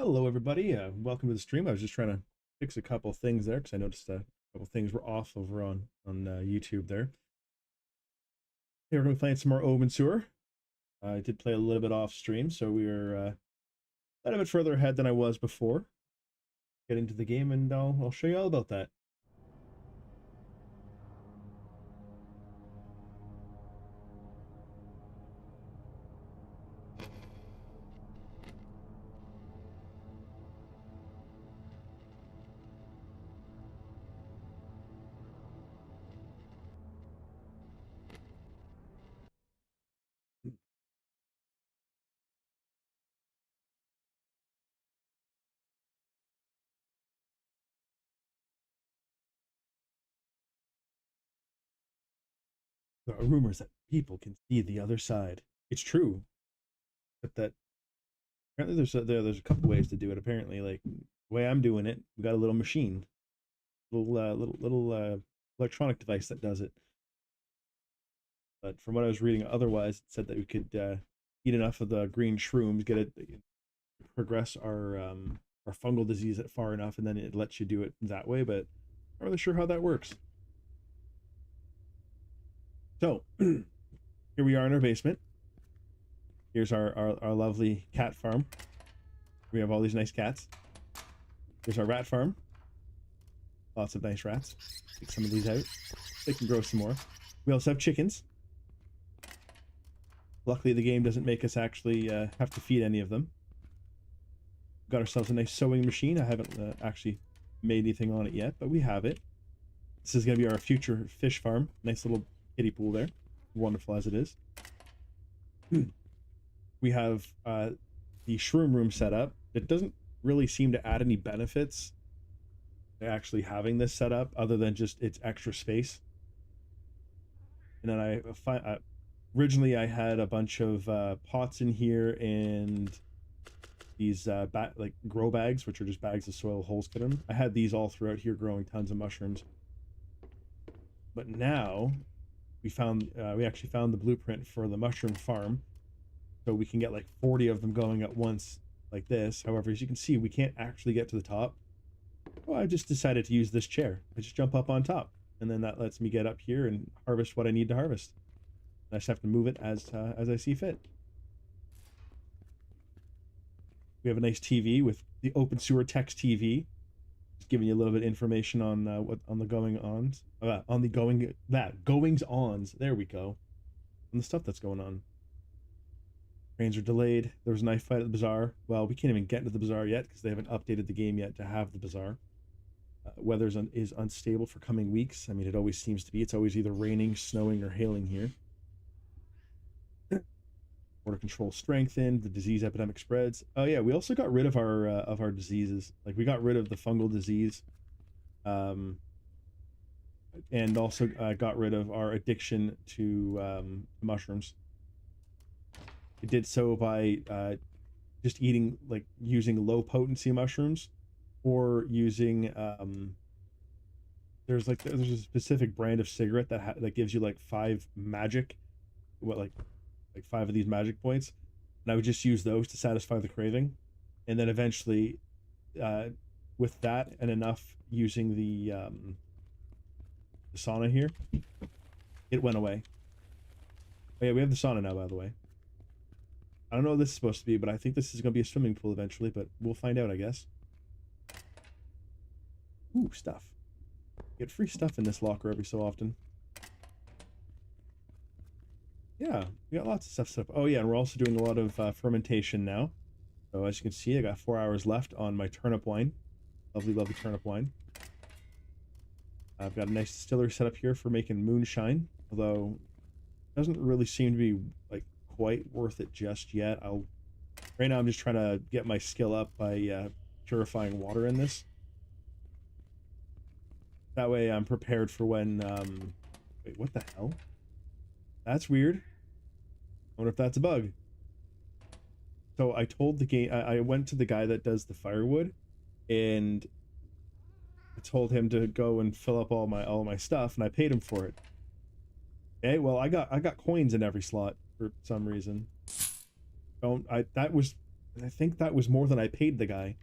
Hello, everybody. Welcome to the stream. I was just trying to fix a couple things there because I noticed a couple things were off over on YouTube there. Hey, we're going to be playing some more Omen Sewer. I did play a little bit off stream, so we are a little bit further ahead than I was before. Get into the game, and I'll show you all about that. There are rumors that people can see the other side. It's true, but that apparently there's a couple ways to do it. Apparently, like the way I'm doing it, we got a little machine, little electronic device that does it. But from what I was reading, otherwise, it said that we could eat enough of the green shrooms, get it, progress our fungal disease at far enough, and then it lets you do it that way. But I'm not really sure how that works. So here we are in our basement. Here's our lovely cat farm. We have all these nice cats. Here's our rat farm. Lots of nice rats. Take some of these out. They can grow some more. We also have chickens. Luckily, the game doesn't make us actually have to feed any of them. Got ourselves a nice sewing machine. I haven't actually made anything on it yet, but we have it. This is going to be our future fish farm. Nice little kiddie pool there. Wonderful as it is. We have the shroom room set up. It doesn't really seem to add any benefits to actually having this set up other than just its extra space. And then originally I had a bunch of pots in here and these like grow bags, which are just bags of soil, holes cut in. I had these all throughout here growing tons of mushrooms. But now we actually found the blueprint for the mushroom farm, so we can get like 40 of them going at once like this. However, as you can see, we can't actually get to the top. Well, I just decided to use this chair. I just jump up on top, and then that lets me get up here and harvest what I need to harvest. I just have to move it as I see fit. We have a nice TV with the Open Sewer Text TV, just giving you a little bit of information on what on the goings-ons. There we go. On the stuff that's going on. Trains are delayed. There was a knife fight at the bazaar. Well, we can't even get into the bazaar yet because they haven't updated the game yet to have the bazaar. Weather is unstable for coming weeks. I mean, it always seems to be. It's always either raining, snowing, or hailing here. Border control strengthened. The disease epidemic spreads. Oh yeah, we also got rid of our diseases. Like we got rid of the fungal disease, and also got rid of our addiction to mushrooms. It did so by just eating, like using low potency mushrooms, or using there's a specific brand of cigarette that gives you like 5 magic, like 5 of these magic points, and I would just use those to satisfy the craving, and then eventually with that and enough using the sauna here, it went away. Oh yeah, we have the sauna now, by the way. I don't know what this is supposed to be, but I think this is going to be a swimming pool eventually, but we'll find out, I guess. Ooh, stuff. Get free stuff in this locker every so often. Yeah, we got lots of stuff set up. Oh yeah, and we're also doing a lot of fermentation now. So as you can see, I got 4 hours left on my turnip wine. Lovely, lovely turnip wine. I've got a nice distillery set up here for making moonshine, although it doesn't really seem to be like quite worth it just yet. Right now I'm just trying to get my skill up by purifying water in this. That way I'm prepared for when wait, what the hell? That's weird. I wonder if that's a bug. So I told the game, I went to the guy that does the firewood, and I told him to go and fill up all my stuff, and I paid him for it. Okay, well I got coins in every slot for some reason. That was I think that was more than I paid the guy.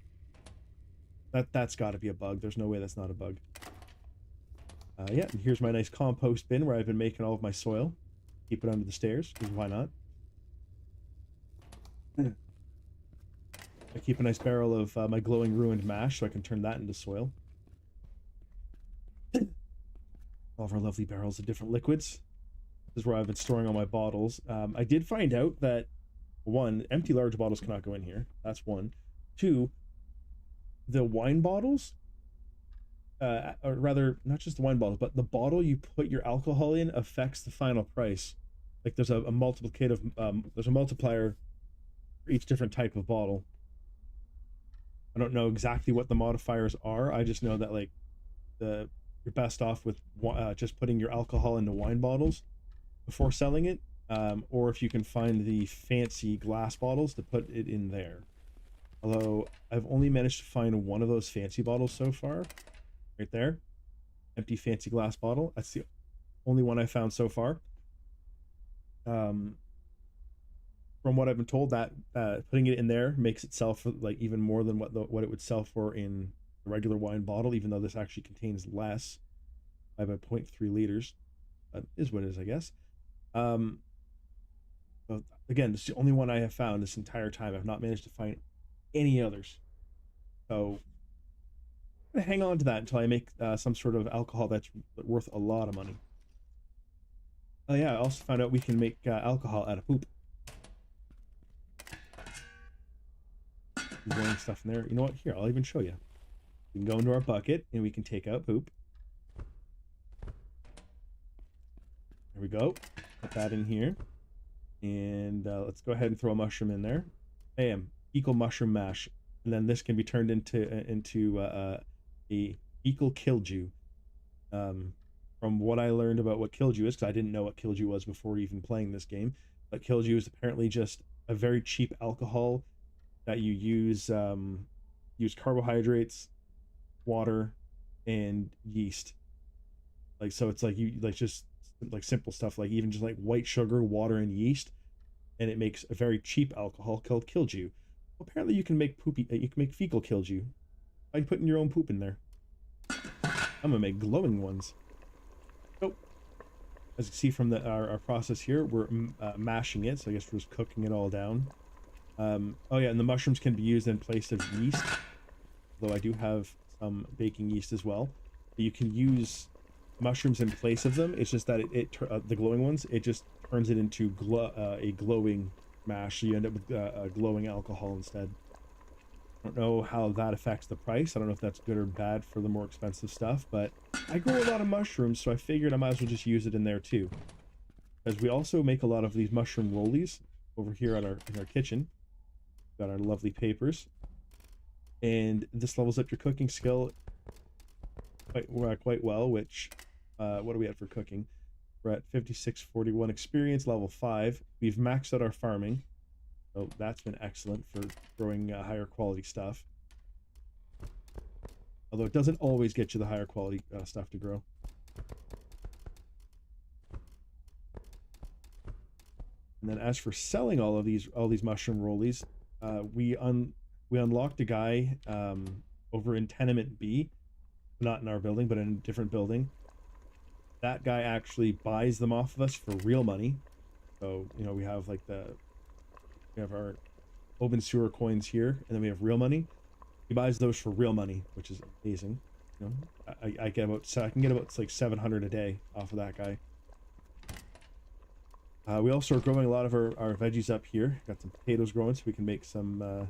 That's got to be a bug. There's no way that's not a bug. Yeah, and here's my nice compost bin where I've been making all of my soil. Keep it under the stairs, because why not? I keep a nice barrel of my glowing ruined mash so I can turn that into soil. All of our lovely barrels of different liquids. This is where I've been storing all my bottles. I did find out that, one, empty large bottles cannot go in here. That's one. Two, the wine bottles, or rather, not just the wine bottles, but the bottle you put your alcohol in affects the final price. Like there's a multiplicative, there's a multiplier for each different type of bottle. I don't know exactly what the modifiers are. I just know that like you're best off with just putting your alcohol into wine bottles before selling it, or if you can find the fancy glass bottles to put it in there. Although I've only managed to find one of those fancy bottles so far, right there, empty fancy glass bottle. That's the only one I found so far. From what I've been told, that putting it in there makes it sell for like even more than what it would sell for in a regular wine bottle, even though this actually contains less by about 0.3 liters. Is what it is, I guess. But again, this is the only one I have found this entire time. I've not managed to find any others. So I'm gonna hang on to that until I make some sort of alcohol that's worth a lot of money. Oh yeah, I also found out we can make alcohol out of poop. Boring stuff in there. You know what? Here, I'll even show you. We can go into our bucket and we can take out poop. There we go. Put that in here. And let's go ahead and throw a mushroom in there. Bam. Fecal mushroom mash. And then this can be turned into a fecal killdew. From what I learned about what killdew is, because I didn't know what killdew was before even playing this game, but killdew is apparently just a very cheap alcohol that you use carbohydrates, water, and yeast. Like so, it's like you like just like simple stuff like even just like white sugar, water, and yeast, and it makes a very cheap alcohol called killdew. Well, apparently, you can make fecal killdew by putting your own poop in there. I'm gonna make glowing ones. So, as you see from our process here, we're mashing it. So I guess we're just cooking it all down. Oh yeah, and the mushrooms can be used in place of yeast, though I do have some baking yeast as well. You can use mushrooms in place of them. It's just that the glowing ones, it just turns it into a glowing mash, so you end up with a glowing alcohol instead. I don't know how that affects the price. I don't know if that's good or bad for the more expensive stuff, but I grow a lot of mushrooms, so I figured I might as well just use it in there too. Because we also make a lot of these mushroom rollies over here in our kitchen. Got our lovely papers, and this levels up your cooking skill quite well. Which what are we at for cooking? We're at 5641 experience, level 5. We've maxed out our farming, so that's been excellent for growing higher quality stuff, although it doesn't always get you the higher quality stuff to grow. And then as for selling all these mushroom rollies, we unlocked a guy over in Tenement B, not in our building, but in a different building. That guy actually buys them off of us for real money. So, you know, we have our open sewer coins here, and then we have real money. He buys those for real money, which is amazing. You know, I can get about like 700 a day off of that guy. We also are growing a lot of our veggies up here. Got some potatoes growing, so we can make some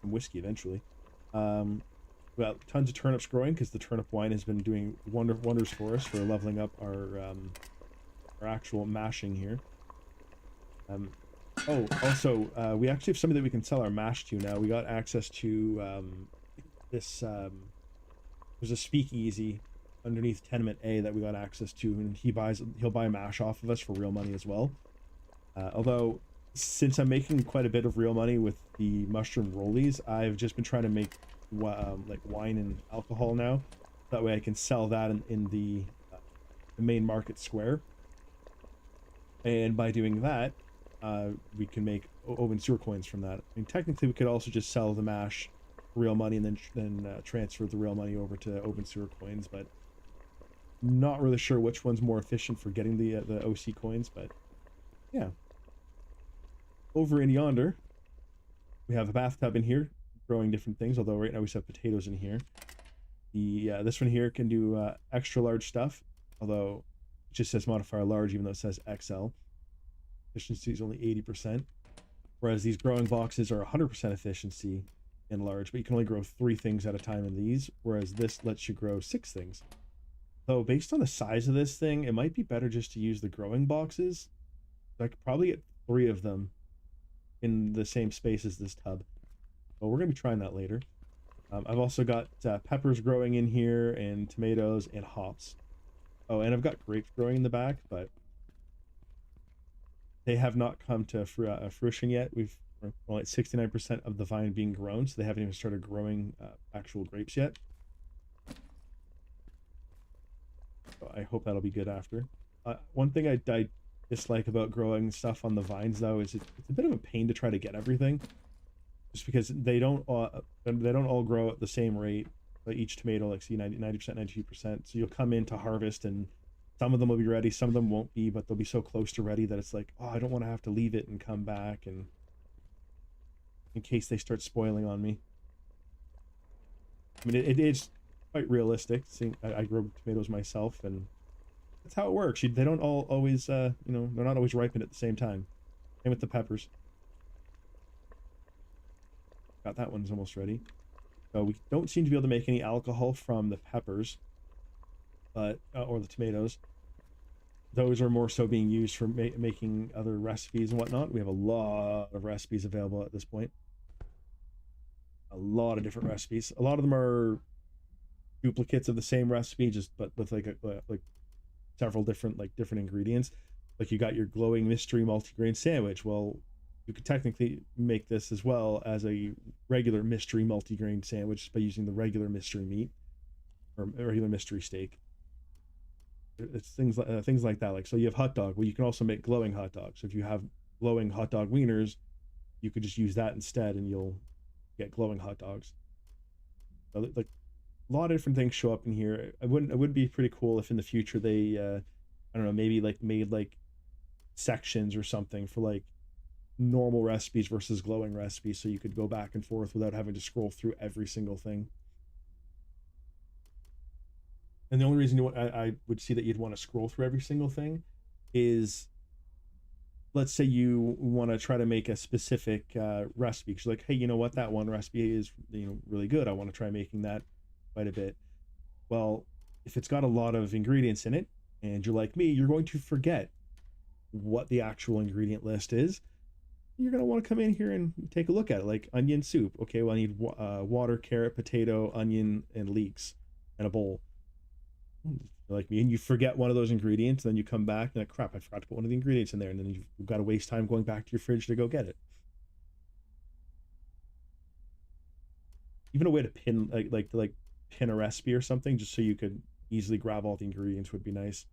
whiskey eventually. We got tons of turnips growing because the turnip wine has been doing wonders for us for leveling up our actual mashing here. Oh, also, we actually have somebody that we can sell our mash to now. We got access to this. There's a speakeasy underneath Tenement A that we got access to, and he'll buy mash off of us for real money as well. Although, since I'm making quite a bit of real money with the mushroom rollies, I've just been trying to make like wine and alcohol now. That way I can sell that in the main market square. And by doing that, we can make open sewer coins from that. I mean, technically, we could also just sell the mash for real money and then transfer the real money over to open sewer coins, but not really sure which one's more efficient for getting the OC coins. But yeah, over in yonder, we have a bathtub in here growing different things. Although right now we just have potatoes in here. The this one here can do extra large stuff, although it just says modifier large, even though it says XL. Efficiency is only 80%, whereas these growing boxes are 100% efficiency in large, but you can only grow 3 things at a time in these, whereas this lets you grow 6 things. So based on the size of this thing, it might be better just to use the growing boxes. I could probably get 3 of them in the same space as this tub. But we're going to be trying that later. I've also got peppers growing in here, and tomatoes, and hops. Oh, and I've got grapes growing in the back, but they have not come to fruition yet. We're only at 69% of the vine being grown, so they haven't even started growing actual grapes yet. So I hope that'll be good after. One thing I dislike about growing stuff on the vines, though, is it's a bit of a pain to try to get everything. Just because they don't all grow at the same rate. But each tomato, like, see, 90%, 92%. So you'll come in to harvest, and some of them will be ready, some of them won't be, but they'll be so close to ready that it's like, oh, I don't want to have to leave it and come back, and in case they start spoiling on me. I mean, it is quite realistic. Seeing I grow tomatoes myself, and that's how it works. They don't always, you know, they're not always ripened at the same time. Same with the peppers. Got that one's almost ready. So we don't seem to be able to make any alcohol from the peppers, but or the tomatoes. Those are more so being used for making other recipes and whatnot. We have a lot of recipes available at this point. A lot of different recipes. A lot of them are duplicates of the same recipe, just but with like several different ingredients. Like you got your glowing mystery multigrain sandwich. Well, you could technically make this as well as a regular mystery multigrain sandwich by using the regular mystery meat or regular mystery steak. It's things like that. Like, so you have hot dog. Well, you can also make glowing hot dogs. So if you have glowing hot dog wieners, you could just use that instead, and you'll get glowing hot dogs. So, like, a lot of different things show up in here. It would be pretty cool if in the future they, I don't know, maybe like made like sections or something for like normal recipes versus glowing recipes, so you could go back and forth without having to scroll through every single thing. And the only reason I would see that you'd want to scroll through every single thing is, let's say you want to try to make a specific recipe, because you're like, hey, you know what, that one recipe is, you know, really good. I want to try making that quite a bit. Well, if it's got a lot of ingredients in it, and you're like me, you're going to forget what the actual ingredient list is. You're going to want to come in here and take a look at it, like onion soup. Okay, well, I need water, carrot, potato, onion, and leeks, and a bowl. Like me, and you forget one of those ingredients, and then you come back and like, crap, I forgot to put one of the ingredients in there, and then you've got to waste time going back to your fridge to go get it. Even a way to pin like pin a recipe or something, just so you could easily grab all the ingredients, would be nice.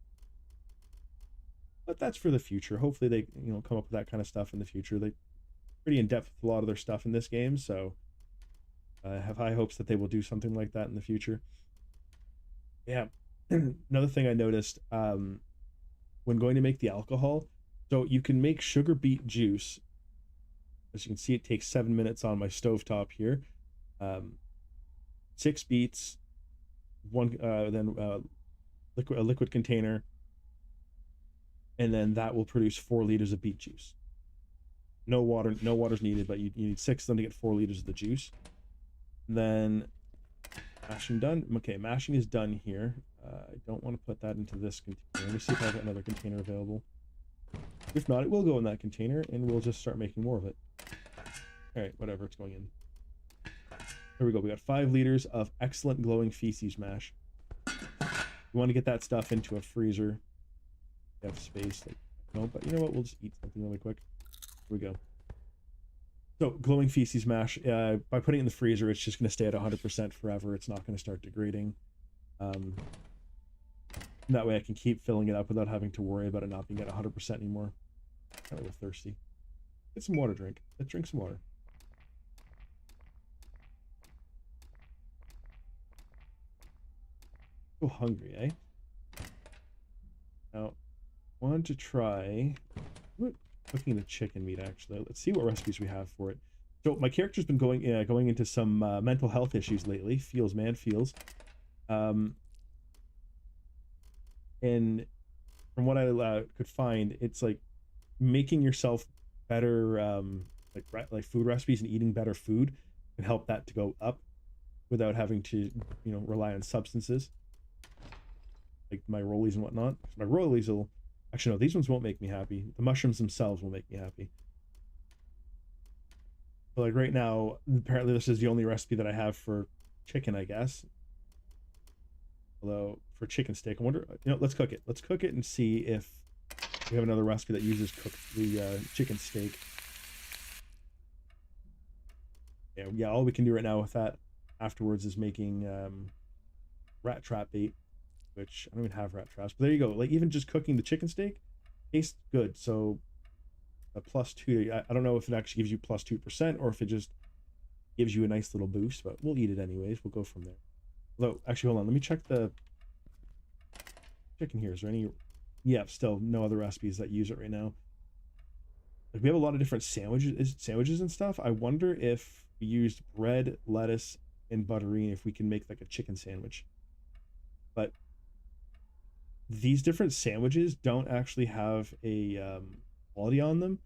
But that's for the future. Hopefully they, you know, come up with that kind of stuff in the future. They're pretty in depth with a lot of their stuff in this game, so I have high hopes that they will do something like that in the future. Yeah. Another thing I noticed when going to make the alcohol, so you can make sugar beet juice. As you can see, it takes 7 minutes on my stovetop here. 6 beets, a liquid container, and then that will produce 4 liters of beet juice. No water's needed, but you need 6 of them to get 4 liters of the juice. And then mashing done. Okay, mashing is done here. I don't want to put that into this container. Let me see if I have another container available. If not, it will go in that container, and we'll just start making more of it. All right, whatever, it's going in. There we go. We got 5 liters of excellent glowing feces mash. You want to get that stuff into a freezer. You have space. Like, no, but you know what? We'll just eat something really quick. Here we go. So, glowing feces mash. By putting it in the freezer, it's just going to stay at 100% forever. It's not going to start degrading. That way I can keep filling it up without having to worry about it not being at 100% anymore. I'm really thirsty. Get some water, drink. Let's drink some water. So hungry, eh? Now, I want to try cooking the chicken meat, actually. Let's see what recipes we have for it. So my character's been going into some mental health issues lately. Feels, man, feels. And from what I could find, it's like making yourself better, like food recipes and eating better food can help that to go up without having to, rely on substances like my rollies and whatnot. My rollies will actually no, these ones won't make me happy. The mushrooms themselves will make me happy. But like right now, apparently this is the only recipe that I have for chicken, I guess. Although for chicken steak, I wonder, let's cook it. Let's cook it and see if we have another recipe that uses the chicken steak. Yeah, all we can do right now with that afterwards is making rat trap bait, which I don't even have rat traps. But there you go. Like even just cooking the chicken steak tastes good. So a +2. I don't know if it actually gives you +2% or if it just gives you a nice little boost, but we'll eat it anyways. We'll go from there. Although, actually, hold on. Let me check the chicken here. Is there any? Yeah, still no other recipes that use it right now. Like we have a lot of different sandwiches and stuff. I wonder if we used bread, lettuce, and butterine, if we can make like a chicken sandwich. But these different sandwiches don't actually have a quality on them.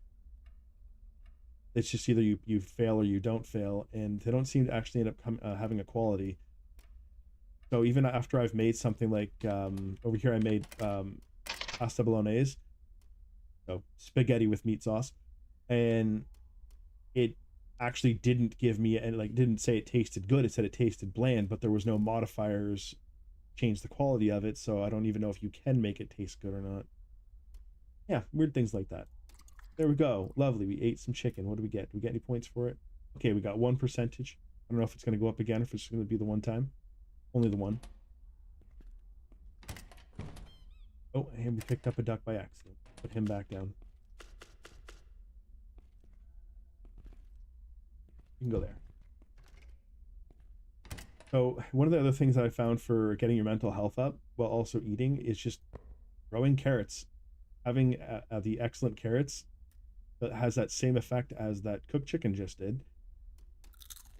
It's just either you fail or you don't fail, and they don't seem to actually end up having a quality. So even after I've made something like over here, I made pasta bolognese, so spaghetti with meat sauce, and it actually didn't give me, and like didn't say it tasted good. It said it tasted bland, but there was no modifiers change the quality of it, so I don't even know if you can make it taste good or not. Yeah, weird things like that. There we go. Lovely. We ate some chicken. What do we get? Do we get any points for it? Okay, we got 1%. I don't know if it's going to go up again, if it's going to be the one time. Only the one. Oh, and we picked up a duck by accident. Put him back down. You can go there. So one of the other things that I found for getting your mental health up while also eating is just growing carrots. Having the excellent carrots that has that same effect as that cooked chicken just did.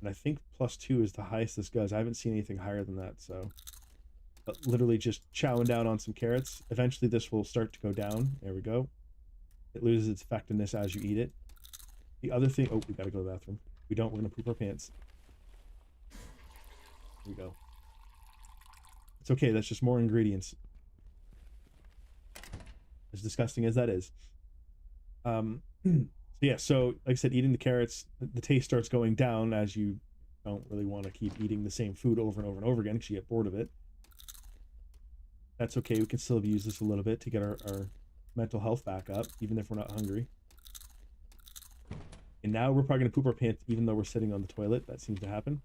And I think +2 is the highest this goes. I haven't seen anything higher than that, so but literally just chowing down on some carrots. Eventually this will start to go down. There we go. It loses its effectiveness as you eat it. The other thing, oh, we gotta go to the bathroom. We don't, we're gonna poop our pants. Here we go. It's okay, that's just more ingredients. As disgusting as that is. Yeah, so like I said, eating the carrots, the taste starts going down as you don't really want to keep eating the same food over and over and over again because you get bored of it. That's okay, we can still use this a little bit to get our mental health back up, even if we're not hungry. And now we're probably gonna poop our pants even though we're sitting on the toilet. That seems to happen.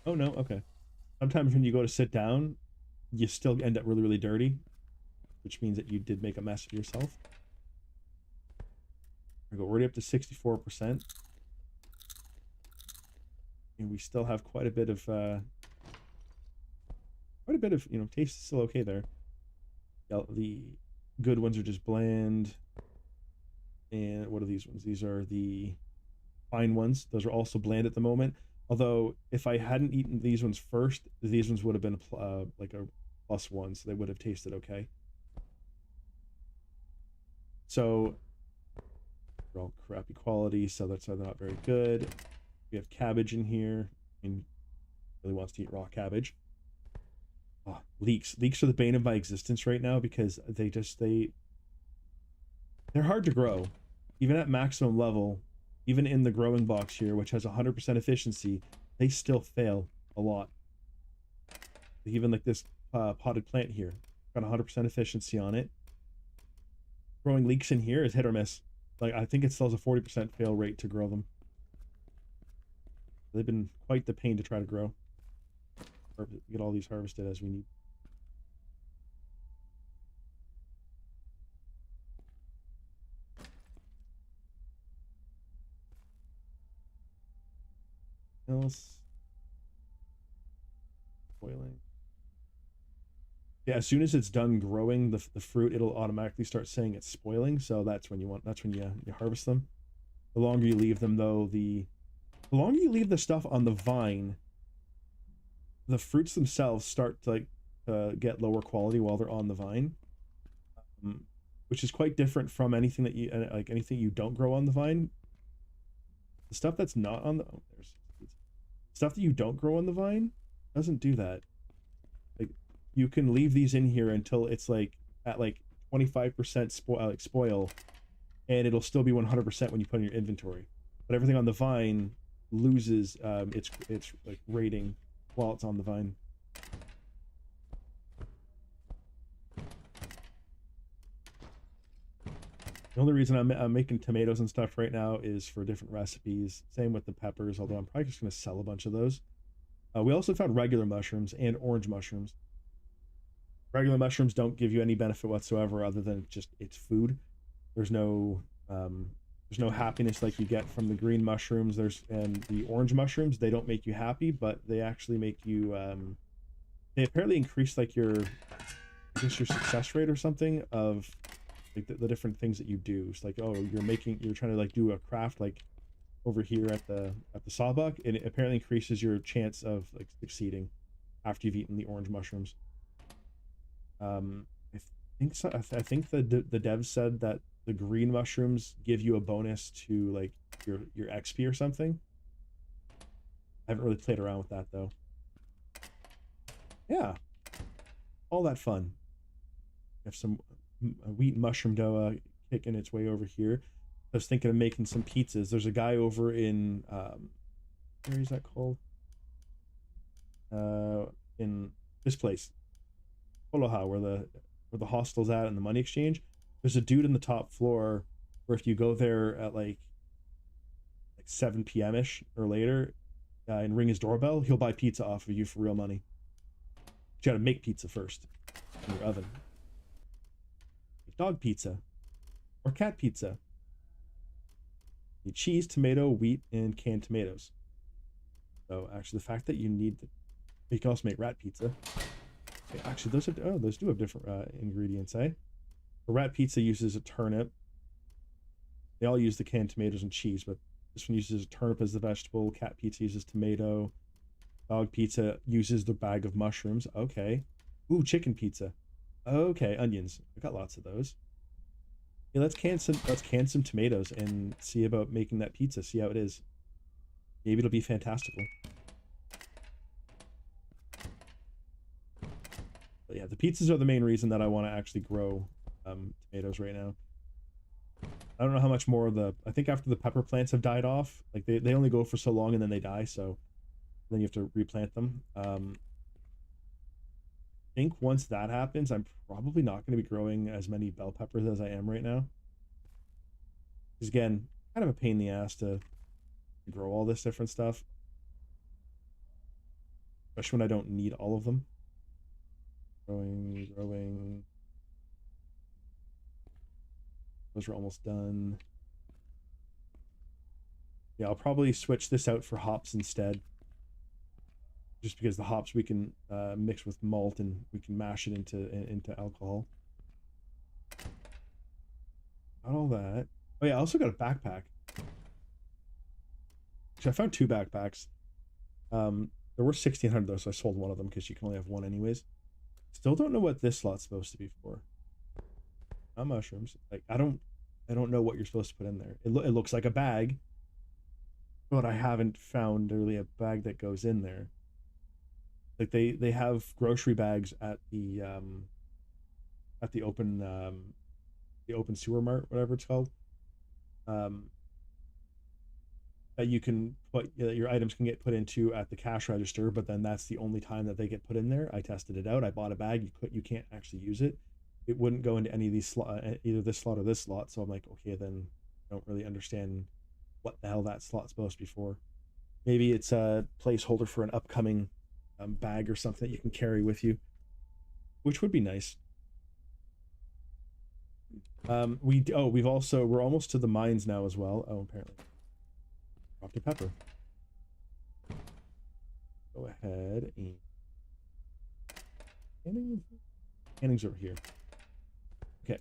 Oh no, okay. Sometimes when you go to sit down, you still end up really, really dirty, which means that you did make a mess of yourself. We go already up to 64%. And we still have quite a bit of taste is still okay there. The good ones are just bland. And what are these ones? These are the fine ones. Those are also bland at the moment. Although if I hadn't eaten these ones first, these ones would have been like a +1, so they would have tasted okay. So they're all crappy quality, so that's why they're not very good. We have cabbage in here, and really wants to eat raw cabbage. Oh, leeks. Leeks are the bane of my existence right now because they're hard to grow. Even at maximum level, even in the growing box here, which has 100% efficiency, they still fail a lot. Even like this potted plant here, got 100% efficiency on it. Growing leeks in here is hit or miss. Like I think it still has a 40% fail rate to grow them. They've been quite the pain to try to grow. Or get all these harvested as we need. else? Spoiling. Yeah, as soon as it's done growing the fruit, it'll automatically start saying it's spoiling. So that's when you harvest them. The longer you leave them, though, the longer you leave the stuff on the vine, the fruits themselves start to like get lower quality while they're on the vine, which is quite different from anything that you like anything you don't grow on the vine. The stuff that's not on the there's stuff that you don't grow on the vine doesn't do that. Like you can leave these in here until it's like at like 25% spoil, and it'll still be 100% when you put in your inventory. But everything on the vine loses its like rating while it's on the vine. The only reason I'm making tomatoes and stuff right now is for different recipes. Same with the peppers, although I'm probably just going to sell a bunch of those. We also found regular mushrooms and orange mushrooms. Regular mushrooms don't give you any benefit whatsoever other than just it's food. There's no happiness like you get from the green mushrooms. And the orange mushrooms, they don't make you happy, but they actually make you they apparently increase like your your success rate or something of like the different things that you do. It's like, oh, you're trying to like do a craft like over here at the sawbuck, and it apparently increases your chance of like succeeding after you've eaten the orange mushrooms. I think so. I think the devs said that the green mushrooms give you a bonus to like your XP or something. I haven't really played around with that though. Yeah, all that fun. We have some wheat mushroom dough kicking its way over here. I was thinking of making some pizzas. There's a guy over in where is that called? In this place, Poloha, where the hostel's at and the money exchange. There's a dude in the top floor where if you go there at like 7 p.m. ish or later and ring his doorbell, he'll buy pizza off of you for real money. But you gotta make pizza first in your oven. Dog pizza or cat pizza. You need cheese, tomato, wheat, and canned tomatoes. So actually, the fact that you can also make rat pizza. Okay, actually, those do have different ingredients, eh? The rat pizza uses a turnip. They all use the canned tomatoes and cheese, but this one uses a turnip as the vegetable. Cat pizza uses tomato. Dog pizza uses the bag of mushrooms. Okay. Ooh, chicken pizza. Okay, onions. I got lots of those. Yeah, let's can some tomatoes and see about making that pizza. See how it is. Maybe it'll be fantastical. But yeah, the pizzas are the main reason that I want to actually grow tomatoes right now. I don't know how much more of I think after the pepper plants have died off, like they only go for so long and then they die, so then you have to replant them. I think once that happens, I'm probably not going to be growing as many bell peppers as I am right now. Because again, kind of a pain in the ass to grow all this different stuff. Especially when I don't need all of them. Growing. Those are almost done. Yeah, I'll probably switch this out for hops instead. Just because the hops we can mix with malt and we can mash it into alcohol. Got all that. Oh yeah, I also got a backpack. So I found 2 backpacks. There were 1,600 though, so I sold one of them because you can only have one anyways. Still don't know what this slot's supposed to be for. Not mushrooms. Like I don't know what you're supposed to put in there. It looks like a bag, but I haven't found really a bag that goes in there. Like they have grocery bags at the open sewer mart, whatever it's called. That you can put your items can get put into at the cash register, but then that's the only time that they get put in there. I tested it out. I bought a bag. You can't actually use it. It wouldn't go into any of these either this slot or this slot. So I'm like, okay, then I don't really understand what the hell that slot's supposed to be for. Maybe it's a placeholder for an upcoming bag or something that you can carry with you, which would be nice. We're almost to the mines now as well. Oh, apparently. Dr. Pepper. go ahead and canning's over here. Okay,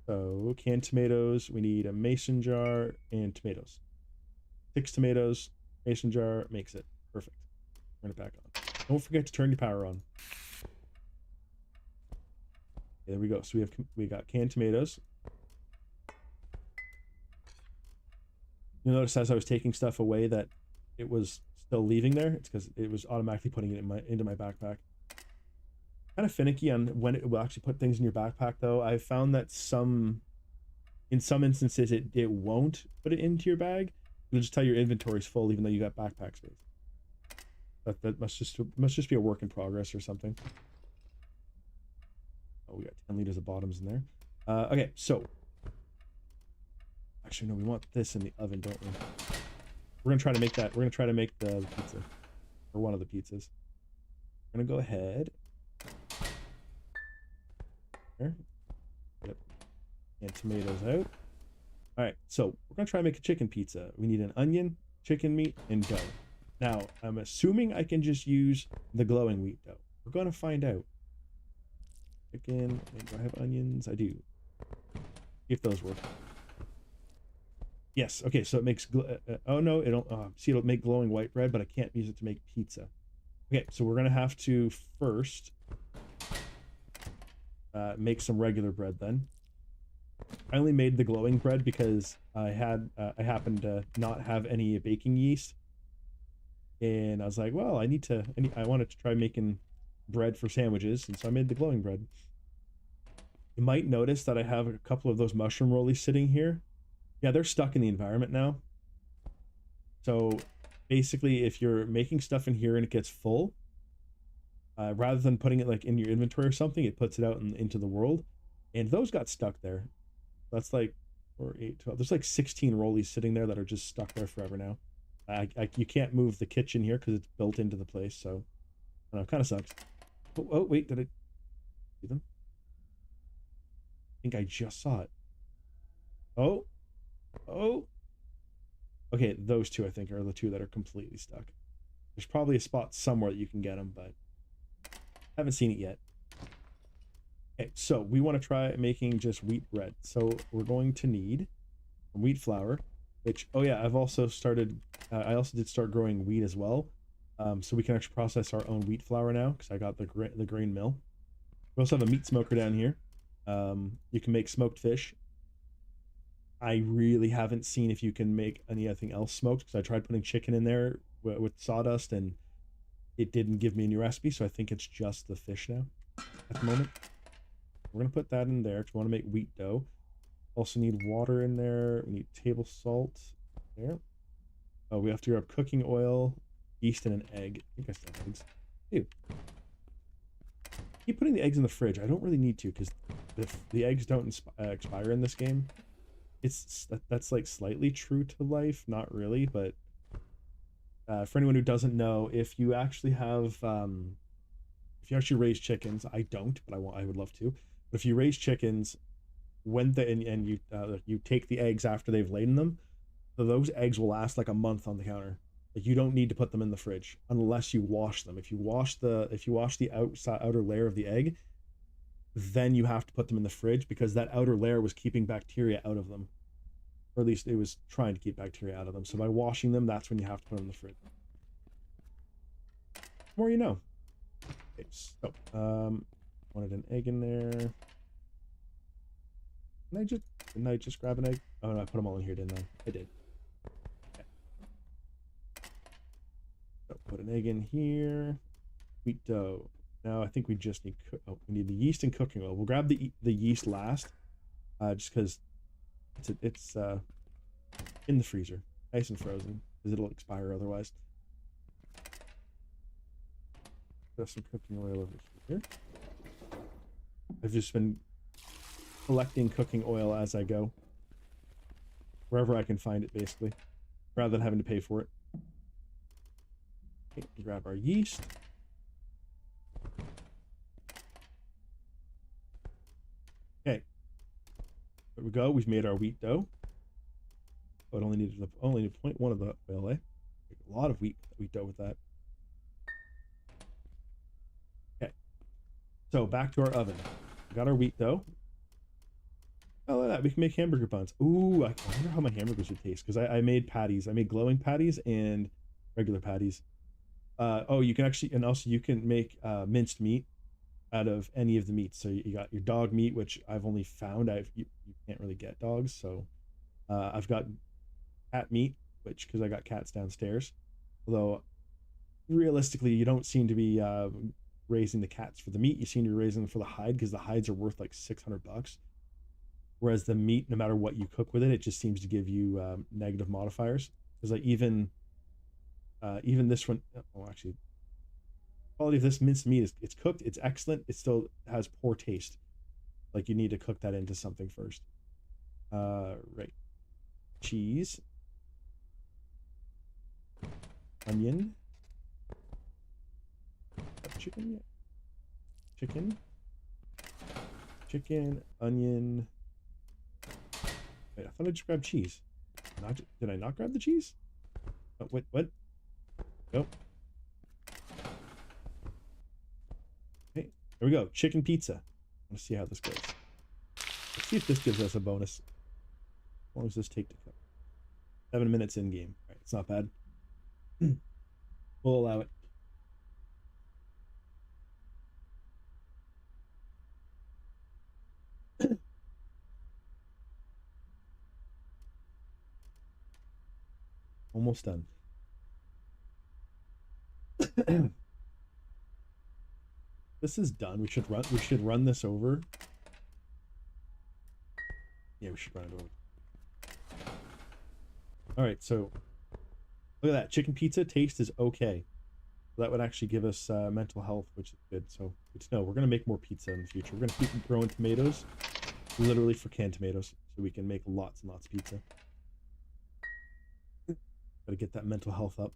so canned tomatoes. We need a mason jar and tomatoes. 6 tomatoes, mason jar makes it perfect. Turn it back on. Don't forget to turn your power on. Okay, there we go. So we got canned tomatoes. You'll notice as I was taking stuff away that it was still leaving there. It's because it was automatically putting it into my backpack. Kind of finicky on when it will actually put things in your backpack, though. I've found that in some instances it won't put it into your bag. It'll just tell your inventory's full even though you got backpack space. That must just be a work in progress or something. Oh, we got 10 liters of bottoms in there. Okay, so actually no, we want this in the oven, don't we? We're gonna try to make that. We're gonna try to make the pizza, or one of the pizzas. We're gonna go ahead. There. Yep. And tomatoes out. All right, so we're gonna try to make a chicken pizza. We need an onion, chicken meat, and dough. Now, I'm assuming I can just use the glowing wheat dough. We're gonna find out. Chicken, and do I have onions? I do. If those work. Yes, okay, so it makes, oh no, it'll make glowing white bread, but I can't use it to make pizza. Okay, so we're gonna have to first make some regular bread then. I only made the glowing bread because I happened to not have any baking yeast. And I was like, well, I wanted to try making bread for sandwiches, and so I made the glowing bread. You might notice that I have a couple of those mushroom rollies sitting here. Yeah, they're stuck in the environment now. So basically, if you're making stuff in here and it gets full, rather than putting it like in your inventory or something, it puts it out into the world. And those got stuck there. That's like 4, 8, 12. There's like 16 rollies sitting there that are just stuck there forever now. You can't move the kitchen here because it's built into the place, so I don't know, kind of sucks. Oh, wait, did I see them? I think I just saw it. Oh. Okay, those two I think are the two that are completely stuck. There's probably a spot somewhere that you can get them, but haven't seen it yet. Okay, so we want to try making just wheat bread. So we're going to need wheat flour, which, oh yeah, I've also started, I also did start growing wheat as well. So we can actually process our own wheat flour now because I got the grain mill. We also have a meat smoker down here. You can make smoked fish. I really haven't seen if you can make anything else smoked because I tried putting chicken in there with sawdust and it didn't give me any recipe, so I think it's just the fish now at the moment. We're gonna put that in there if you want to make wheat dough. Also need water in there. We need table salt there. Oh, we have to grab cooking oil, yeast, and an egg. I think I still have eggs. Ew. Keep putting the eggs in the fridge. I don't really need to because the eggs don't expire in this game. That's like slightly true to life, not really, but for anyone who doesn't know, if you actually have if you actually raise chickens, I don't, but I would love to. But if you raise chickens, and you take the eggs after they've laid them, so those eggs will last like a month on the counter. Like you don't need to put them in the fridge unless you wash them. If you wash the outer layer of the egg, then you have to put them in the fridge because that outer layer was keeping bacteria out of them, or at least it was trying to keep bacteria out of them. So by washing them, that's when you have to put them in the fridge. The more you know. Okay, so wanted an egg in there. Didn't I just grab an egg? Oh no, I put them all in here, didn't I? I did. Okay. So put an egg in here. Wheat dough. Now I think we just need we need the yeast and cooking oil. We'll grab the yeast last, just because it's in the freezer, nice and frozen, because it'll expire otherwise. Put some cooking oil over here. I've just been collecting cooking oil as I go, wherever I can find it, basically, rather than having to pay for it. Okay, grab our yeast. Okay, there we go. We've made our wheat dough. Oh, it only needed 0.1 of the oil, eh? A lot of wheat dough with that. So back to our oven. We got our wheat dough. Oh, look at that. We can make hamburger buns. Ooh, I wonder how my hamburgers would taste because I made patties. I made glowing patties and regular patties. Oh, you can actually, and also you can make minced meat out of any of the meats. So you got your dog meat, which I've only found you can't really get dogs. So I've got cat meat, which because I got cats downstairs. Although realistically, you don't seem to be raising the cats for the meat. You seem to be raising them for the hide because the hides are worth like $600. Whereas the meat, no matter what you cook with it, it just seems to give you negative modifiers. Because like even this one, oh actually, quality of this minced meat is it's cooked, it's excellent. It still has poor taste. Like you need to cook that into something first. Right, cheese, onion, chicken, chicken, chicken, onion. Wait, I thought I just grabbed cheese. Did I not grab the cheese? Oh, wait, what? Nope. Okay, there we go. Chicken pizza. Let's see how this goes. Let's see if this gives us a bonus. How long does this take to cook? 7 minutes in game. All right, it's not bad. We'll allow it. Almost done. This is done. We should run this over. Yeah, we should run it over. All right, so look at that. Chicken pizza taste is okay. That would actually give us mental health, which is good. So good to know. We're gonna make more pizza in the future. We're gonna keep growing tomatoes, literally for canned tomatoes, so we can make lots and lots of pizza. Gotta get that mental health up.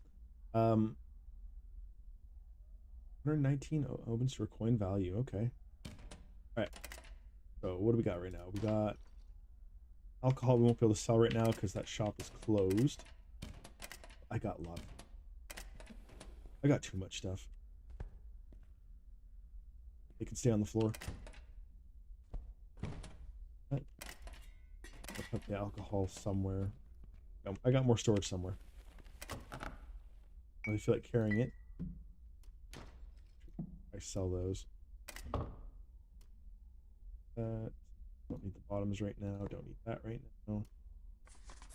119 opens to a coin value. Okay. All right. So what do we got right now? We got alcohol. We won't be able to sell right now because that shop is closed. I got a lot. I got too much stuff. It can stay on the floor. I'll put the alcohol somewhere. I got more storage somewhere. I really feel like carrying it. I sell those. Don't need the bottoms right now. Don't need that right now.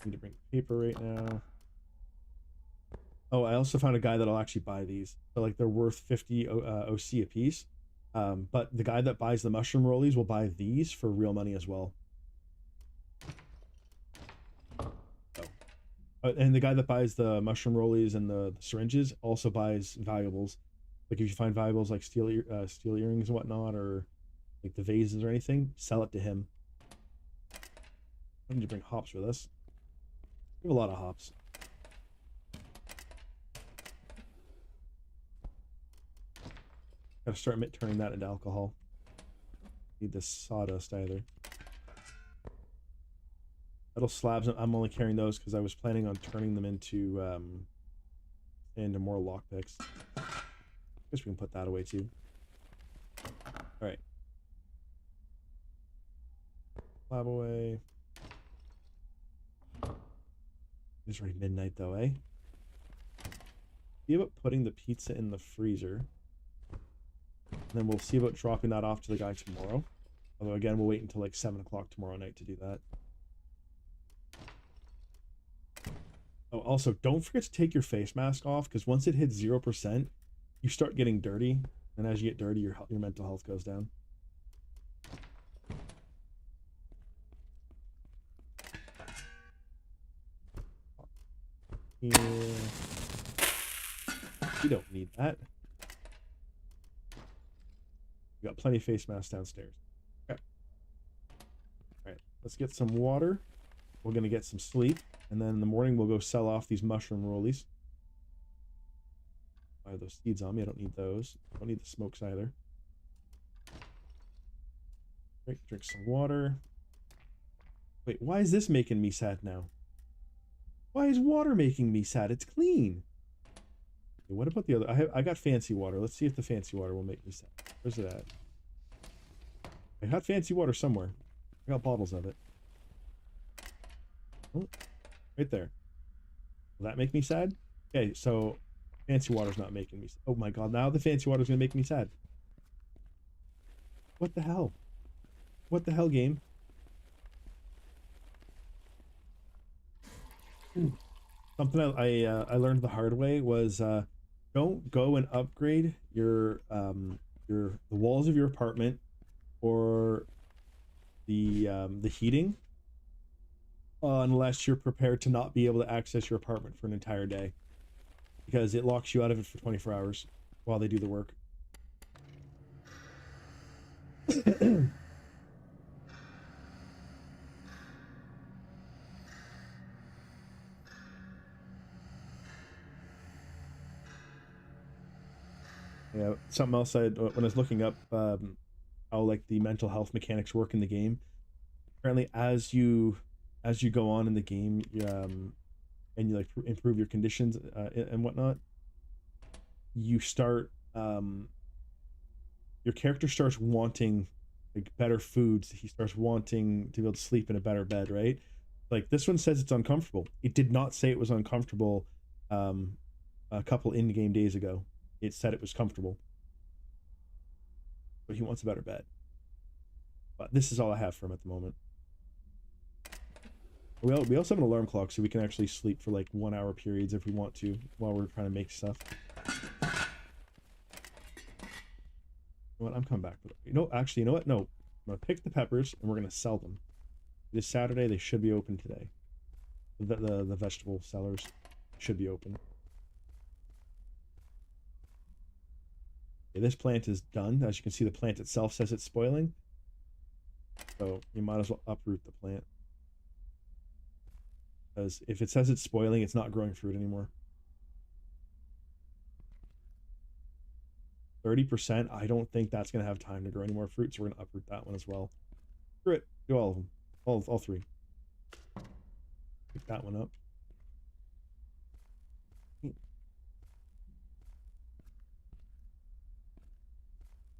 Need to bring paper right now. Oh, I also found a guy that'll actually buy these. So like they're worth 50 OC a piece. But the guy that buys the mushroom rollies will buy these for real money as well. And the guy that buys the mushroom rollies and the syringes also buys valuables. Like if you find valuables like steel earrings and whatnot, or like the vases or anything, sell it to him. I need to bring hops with us. We have a lot of hops. Gotta start turning that into alcohol. Need this sawdust either. Metal slabs, I'm only carrying those because I was planning on turning them into more lockpicks. I guess we can put that away too. Alright. Slab away. It's already midnight though, eh? See about putting the pizza in the freezer. And then we'll see about dropping that off to the guy tomorrow. Although again, we'll wait until like 7 o'clock tomorrow night to do that. Oh, also, don't forget to take your face mask off, because once it hits 0%, you start getting dirty. And as you get dirty, your mental health goes down. Yeah. You don't need that. We got plenty of face masks downstairs. Okay. Alright, let's get some water. We're gonna get some sleep. And then in the morning, we'll go sell off these mushroom rollies. I have those seeds on me. I don't need those. I don't need the smokes either. Right, drink some water. Wait, why is this making me sad now? Why is water making me sad? It's clean. Okay, what about the other? I got fancy water. Let's see if the fancy water will make me sad. Where's it at? I had fancy water somewhere. I got bottles of it. Oh, right there. Will that make me sad? Okay, so fancy water's not making me. Oh my god! Now the fancy water's gonna make me sad. What the hell? What the hell, game? Something I learned the hard way was don't go and upgrade the walls of your apartment or the heating unless you're prepared to not be able to access your apartment for an entire day because it locks you out of it for 24 hours while they do the work. Yeah, something else I when I was looking up how like the mental health mechanics work in the game. Apparently, as you go on in the game, and you like improve your conditions and whatnot, you start your character starts wanting like better foods. He starts wanting to be able to sleep in a better bed, right? Like this one says it's uncomfortable. It did not say it was uncomfortable um a couple in-game days ago. It said it was comfortable, but he wants a better bed. But this is all I have for him at the moment. We also have an alarm clock so we can actually sleep for like 1 hour periods if we want to while we're trying to make stuff. You know what? I'm coming back with it. You know, actually, you know what? No, I'm gonna pick the peppers and we're gonna sell them. This Saturday they should be open today. The vegetable sellers should be open. Okay, this plant is done. As you can see, the plant itself says it's spoiling. So you might as well uproot the plant. Because if it says it's spoiling, it's not growing fruit anymore. 30%, I don't think that's going to have time to grow any more fruit, so we're going to uproot that one as well. Screw it. Do all of them. All three. Pick that one up.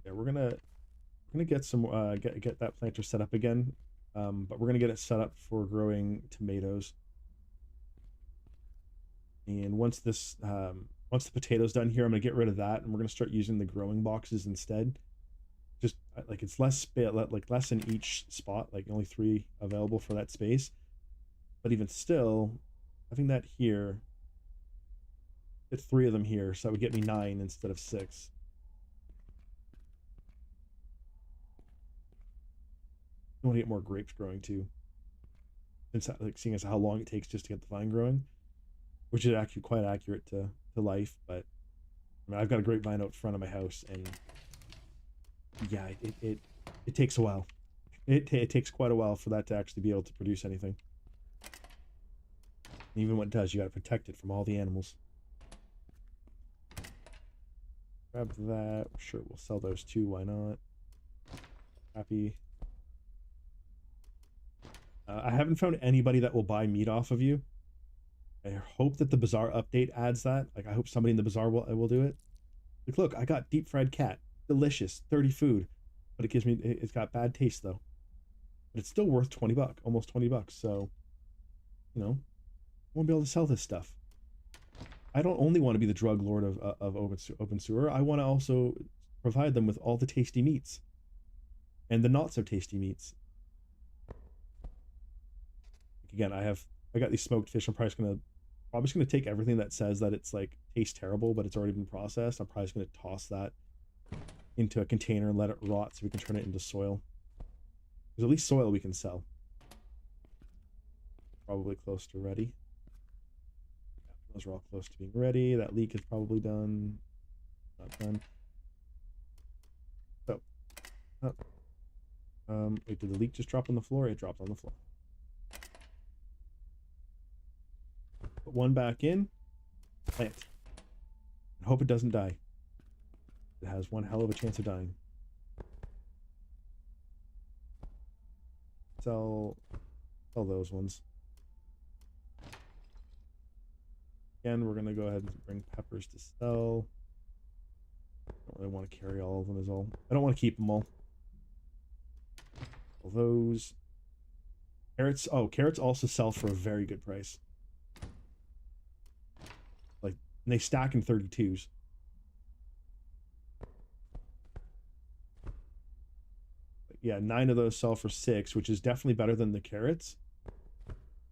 Yeah, we're gonna get some get that planter set up again, but we're gonna get it set up for growing tomatoes. And once the potatoes done here, I'm gonna get rid of that, and we're gonna start using the growing boxes instead. Just like it's like less in each spot, like only 3 available for that space. But even still, having that here, it's 3 of them here, so that would get me 9 instead of 6. I want to get more grapes growing too. Since like seeing as how long it takes just to get the vine growing, which is actually quite accurate to life. But I mean, I've got a grapevine out front of my house, and yeah, it takes a while. It takes quite a while for that to actually be able to produce anything. And even when it does, you got to protect it from all the animals. Grab that. Sure, we'll sell those too. Why not? Happy. I haven't found anybody that will buy meat off of you. I hope that the Bazaar update adds that. Like, I hope somebody in the Bazaar will do it. Like, look, I got deep fried cat. Delicious. 30 food. But it's got bad taste though. But it's still worth 20 bucks, almost 20 bucks. So, you know, I won't be able to sell this stuff. I don't only want to be the drug lord of open sewer. I want to also provide them with all the tasty meats and the not so tasty meats. Again, I got these smoked fish. I'm probably just gonna take everything that says that it's like tastes terrible, but it's already been processed. I'm probably just gonna toss that into a container and let it rot so we can turn it into soil. Because at least soil we can sell. Probably close to ready. Those are all close to being ready. That leek is probably done. Not done. So, wait, did the leek just drop on the floor? It dropped on the floor. Put one back in. Plant. And hope it doesn't die. It has one hell of a chance of dying. Sell those ones. Again, we're gonna go ahead and bring peppers to sell. I don't really want to carry all of them is all. I don't want to keep them all. All those. Carrots. Oh, carrots also sell for a very good price. Like, and they stack in 32s. Yeah, 9 of those sell for 6, which is definitely better than the carrots.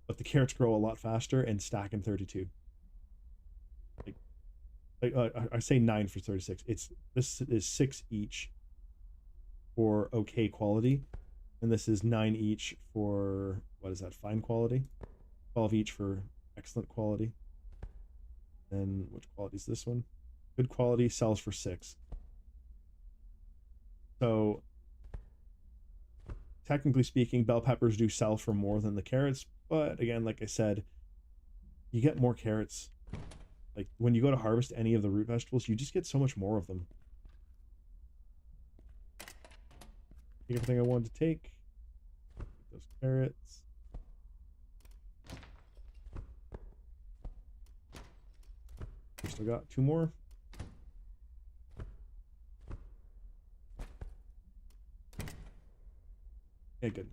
But the carrots grow a lot faster and stack in 32. I say 9 for 36. This is 6 each for okay quality, and this is 9 each for, what is that, fine quality? 12 each for excellent quality. And which quality is this one? Good quality sells for 6. So technically speaking, bell peppers do sell for more than the carrots, but again, like I said, you get more carrots. Like when you go to harvest any of the root vegetables, you just get so much more of them. Take everything I wanted to take. Those carrots. We still got 2 more. Yeah, good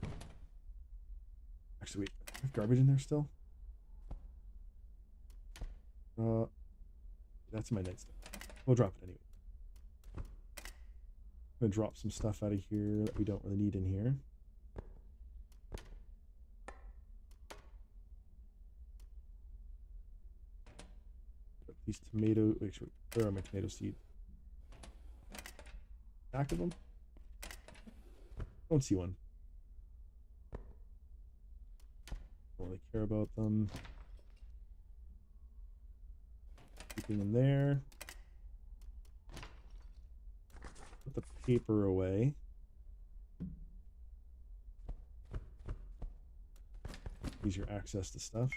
enough. Actually, wait, I have garbage in there still? That's my nightstand. We'll drop it anyway. I'm gonna drop some stuff out of here that we don't really need in here. Put these tomato. Wait, where are my tomato seeds? Back of them. Don't see one. Don't really care about them. Keeping them there. Put the paper away. Use your access to stuff.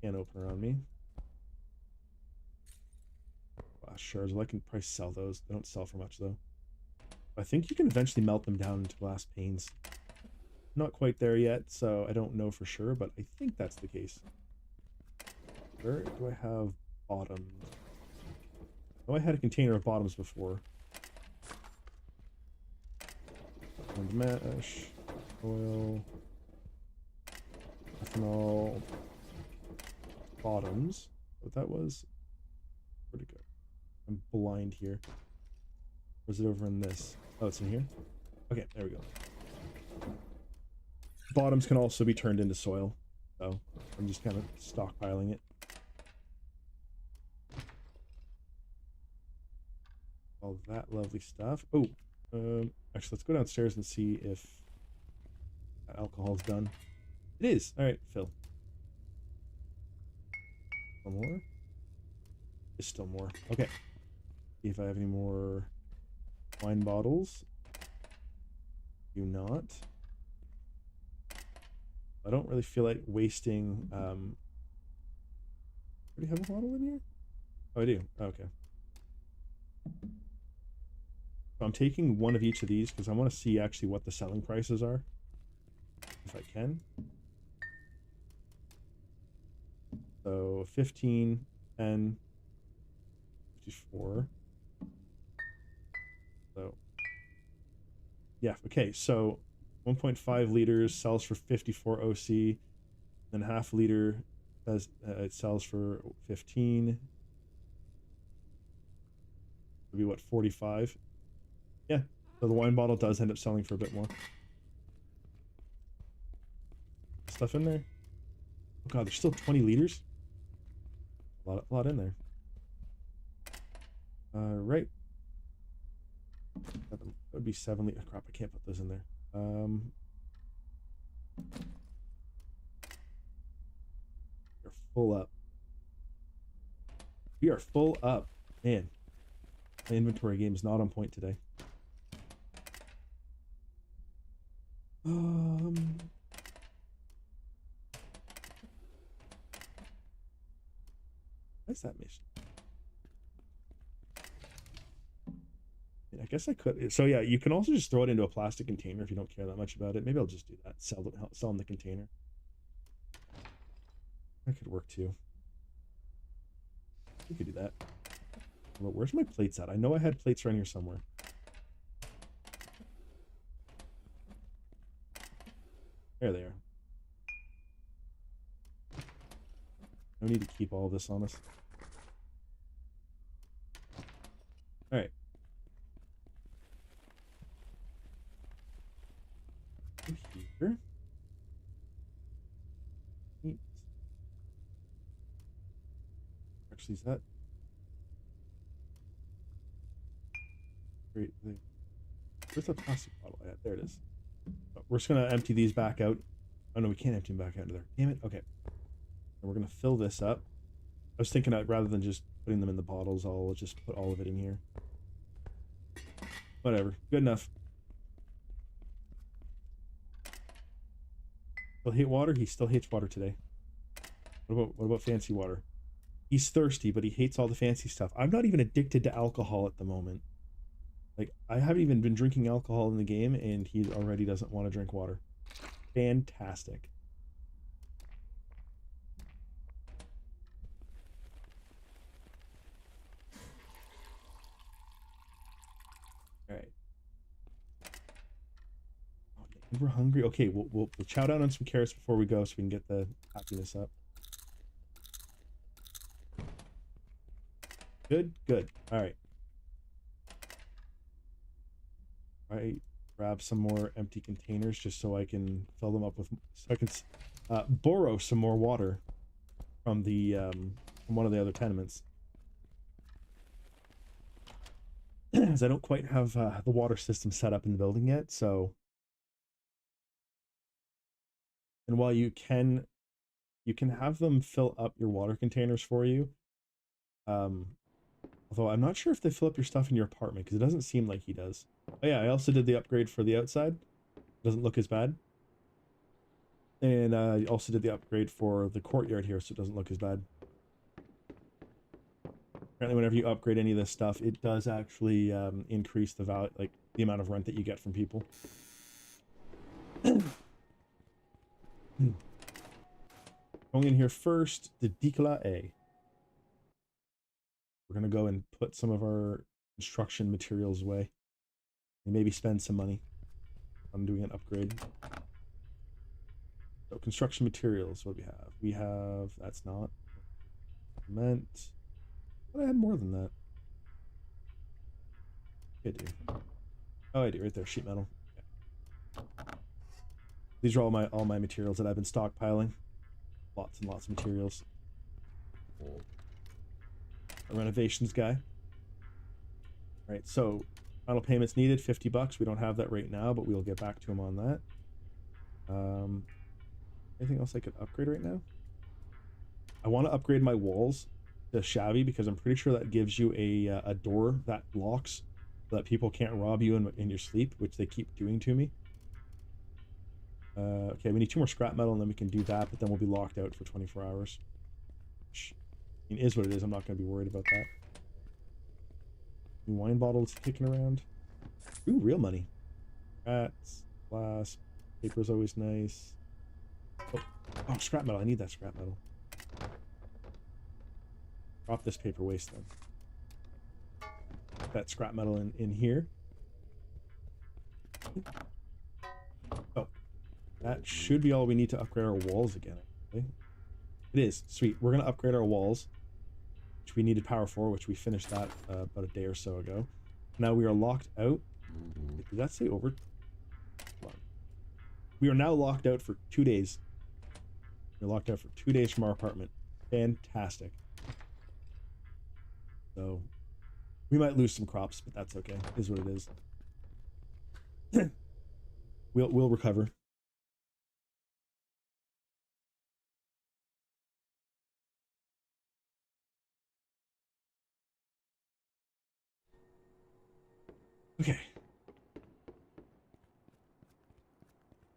Can't open around me. Glass shards. Well, I can probably sell those. They don't sell for much though. I think you can eventually melt them down into glass panes. Not quite there yet, so I don't know for sure, but I think that's the case. Where do I have bottoms? Oh, I had a container of bottoms before. And mash, oil, ethanol, bottoms. What that was? Where'd it go? I'm blind here. Or is it over in this? Oh, it's in here? Okay, there we go. Bottoms can also be turned into soil, so I'm just kind of stockpiling it. All that lovely stuff. Oh, actually, let's go downstairs and see if alcohol's done. It is. All right, fill. One more. There's still more. Okay. See if I have any more wine bottles. Do not. I don't really feel like wasting. Do you have a bottle in here? Oh, I do. Okay. So I'm taking one of each of these because I want to see actually what the selling prices are, if I can. So 15, 10, 54. So yeah, okay. So 1.5 liters sells for 54 OC, then half liter says it sells for 15. Would be what, 45? Yeah, so the wine bottle does end up selling for a bit more. Stuff in there. Oh god, there's still 20 liters. A lot in there. Right. That would be 7 liters. Crap, I can't put those in there. We're full up. We are full up. Man, my inventory game is not on point today. What is that mission? I guess I could. So yeah, you can also just throw it into a plastic container if you don't care that much about it. Maybe I'll just do that. Sell them the container. That could work too. We could do that. Where's my plates at? I know I had plates around here somewhere. There they are. No need to keep all this on us. Alright. Here. Actually, is that great thing? Where's the plastic bottle at? There it is. Oh, we're just gonna empty these back out. Oh no, we can't empty them back out of there. Damn it. Okay. And we're gonna fill this up. I was thinking that rather than just putting them in the bottles, I'll just put all of it in here. Whatever. Good enough. He'll hate water. He still hates water today. What about fancy water? He's thirsty, but he hates all the fancy stuff. I'm not even addicted to alcohol at the moment. Like, I haven't even been drinking alcohol in the game, and he already doesn't want to drink water. Fantastic. Alright. Oh, we're hungry. Okay, we'll chow down on some carrots before we go so we can get the happiness up. Good, good. Alright. I grab some more empty containers just so I can fill them up with, so I can borrow some more water from the from one of the other tenements. As I don't quite have the water system set up in the building yet, so. And while you can have them fill up your water containers for you, although I'm not sure if they fill up your stuff in your apartment because it doesn't seem like he does. Oh yeah, I also did the upgrade for the outside. Doesn't look as bad. And I also did the upgrade for the courtyard here, so it doesn't look as bad. Apparently, whenever you upgrade any of this stuff, it does actually increase the value, like the amount of rent that you get from people. Going in here first, the Dikala A. We're gonna go and put some of our construction materials away, and maybe spend some money on doing an upgrade. So construction materials, what do we have? We have, that's not cement. But I had more than that. I do. Oh, I do right there. Sheet metal. Yeah. These are all my materials that I've been stockpiling. Lots and lots of materials. A renovations guy. All right, so final payments needed, 50 bucks. We don't have that right now, but we'll get back to him on that. Anything else I could upgrade right now? I want to upgrade my walls to shabby because I'm pretty sure that gives you a door that locks so that people can't rob you in your sleep, which they keep doing to me. Okay, we need 2 more scrap metal and then we can do that, but then we'll be locked out for 24 hours. Which, I mean, is what it is. I'm not going to be worried about that. New wine bottles kicking around. Ooh, real money. Rats, glass, paper's always nice. Oh, scrap metal. I need that scrap metal. Drop this paper waste then. Put that scrap metal in here. Oh, that should be all we need to upgrade our walls again. Okay. It is. Sweet. We're going to upgrade our walls, which we needed power for, which we finished that about a day or so ago. Now we are locked out. Did that say over? We are now locked out for 2 days. We're locked out for 2 days from our apartment. Fantastic. So we might lose some crops, but that's okay. It is what it is. We'll recover. Okay.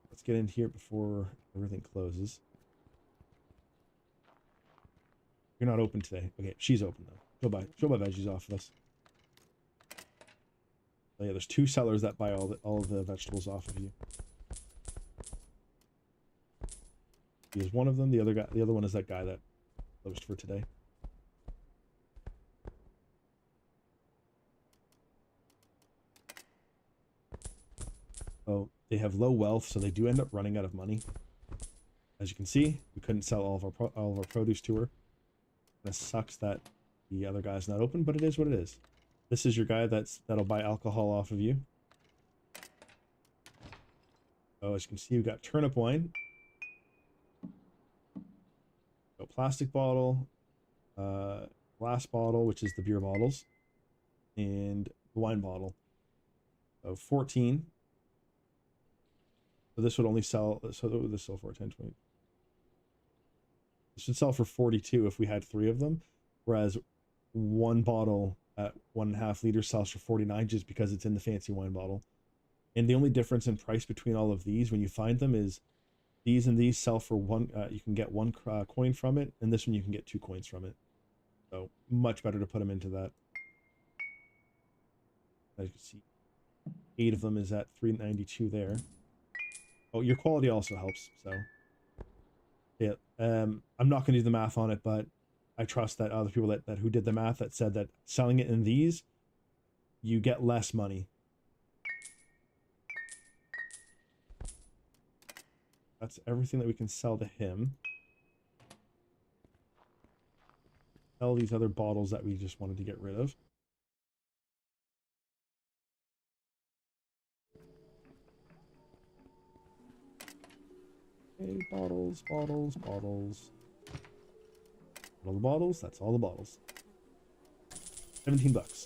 Let's get in here before everything closes. You're not open today. Okay, she's open though. She'll buy veggies off of us. Oh yeah, there's 2 sellers that buy all of the vegetables off of you. He is one of them. The other one is that guy that closed for today. So they have low wealth, so they do end up running out of money. As you can see, we couldn't sell all of our produce to her. It sucks that the other guy's not open, but it is what it is. This is your guy that'll buy alcohol off of you. So as you can see, we've got turnip wine, so plastic bottle, glass bottle, which is the beer bottles, and the wine bottle. So 14. So this would only sell, so this sell for 10, 20. This should sell for 42 if we had 3 of them, whereas one bottle at 1.5 liters sells for 49 just because it's in the fancy wine bottle. And the only difference in price between all of these when you find them is these and these sell for one, you can get 1 coin from it, and this one you can get 2 coins from it. So much better to put them into that. As you can see, 8 of them is at 392 there. Oh, your quality also helps, so yeah. I'm not gonna do the math on it, but I trust that other people that who did the math that said that selling it in these, you get less money. That's everything that we can sell to him. Sell these other bottles that we just wanted to get rid of. Okay, bottles. All the bottles, that's all the bottles. 17 bucks.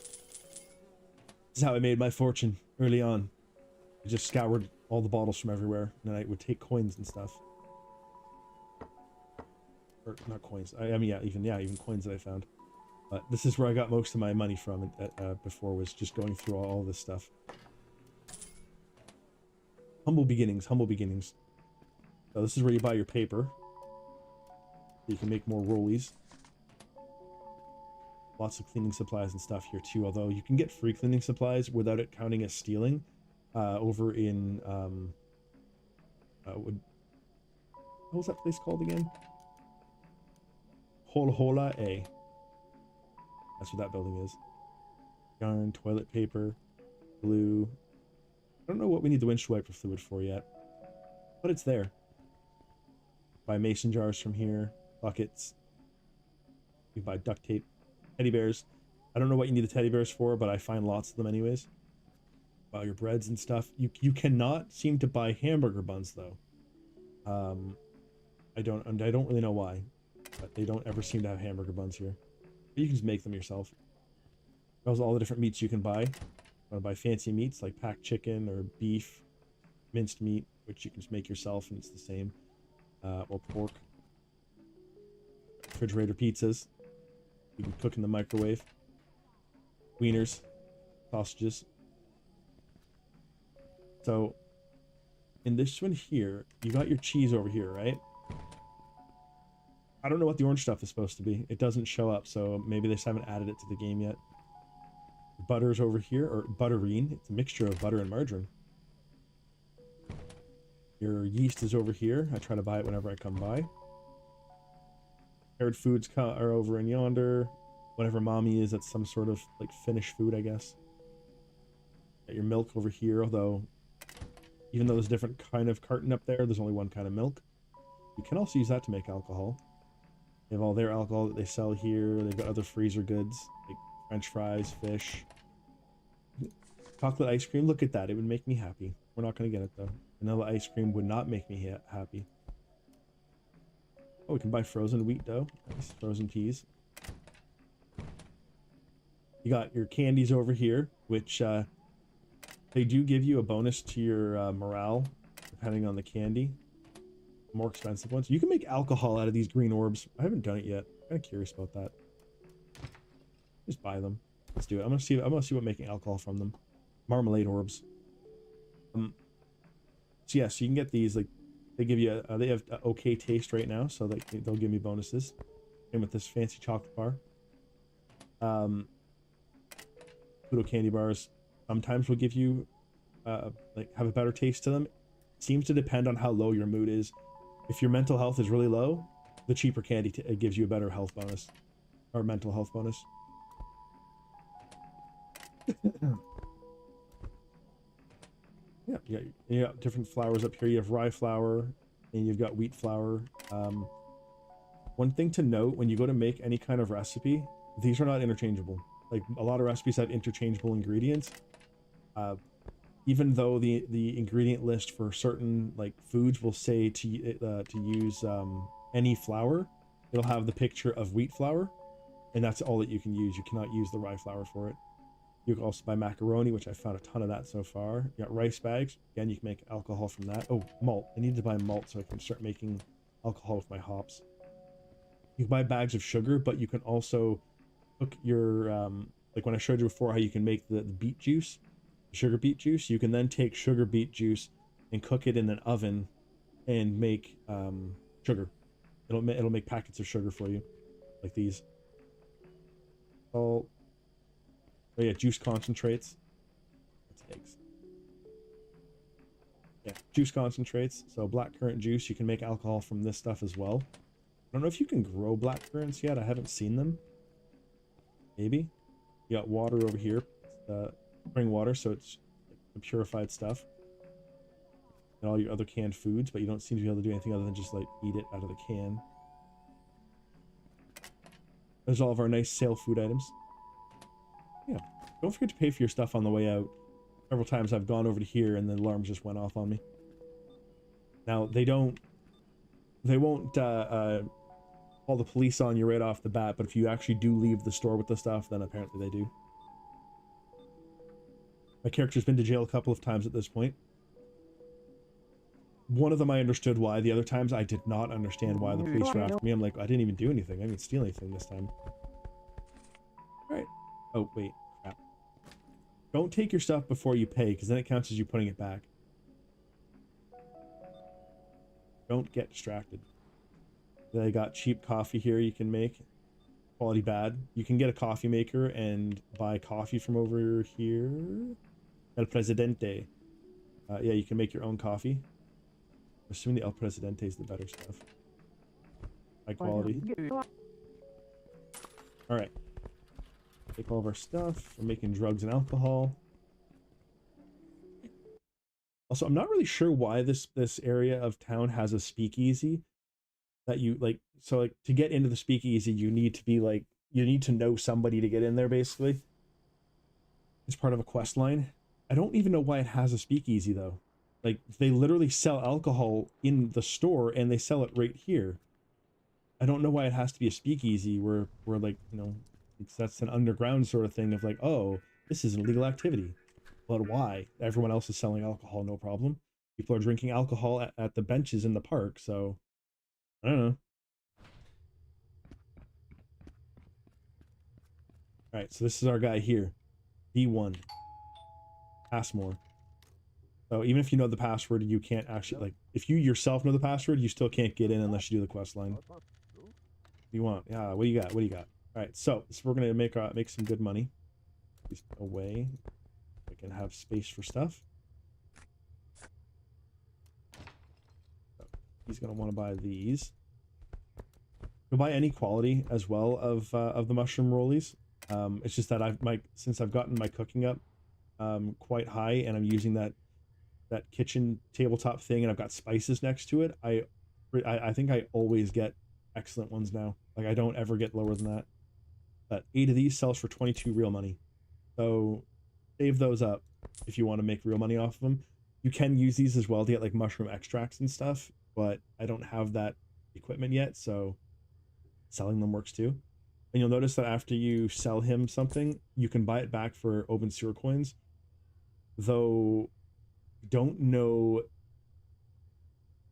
This is how I made my fortune early on. I just scoured all the bottles from everywhere, and then I would take coins and stuff. Or not coins. I mean, even coins that I found. But this is where I got most of my money from before, was just going through all this stuff. Humble beginnings, humble beginnings. So this is where you buy your paper. You can make more rollies. Lots of cleaning supplies and stuff here too, although you can get free cleaning supplies without it counting as stealing. Over in what was that place called again? Hola A. That's what that building is. Yarn, toilet paper, glue. I don't know what we need the windshield wiper fluid for yet, but it's there. Buy mason jars from here, buckets. You buy duct tape, teddy bears. I don't know what you need the teddy bears for, but I find lots of them anyways. Buy your breads and stuff. You cannot seem to buy hamburger buns though. I don't really know why, but they don't ever seem to have hamburger buns here. But you can just make them yourself. Those are all the different meats you can buy. Want to buy fancy meats like packed chicken or beef, minced meat, which you can just make yourself and it's the same, or pork. Refrigerator pizzas, you can cook in the microwave. Wieners, sausages. So in this one here, you got your cheese over here, right? I don't know what the orange stuff is supposed to be. It doesn't show up, so maybe they just haven't added it to the game yet. Butter's over here, or butterine. It's a mixture of butter and margarine. Your yeast is over here. I try to buy it whenever I come by. Prepared foods are over in yonder. Whatever mommy is, that's some sort of like Finnish food, I guess. Got your milk over here, although even though there's a different kind of carton up there, there's only one kind of milk. You can also use that to make alcohol. They have all their alcohol that they sell here. They've got other freezer goods like French fries, fish, chocolate ice cream. Look at that. It would make me happy. We're not going to get it though. Vanilla ice cream would not make me happy. Oh, we can buy frozen wheat dough. Nice. Frozen peas. You got your candies over here, which they do give you a bonus to your morale, depending on the candy. More expensive ones. You can make alcohol out of these green orbs. I haven't done it yet. I'm kind of curious about that. Just buy them. Let's do it. I'm gonna see what making alcohol from them. Marmalade orbs. So yeah, so you can get these. Like they give you they have okay taste right now, so they'll give me bonuses. And with this fancy chocolate bar. Pluto candy bars sometimes will give you like have a better taste to them. It seems to depend on how low your mood is. If your mental health is really low, the cheaper candy it gives you a better health bonus or mental health bonus. Yeah, you got different flours up here. You have rye flour and you've got wheat flour. One thing to note when you go to make any kind of recipe, these are not interchangeable. Like a lot of recipes have interchangeable ingredients. Even though the ingredient list for certain like foods will say to use any flour, it'll have the picture of wheat flour, and that's all that you can use. You cannot use the rye flour for it. You can also buy macaroni, which I found a ton of that so far. You got rice bags. Again, you can make alcohol from that. Oh, malt. I need to buy malt so I can start making alcohol with my hops. You can buy bags of sugar, but you can also cook your, like when I showed you before how you can make the beet juice, the sugar beet juice. You can then take sugar beet juice and cook it in an oven and make sugar. It'll make packets of sugar for you, like these. Oh yeah, juice concentrates. That's eggs. Yeah, juice concentrates. So blackcurrant juice, you can make alcohol from this stuff as well. I don't know if you can grow blackcurrants yet. I haven't seen them. Maybe. You got water over here. Spring water, so it's the purified stuff. And all your other canned foods, but you don't seem to be able to do anything other than just like eat it out of the can. There's all of our nice sale food items. Yeah. Don't forget to pay for your stuff on the way out. Several times I've gone over to here and the alarms just went off on me. Now, they won't call the police on you right off the bat, but if you actually do leave the store with the stuff, then apparently they do. My character's been to jail a couple of times at this point. One of them I understood why. The other times I did not understand why the police were after me. I'm like, I didn't even do anything. I didn't steal anything this time. Alright. Oh, wait. Crap. Don't take your stuff before you pay, because then it counts as you putting it back. Don't get distracted. They got cheap coffee here you can make. Quality bad. You can get a coffee maker and buy coffee from over here. El Presidente. Yeah, you can make your own coffee. I'm assuming the El Presidente is the better stuff. High quality. Alright. Take all of our stuff. We're making drugs and alcohol. Also, I'm not really sure why this area of town has a speakeasy. That you like, so like to get into the speakeasy, you need to be like, you need to know somebody to get in there, basically. It's part of a quest line. I don't even know why it has a speakeasy though. Like they literally sell alcohol in the store and they sell it right here. I don't know why it has to be a speakeasy where like, you know, that's an underground sort of thing of like, oh, this is an illegal activity. But why? Everyone else is selling alcohol, no problem. People are drinking alcohol at the benches in the park, so I don't know. Alright, so this is our guy here. D1. Passmore. So even if you know the password, you can't actually, like, if you yourself know the password, you still can't get in unless you do the quest line. What do you want? Yeah, what do you got? What do you got? Alright, so we're gonna make some good money. These away. I can have space for stuff. So he's gonna want to buy these. You'll buy any quality as well of the mushroom rollies. It's just that since I've gotten my cooking up quite high and I'm using that kitchen tabletop thing and I've got spices next to it, I think I always get excellent ones now. Like I don't ever get lower than that. But 8 of these sells for 22 real money. So save those up if you want to make real money off of them. You can use these as well to get like mushroom extracts and stuff, but I don't have that equipment yet, so selling them works too. And you'll notice that after you sell him something, you can buy it back for open sewer coins. Though, don't know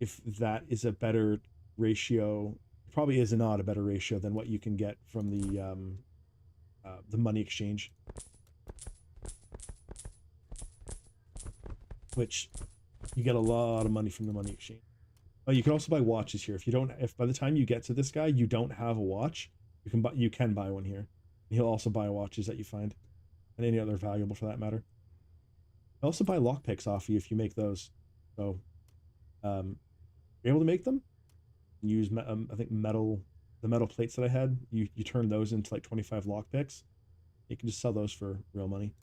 if that is a better ratio. It probably is not a better ratio than what you can get from the money exchange. Which, you get a lot of money from the money exchange. Oh, you can also buy watches here. If by the time you get to this guy, you don't have a watch, you can buy one here. And he'll also buy watches that you find, and any other valuable for that matter. I also buy lockpicks off you if you make those. So, you're able to make them. Use I think the metal plates that I had. You turn those into like 25 lockpicks. You can just sell those for real money.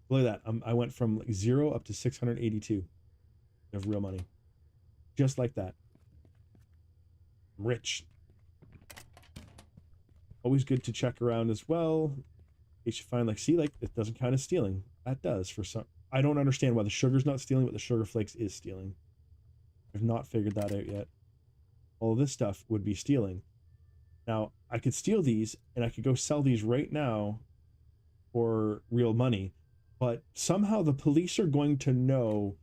Look at that. I went from like 0 up to 682 of real money. Just like that. I'm rich. Always good to check around as well. You should find, like, see, like, it doesn't count as stealing. That does for some. I don't understand why the sugar's not stealing, but the sugar flakes is stealing. I've not figured that out yet. All this stuff would be stealing. Now, I could steal these, and I could go sell these right now for real money, but somehow the police are going to know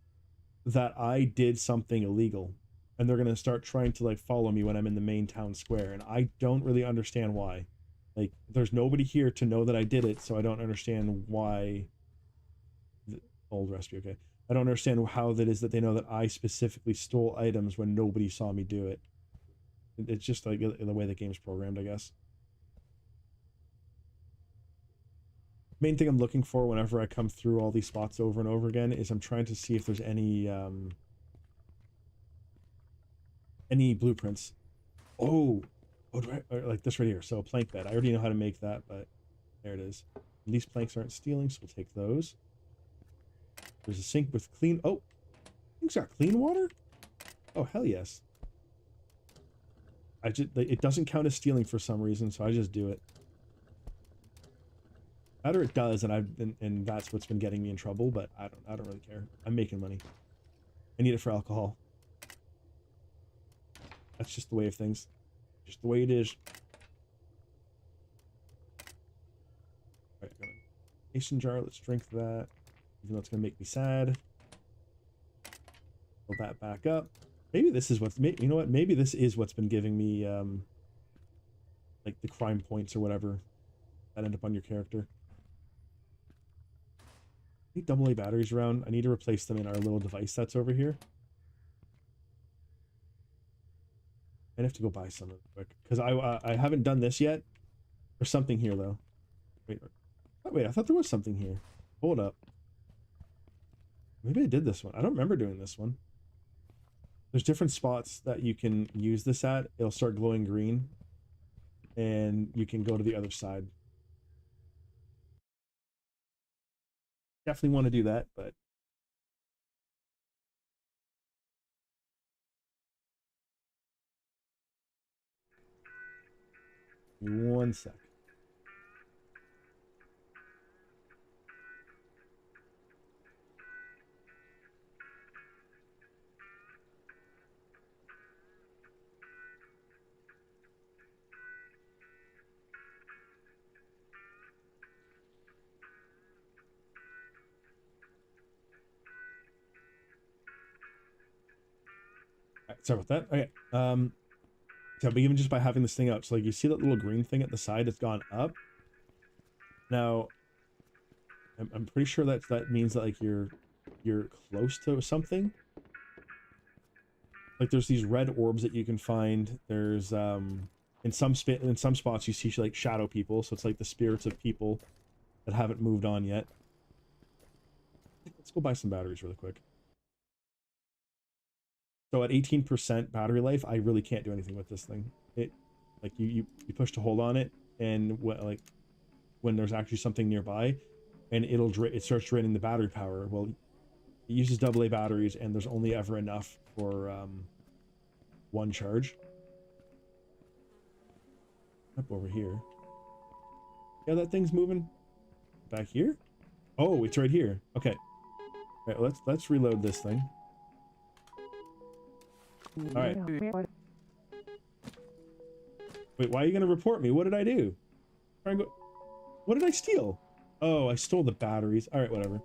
that I did something illegal, and they're going to start trying to, like, follow me when I'm in the main town square, and I don't really understand why. Like, there's nobody here to know that I did it, so I don't understand why. Old recipe, okay. I don't understand how that is that they know that I specifically stole items when nobody saw me do it. It's just like the way the game's programmed, I guess. Main thing I'm looking for whenever I come through all these spots over and over again is I'm trying to see if there's any blueprints. Oh, like this right here. So a plank bed. I already know how to make that, but there it is. These planks aren't stealing, so we'll take those. There's a sink with clean. Oh, things got clean water. Oh, hell yes. It doesn't count as stealing for some reason, so I just do it. Either it does, and that's what's been getting me in trouble, but I don't really care. I'm making money. I need it for alcohol. That's just the way of things. Just the way it is. Alright, I got a mason jar. Let's drink that. Even though it's gonna make me sad. Pull that back up. Maybe this is what's, you know what? Maybe this is what's been giving me, like, the crime points or whatever that end up on your character. I need AA batteries around. I need to replace them in our little device that's over here. I have to go buy some real quick because I haven't done this yet. There's something here though. Wait, I thought there was something here. Hold up. Maybe I did this one. I don't remember doing this one. There's different spots that you can use this at. It'll start glowing green, and you can go to the other side. Definitely want to do that, but give me 1 sec. Right, sorry about that. Okay. So, but even just by having this thing out, so like you see that little green thing at the side, it's gone up. Now, I'm pretty sure that means that, like, you're close to something. Like, there's these red orbs that you can find. There's in some spots you see, like, shadow people, so it's like the spirits of people that haven't moved on yet. Let's go buy some batteries really quick. So at 18% battery life, I really can't do anything with this thing. It, like, you push to hold on it, and when there's actually something nearby, and it starts draining the battery power. Well, it uses AA batteries, and there's only ever enough for one charge. Up over here. Yeah, that thing's moving. Back here? Oh, it's right here. Okay. All right, let's reload this thing. All right. Wait, why are you gonna report me? What did I do? What did I steal? Oh, I stole the batteries. All right, whatever.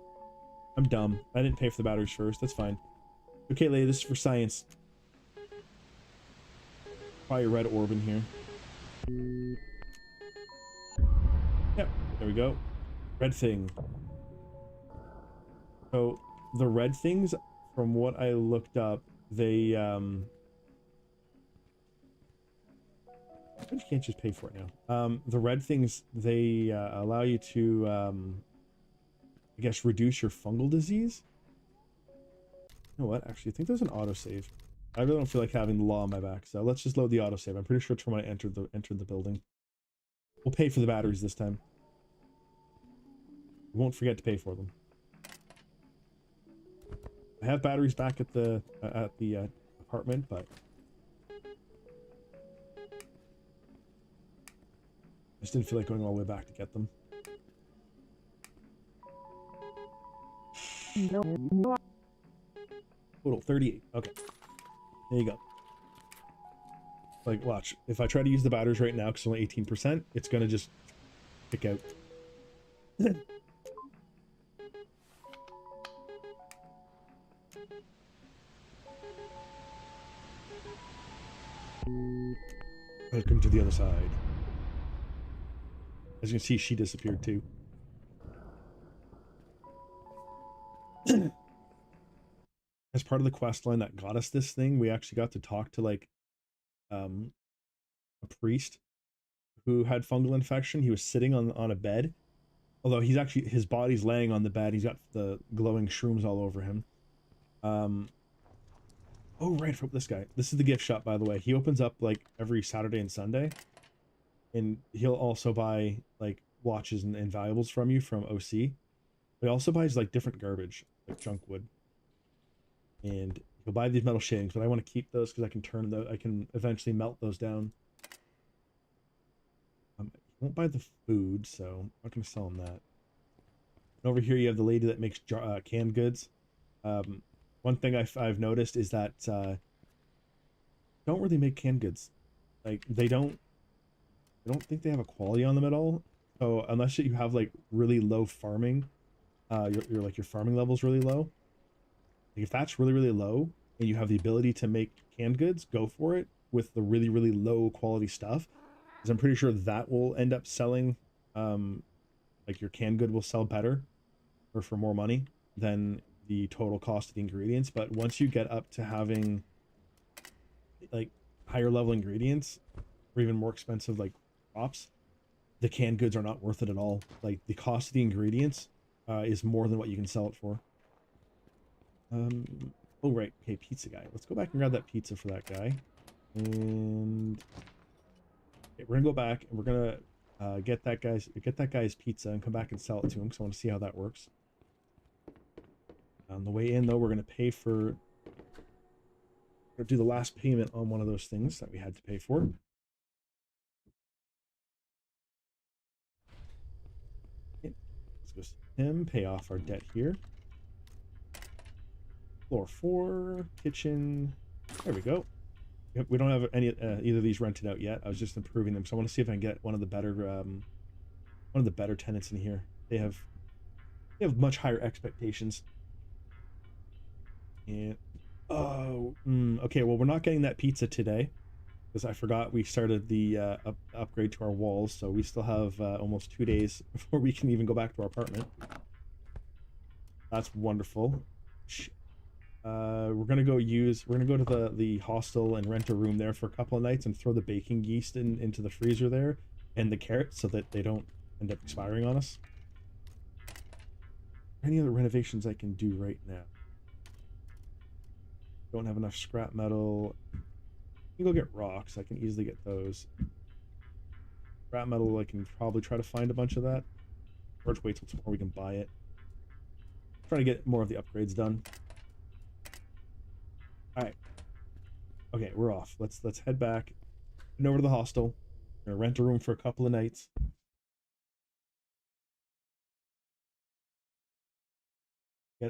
I'm dumb. I didn't pay for the batteries first. That's fine. Okay, lady, this is for science. Probably a red orb in here. Yep, there we go. Red thing. So the red things, from what I looked up, they you can't just pay for it now. The red things, they allow you to I guess reduce your fungal disease. You know what? Actually, I think there's an autosave. I really don't feel like having the law on my back, so let's just load the autosave. I'm pretty sure it's from when I entered the building. We'll pay for the batteries this time. We won't forget to pay for them. I have batteries back at the apartment, but I just didn't feel like going all the way back to get them. Total 38. Okay. There you go. Like, watch. If I try to use the batteries right now, because it's only 18%, it's going to just kick out. Welcome to the other side. As you can see, she disappeared too. As part of the quest line that got us this thing, we actually got to talk to like a priest who had fungal infection. He was sitting on a bed, although he's actually, his body's laying on the bed. He's got the glowing shrooms all over him. Oh right, from this guy. This is the gift shop, by the way. He opens up like every Saturday and Sunday, and he'll also buy like watches and valuables from you from OC. But he also buys like different garbage, like junk wood. And he'll buy these metal shavings, but I want to keep those because I can turn those. I can eventually melt those down. He won't buy the food, so I'm not going to sell him that. And over here, you have the lady that makes canned goods. One thing I've noticed is that don't really make canned goods. Like they don't think they have a quality on them at all. So unless you have like really low farming, your farming level's really low. Like if that's really low and you have the ability to make canned goods, go for it with the really low quality stuff, because I'm pretty sure that will end up selling. Like your canned good will sell better or for more money than the total cost of the ingredients. But once you get up to having like higher level ingredients or even more expensive like crops, the canned goods are not worth it at all. Like the cost of the ingredients is more than what you can sell it for. Oh right, okay, pizza guy. Let's go back and grab that pizza for that guy. And okay, we're gonna go back and we're gonna get that guy's pizza and come back and sell it to him, because I want to see how that works. On the way in though, we're gonna pay for do the last payment on one of those things that we had to pay for. Okay, let's go see him, pay off our debt here. Floor 4, kitchen. There we go. We don't have any either of these rented out yet. I was just improving them, so I want to see if I can get one of the better tenants in here. They have much higher expectations. And oh, okay. Well, we're not getting that pizza today because I forgot we started the upgrade to our walls, so we still have almost 2 days before we can even go back to our apartment. That's wonderful. We're gonna go to the hostel and rent a room there for a couple of nights and throw the baking yeast into the freezer there and the carrots so that they don't end up expiring on us. Any other renovations I can do right now? Don't have enough scrap metal. I can go get rocks. I can easily get those. Scrap metal, I can probably try to find a bunch of that. Or just wait till tomorrow we can buy it. Trying to get more of the upgrades done. Alright. Okay, we're off. Let's head back. Head over to the hostel. We're gonna rent a room for a couple of nights.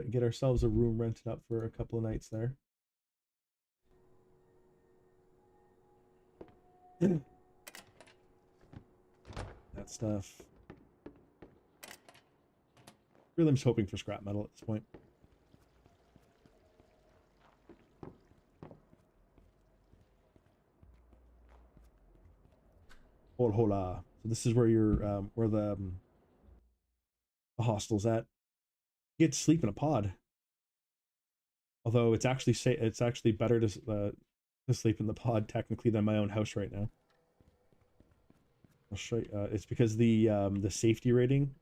Get ourselves a room rented up for a couple of nights there. That stuff. Really, I'm just hoping for scrap metal at this point. Hola. So this is where where the hostel's at. You get to sleep in a pod. Although it's actually better to sleep in the pod technically than my own house right now. I'll show you. It's because the safety rating.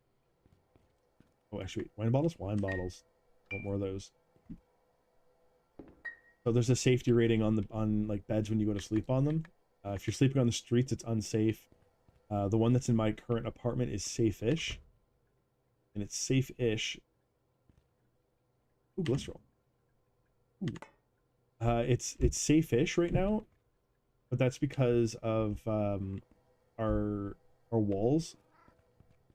Oh, actually, wine bottles. Want more of those. So there's a safety rating on like beds when you go to sleep on them. If you're sleeping on the streets, it's unsafe. The one that's in my current apartment is safe-ish. And it's safe-ish. Ooh, glycerol. It's safe-ish right now, but that's because of our walls.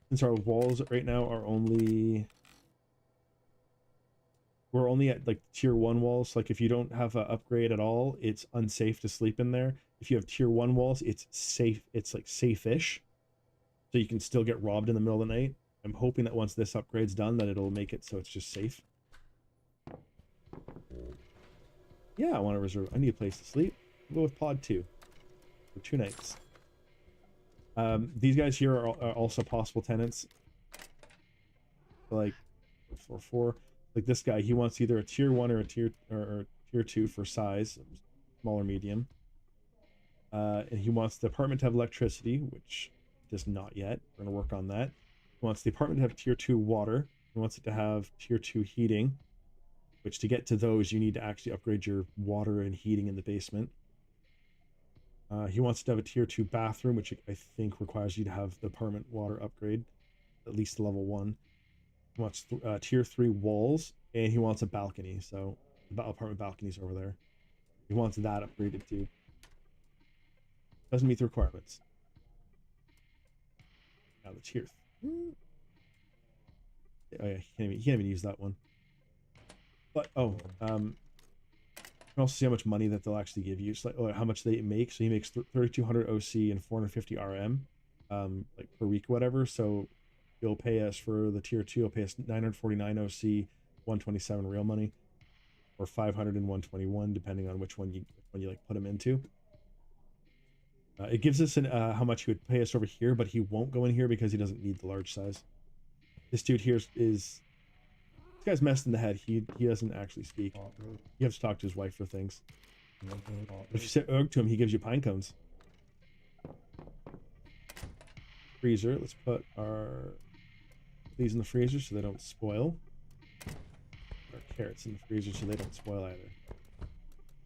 Since our walls right now are only we're only at like tier 1 walls. Like if you don't have an upgrade at all, it's unsafe to sleep in there. If you have tier 1 walls, it's safe. It's like safe-ish, so you can still get robbed in the middle of the night. I'm hoping that once this upgrade's done, that it'll make it so it's just safe. Yeah, I want to reserve. I need a place to sleep. I'll go with pod 2 for 2 nights. These guys here are also possible tenants. Like for like this guy, he wants either a tier 1 or a tier 2 for size, small or medium. And he wants the apartment to have electricity, which does not yet. We're gonna work on that. He wants the apartment to have tier 2 water. He wants it to have tier 2 heating, which to get to those, you need to actually upgrade your water and heating in the basement. He wants to have a tier 2 bathroom, which I think requires you to have the apartment water upgrade, at least level 1. He wants tier 3 walls, and he wants a balcony. So the apartment balcony's over there. He wants that upgraded too. Doesn't meet the requirements. Now the tier. Oh yeah, he can't even use that one. But you can also see how much money that they'll actually give you. It's like how much they make. So he makes 3,200 OC and 450 RM, like per week, or whatever. So he'll pay us for the tier 2. He'll pay us 949 OC, 127 real money, or 500 and 121, depending on which one you like put him into. It gives us how much he would pay us over here, but he won't go in here because he doesn't need the large size. This dude here this guy's messed in the head. He doesn't actually speak. You have to talk to his wife for things. But if you say "ugh" to him, he gives you pine cones. Freezer. Let's put these in the freezer so they don't spoil. Our carrots in the freezer so they don't spoil either.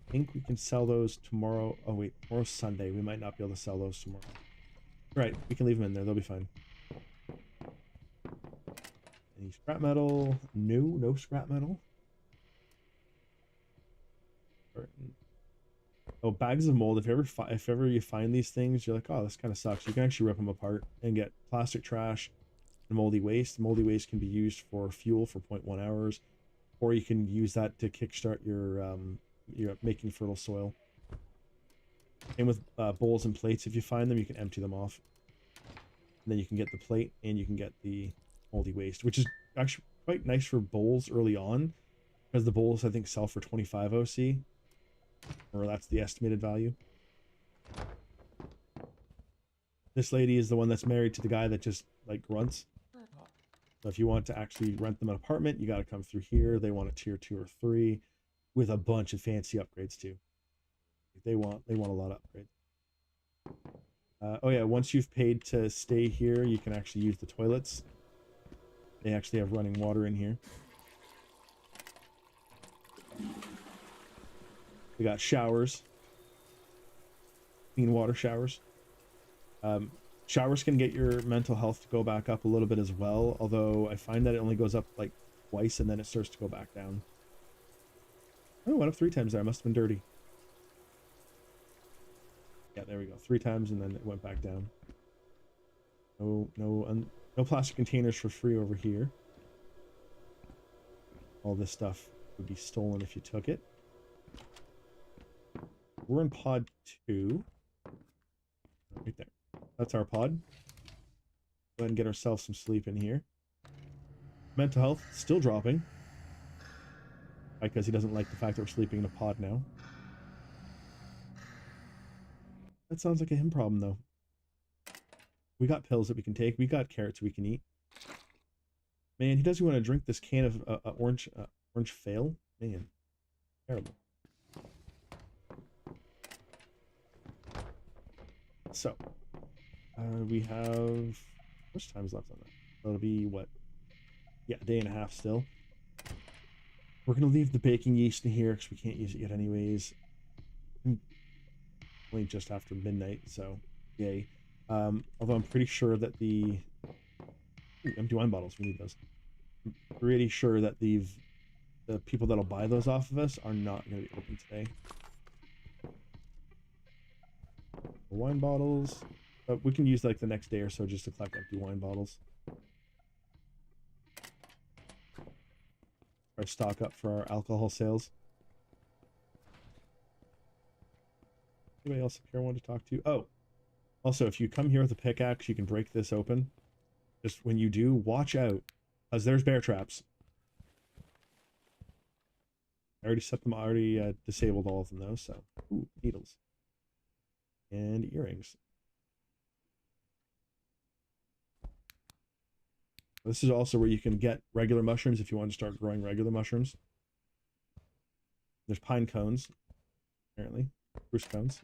I think we can sell those tomorrow. Oh wait, tomorrow's Sunday. We might not be able to sell those tomorrow. Right, we can leave them in there. They'll be fine. Any scrap metal? No scrap metal. Oh, bags of mold. If ever you find these things, you're like, oh, this kind of sucks. You can actually rip them apart and get plastic trash and moldy waste. Moldy waste can be used for fuel for 0.1 hours, or you can use that to kickstart your making fertile soil. And with bowls and plates, if you find them, you can empty them off. And then you can get the plate and you can get the moldy waste, which is actually quite nice for bowls early on, because the bowls I think sell for 25 OC, or that's the estimated value. This lady is the one that's married to the guy that just like grunts. So if you want to actually rent them an apartment, you got to come through here. They want a tier 2 or 3 with a bunch of fancy upgrades too. They want a lot of upgrades. Oh yeah, once you've paid to stay here, you can actually use the toilets. They actually have running water in here. We got showers. Clean water showers. Showers can get your mental health to go back up a little bit as well, although I find that it only goes up like twice and then it starts to go back down. Oh, it went up 3 times there. I must have been dirty. Yeah, there we go. 3 times and then it went back down. No plastic containers for free over here. All this stuff would be stolen if you took it. We're in pod 2. Right there. That's our pod. Go ahead and get ourselves some sleep in here. Mental health still dropping. Because he doesn't like the fact that we're sleeping in a pod now. That sounds like a him problem though. We got pills that we can take. We got carrots we can eat. Man, he doesn't want to drink this can of orange fail. Man, terrible. So, we have how much time's left on that? That'll be what? Yeah, a day and a half still. We're gonna leave the baking yeast in here because we can't use it yet anyways. Only just after midnight, so yay. Although I'm pretty sure that the empty wine bottles, we need those. I'm pretty sure that the the people that'll buy those off of us are not going to be open today. Wine bottles. But we can use like the next day or so just to collect empty wine bottles. Or stock up for our alcohol sales. Anybody else up here I want to talk to? Oh, also, if you come here with a pickaxe, you can break this open. Just when you do, watch out, because there's bear traps. I already set them, I already disabled all of them though, so. Ooh, needles. And earrings. This is also where you can get regular mushrooms if you want to start growing regular mushrooms. There's pine cones, apparently. Spruce cones.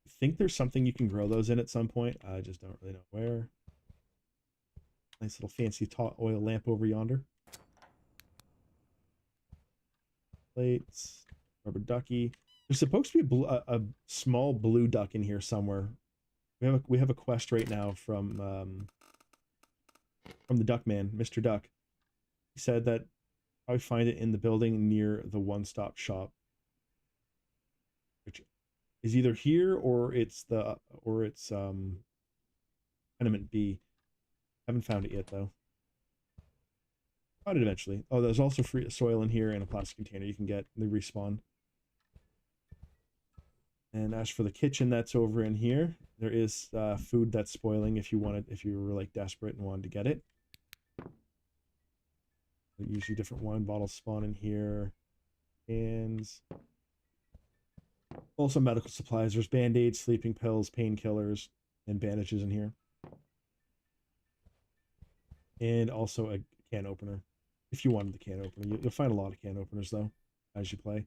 I think there's something you can grow those in at some point. I just don't really know where. Nice little fancy oil lamp over yonder. Plates. Rubber ducky. There's supposed to be a small blue duck in here somewhere. We have a quest right now from the Duck Man, Mr. Duck. He said that I find it in the building near the one-stop shop, which is either here or it's Tenement B. Haven't found it yet though. Find it eventually. Oh, there's also free soil in here and a plastic container you can get. They respawn. And as for the kitchen that's over in here, there is food that's spoiling if you were like desperate and wanted to get it. Usually different wine bottles spawn in here. And also medical supplies. There's band-aids, sleeping pills, painkillers, and bandages in here. And also a can opener. If you wanted the can opener. You'll find a lot of can openers though, as you play.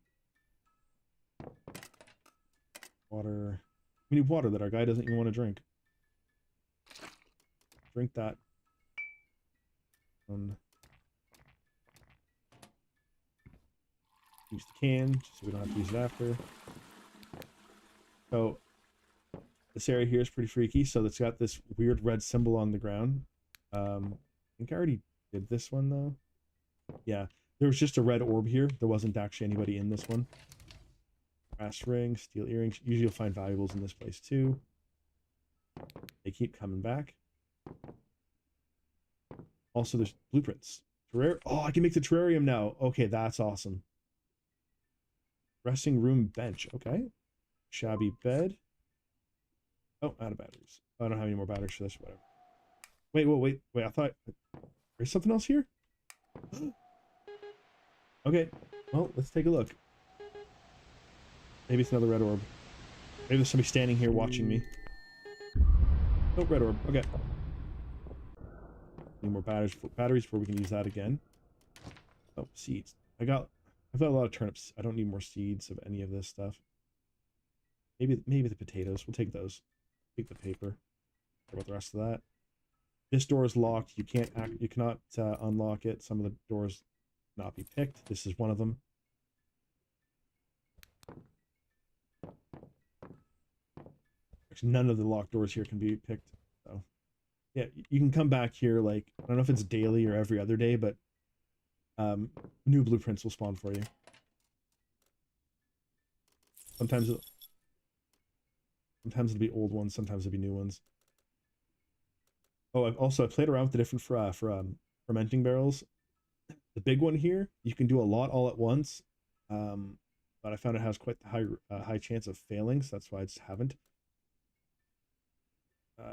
Water. We need water that our guy doesn't even want to drink. Drink that. Use the can, just so we don't have to use it after. So, this area here is pretty freaky. So it's got this weird red symbol on the ground. I think I already did this one though. Yeah, there was just a red orb here. There wasn't actually anybody in this one. Brass ring, steel earrings. Usually you'll find valuables in this place too. They keep coming back. Also, there's blueprints. Oh, I can make the terrarium now. Okay, that's awesome. Dressing room bench. Okay. Shabby bed. Oh, out of batteries. Oh, I don't have any more batteries for this. Whatever. Wait. I thought there's something else here. Okay. Well, let's take a look. Maybe it's another red orb. Maybe there's somebody standing here watching me. Oh, red orb. Okay. Need more batteries before we can use that again. Oh, seeds. I've got a lot of turnips. I don't need more seeds of any of this stuff. Maybe the potatoes. We'll take those. Take the paper. What about the rest of that? This door is locked. You cannot unlock it. Some of the doors cannot be picked. This is one of them. Actually, none of the locked doors here can be picked. So yeah, you can come back here like, I don't know if it's daily or every other day, but new blueprints will spawn for you. Sometimes it'll be old ones, sometimes it'll be new ones. Oh, I played around with the different fermenting barrels. The big one here, you can do a lot all at once, but I found it has quite the high chance of failing, so that's why I just haven't.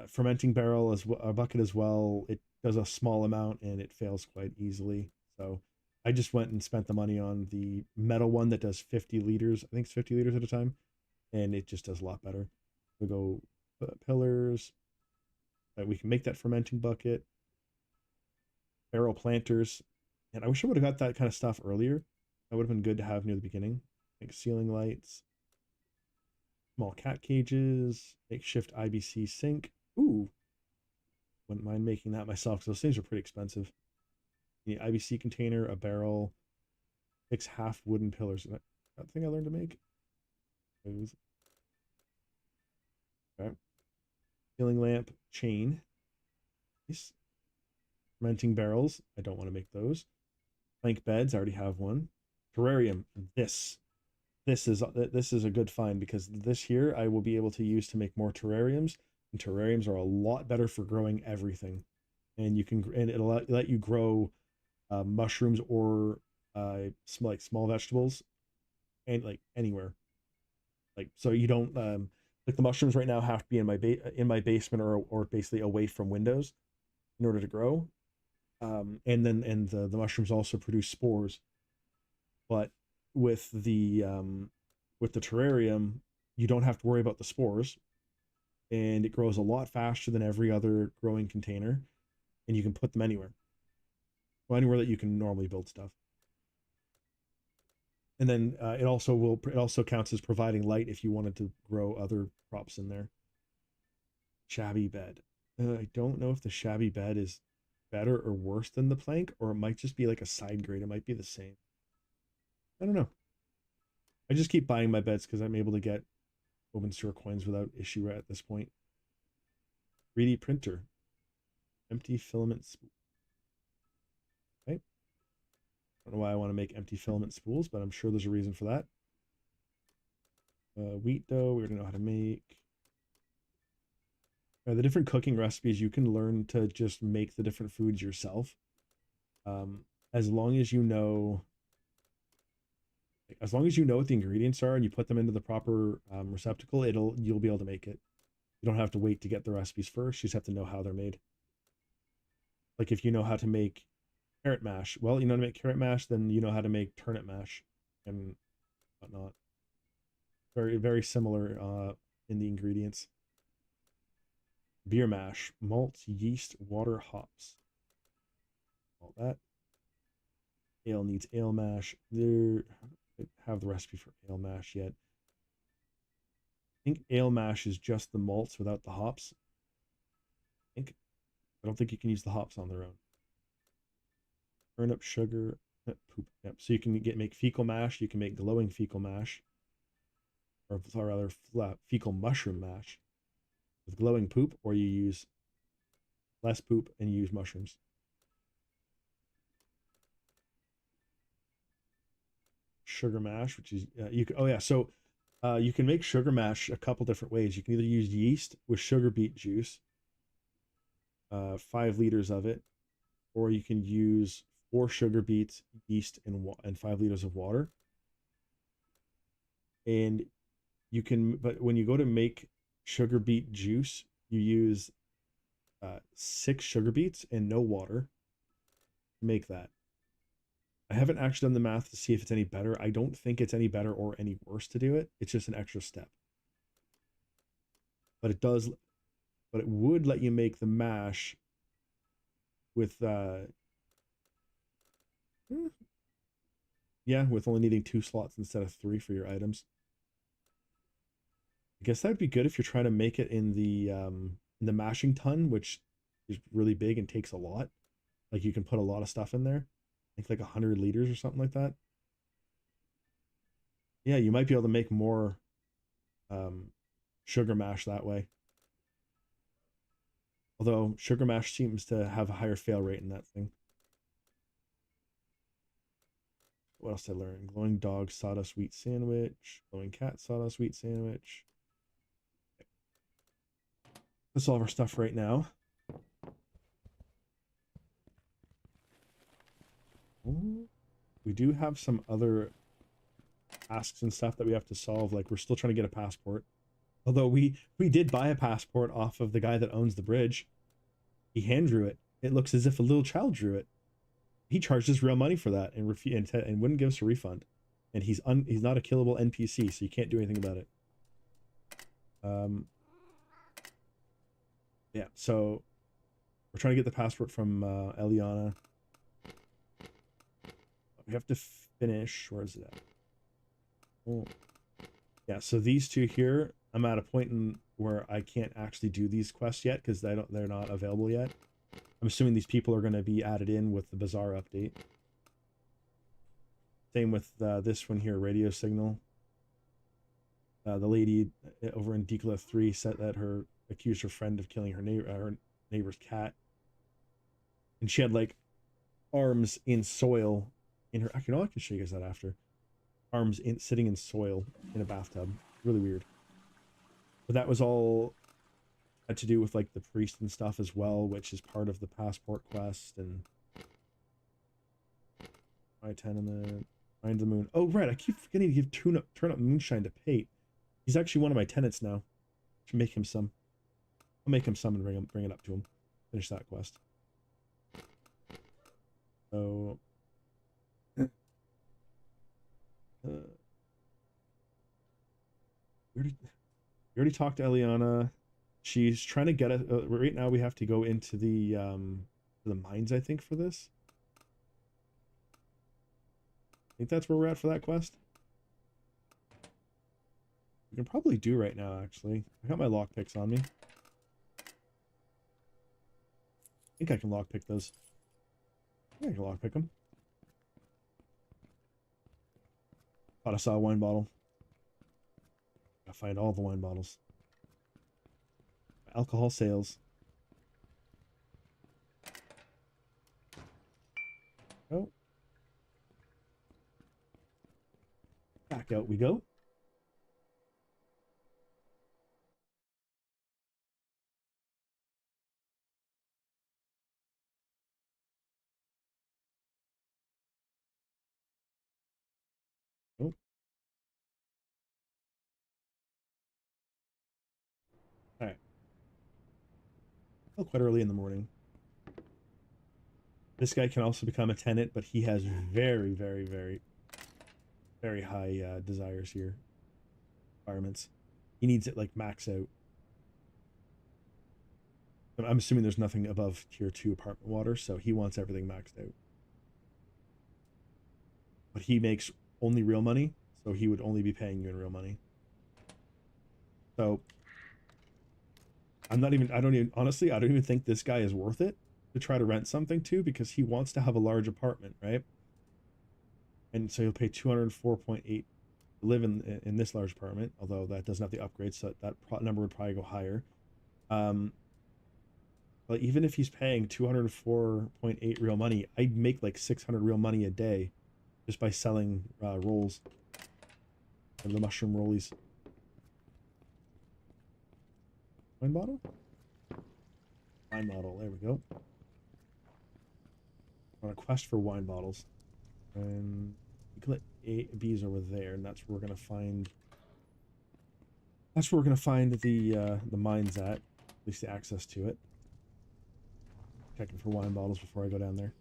Fermenting barrel is a bucket as well. It does a small amount and it fails quite easily. So I just went and spent the money on the metal one that does 50 liters. I think it's 50 liters at a time, and it just does a lot better. We go pillars. We can make that fermenting bucket. Barrel planters. And I wish I would have got that kind of stuff earlier. That would have been good to have near the beginning. Like ceiling lights. Small cat cages. Makeshift IBC sink. Ooh. Wouldn't mind making that myself because those things are pretty expensive. The IBC container, a barrel. 6 half wooden pillars. That thing I learned to make. Okay. Ceiling lamp, chain. Nice. Fermenting barrels. I don't want to make those. Plank beds, I already have one. Terrarium, this is a good find because this here I will be able to use to make more terrariums, and terrariums are a lot better for growing everything. And it'll let you grow mushrooms or like small vegetables and like anywhere. Like so you don't like the mushrooms right now have to be in my basement or basically away from windows in order to grow. And the mushrooms also produce spores. But with the terrarium, you don't have to worry about the spores, and it grows a lot faster than every other growing container, and you can put them anywhere. Well, anywhere that you can normally build stuff. And then it also counts as providing light if you wanted to grow other crops in there. Shabby bed. I don't know if the shabby bed is better or worse than the plank, or it might just be like a side grade. It might be the same. I don't know. I just keep buying my beds because I'm able to get open store coins without issue at this point. 3D printer. Empty filament spool. Okay. I don't know why I want to make empty filament spools, but I'm sure there's a reason for that. Wheat dough, we already know how to make. The different cooking recipes, you can learn to just make the different foods yourself. As long as you know what the ingredients are and you put them into the proper receptacle, you'll be able to make it. You don't have to wait to get the recipes first. You just have to know how they're made. Like if you know how to make carrot mash, well, you know how to make carrot mash, then you know how to make turnip mash and whatnot. Very, very similar in the ingredients. Beer mash, malt, yeast, water, hops. All that. Ale needs ale mash. There, have the recipe for ale mash yet. I think ale mash is just the malts without the hops. I don't think you can use the hops on their own. Turnip sugar, poop. Yep. So you can make fecal mash. You can make glowing fecal mash, or rather, fecal mushroom mash with glowing poop, or you use less poop and you use mushrooms. Sugar mash, which is you can, oh yeah, so you can make sugar mash a couple different ways. You can either use yeast with sugar beet juice, 5 liters of it, or you can use 4 sugar beets, yeast, and 5 liters of water. And but when you go to make sugar beet juice, you use 6 sugar beets and no water to make that. I haven't actually done the math to see if it's any better. I don't think it's any better or any worse to do it. It's just an extra step. But it would let you make the mash with yeah, with only needing 2 slots instead of 3 for your items. I guess that would be good if you're trying to make it in the mashing tun, which is really big and takes a lot. Like you can put a lot of stuff in there. I think like 100 liters or something like that. Yeah, you might be able to make more sugar mash that way. Although sugar mash seems to have a higher fail rate in that thing. What else did I learn? Glowing dog sawdust wheat sandwich. Glowing cat sawdust wheat sandwich. That's all of our stuff right now. We do have some other tasks and stuff that we have to solve. Like we're still trying to get a passport. Although we did buy a passport off of the guy that owns the bridge. He hand drew it. It looks as if a little child drew it. He charged us real money for that and wouldn't give us a refund. And he's not a killable NPC, so you can't do anything about it. Yeah, so we're trying to get the passport from Eliana. We have to finish. Where is it at? Oh, yeah. So these 2 here, I'm at a point where I can't actually do these quests yet because they're not available yet. I'm assuming these people are going to be added in with the Bazaar update. Same with this one here, radio signal. The lady over in Dikla 3 said that accused her friend of killing her neighbor's cat, and she had like arms in soil in her. Actually, no, I can show you guys that after. Arms in sitting in soil in a bathtub. Really weird. But that was all had to do with like the priest and stuff as well, which is part of the passport quest and I-10 and the Mind the Moon. Oh right, I keep forgetting to give turn up moonshine to Pate. He's actually one of my tenants now. Should make him some. I'll make him some and bring it up to him. Finish that quest. So we already talked to Eliana. She's trying to get us. Right now, we have to go into the mines. I think for this. I think that's where we're at for that quest. We can probably do right now. Actually, I got my lockpicks on me. I think I can lockpick those. I can lockpick them. Thought I saw a wine bottle. Gotta find all the wine bottles. Alcohol sales. Oh. Back out we go. Oh. Alright. Still quite early in the morning. This guy can also become a tenant, but he has very, very, very, very high desires here. Requirements. He needs it like max out. I'm assuming there's nothing above tier 2 apartment water, so he wants everything maxed out. But he makes only real money, so he would only be paying you in real money. So I don't even, honestly, I don't even think this guy is worth it to try to rent something to, because he wants to have a large apartment, right? And so he'll pay 204.8 to live in this large apartment, although that doesn't have the upgrades, so that number would probably go higher. But even if he's paying 204.8 real money, I'd make like 600 real money a day just by selling rolls and the mushroom rollies. Wine bottle? Wine bottle, there we go. On a quest for wine bottles. And you can let B's over there, and that's where we're gonna find. That's where we're gonna find the mines at least the access to it. Checking for wine bottles before I go down there.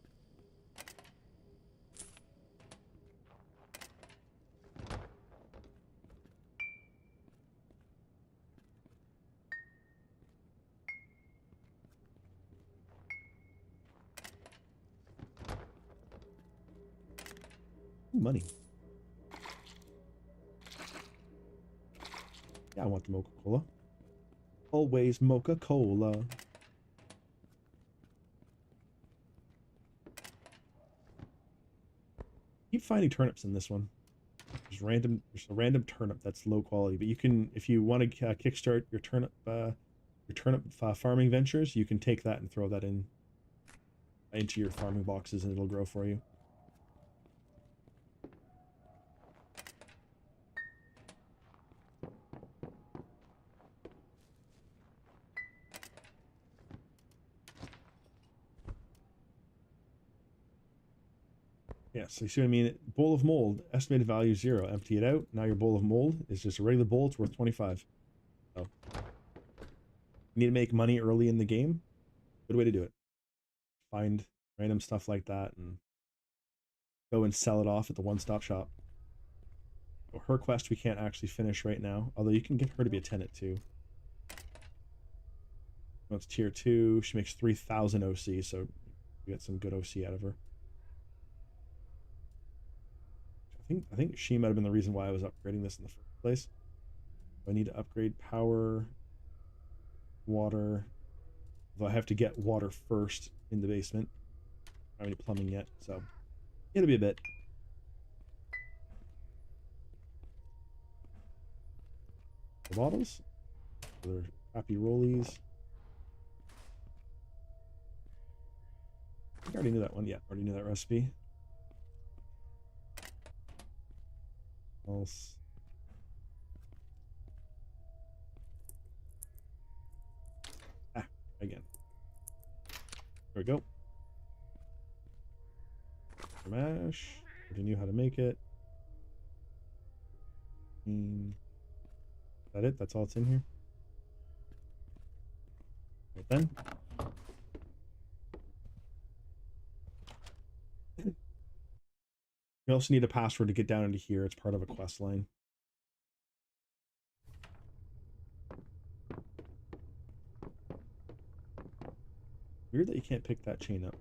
Ooh, money. Yeah, I want the Mocha-Cola. Always Mocha-Cola. Keep finding turnips in this one. There's a random turnip that's low quality, but you can, if you want to kickstart your turnip farming ventures, you can take that and throw that into your farming boxes, and it'll grow for you. Yeah, so you see what I mean? Bowl of mold, estimated value 0. Empty it out. Now your bowl of mold is just a regular bowl. It's worth 25. So, you need to make money early in the game. Good way to do it. Find random stuff like that and go and sell it off at the one-stop shop. So her quest we can't actually finish right now, although you can get her to be a tenant too. Well, it's tier 2. She makes 3,000 OC, so you get some good OC out of her. I think she might have been the reason why I was upgrading this in the first place. I need to upgrade power, water. Though I have to get water first in the basement. I don't have any plumbing yet, so it'll be a bit. The bottles. They're happy rollies. I already knew that one. Yeah, already knew that recipe. else. Ah, again. There we go. Mash. Already knew how to make it. Is that it? That's all it's in here? Right then. You also need a password to get down into here. It's part of a quest line. Weird that you can't pick that chain up.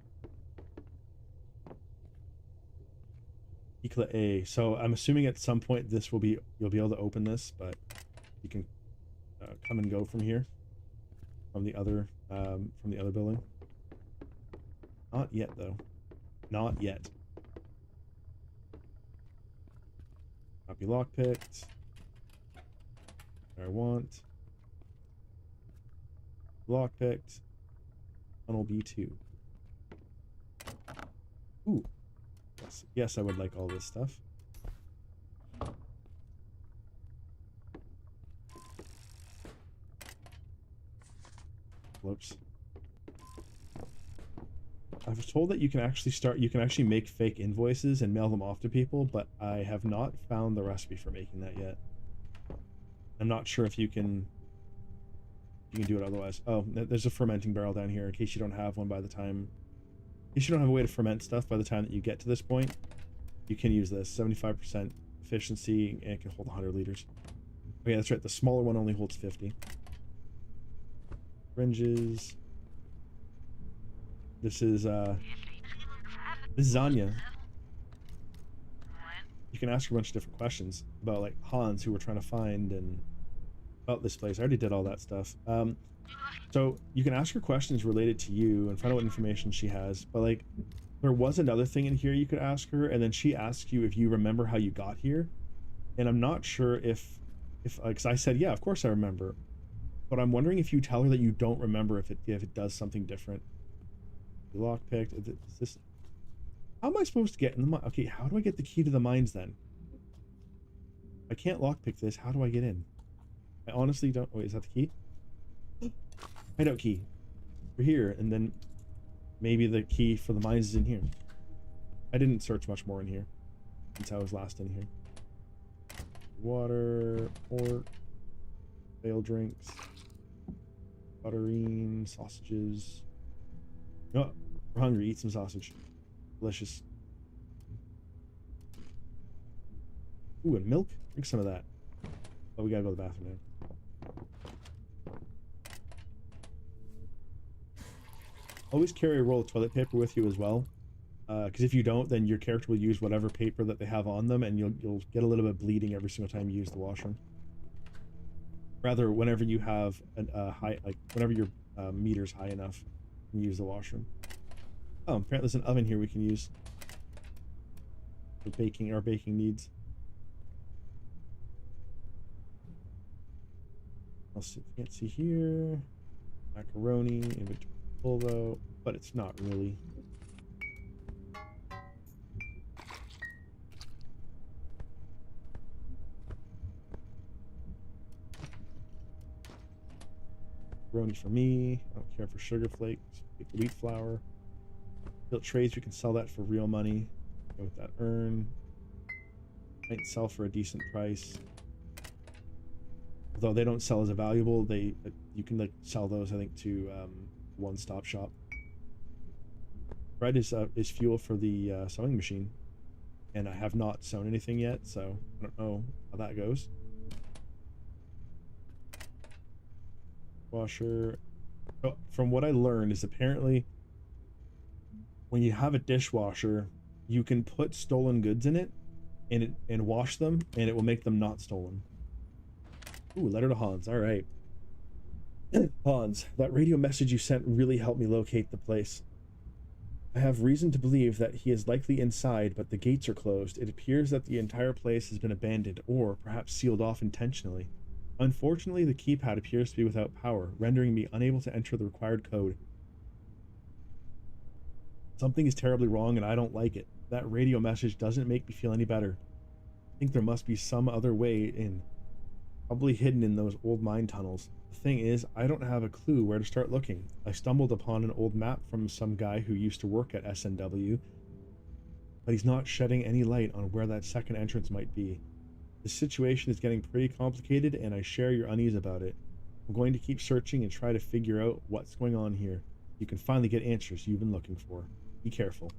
Eclat A. So I'm assuming at some point this will be, you'll be able to open this, but you can come and go from here, from the other building. Not yet though. Not yet. Copy lockpicked. I want. Lockpicked. Tunnel B2. Ooh. Yes, yes, I would like all this stuff. Whoops. I was told that you can actually make fake invoices and mail them off to people, but I have not found the recipe for making that yet. I'm not sure if you can do it otherwise. Oh, there's a fermenting barrel down here in case you don't have one by the time, in case you don't have a way to ferment stuff by the time that you get to this point. You can use this. 75% efficiency, and it can hold 100 liters. Oh yeah, that's right. The smaller one only holds 50. Fringes. This is Anya. You can ask her a bunch of different questions about like Hans, who we're trying to find, and about this place. I already did all that stuff. So you can ask her questions related to you and find out what information she has. But like, there was another thing in here you could ask her, and then she asks you if you remember how you got here. And I'm not sure if because I said, yeah, of course I remember. But I'm wondering if you tell her that you don't remember, if it does something different. Lockpicked. Is this? How am I supposed to get in the mine? Okay, how do I get the key to the mines then? I can't lockpick this. How do I get in? I honestly don't. Wait, is that the key? Hideout key. We're here, and then maybe the key for the mines is in here. I didn't search much more in here since I was last in here. Water, pork, ale drinks, butterine, sausages. Oh, we're hungry. Eat some sausage. Delicious. Ooh, and milk? Drink some of that. Oh, we gotta go to the bathroom now. Always carry a roll of toilet paper with you as well. Because if you don't, then your character will use whatever paper that they have on them, and you'll get a little bit of bleeding every single time you use the washroom. Rather, whenever you have whenever your meter's high enough, you can use the washroom. Oh, apparently there's an oven here we can use for baking our baking needs. Can't see here. Macaroni, inventory full though, but it's not really. Macaroni for me. I don't care for sugar flakes. Take the wheat flour. Built trades, we can sell that for real money. Go with that earn. Might sell for a decent price. Although they don't sell as a valuable, you can like sell those, I think, to one-stop shop. Bread is fuel for the sewing machine, and I have not sewn anything yet, so I don't know how that goes. Washer. Oh, from what I learned is apparently when you have a dishwasher, you can put stolen goods in it and wash them, and it will make them not stolen. Ooh, letter to Hans. All right. Hans, that radio message you sent really helped me locate the place. I have reason to believe that he is likely inside, but the gates are closed. It appears that the entire place has been abandoned, or perhaps sealed off intentionally. Unfortunately, the keypad appears to be without power, rendering me unable to enter the required code. Something is terribly wrong, and I don't like it. That radio message doesn't make me feel any better. think there must be some other way in, probably hidden in those old mine tunnels. The thing is, I don't have a clue where to start looking. I stumbled upon an old map from some guy who used to work at SNW, but he's not shedding any light on where that second entrance might be. The situation is getting pretty complicated, and I share your unease about it. I'm going to keep searching and try to figure out what's going on here. You can finally get answers you've been looking for. Be careful.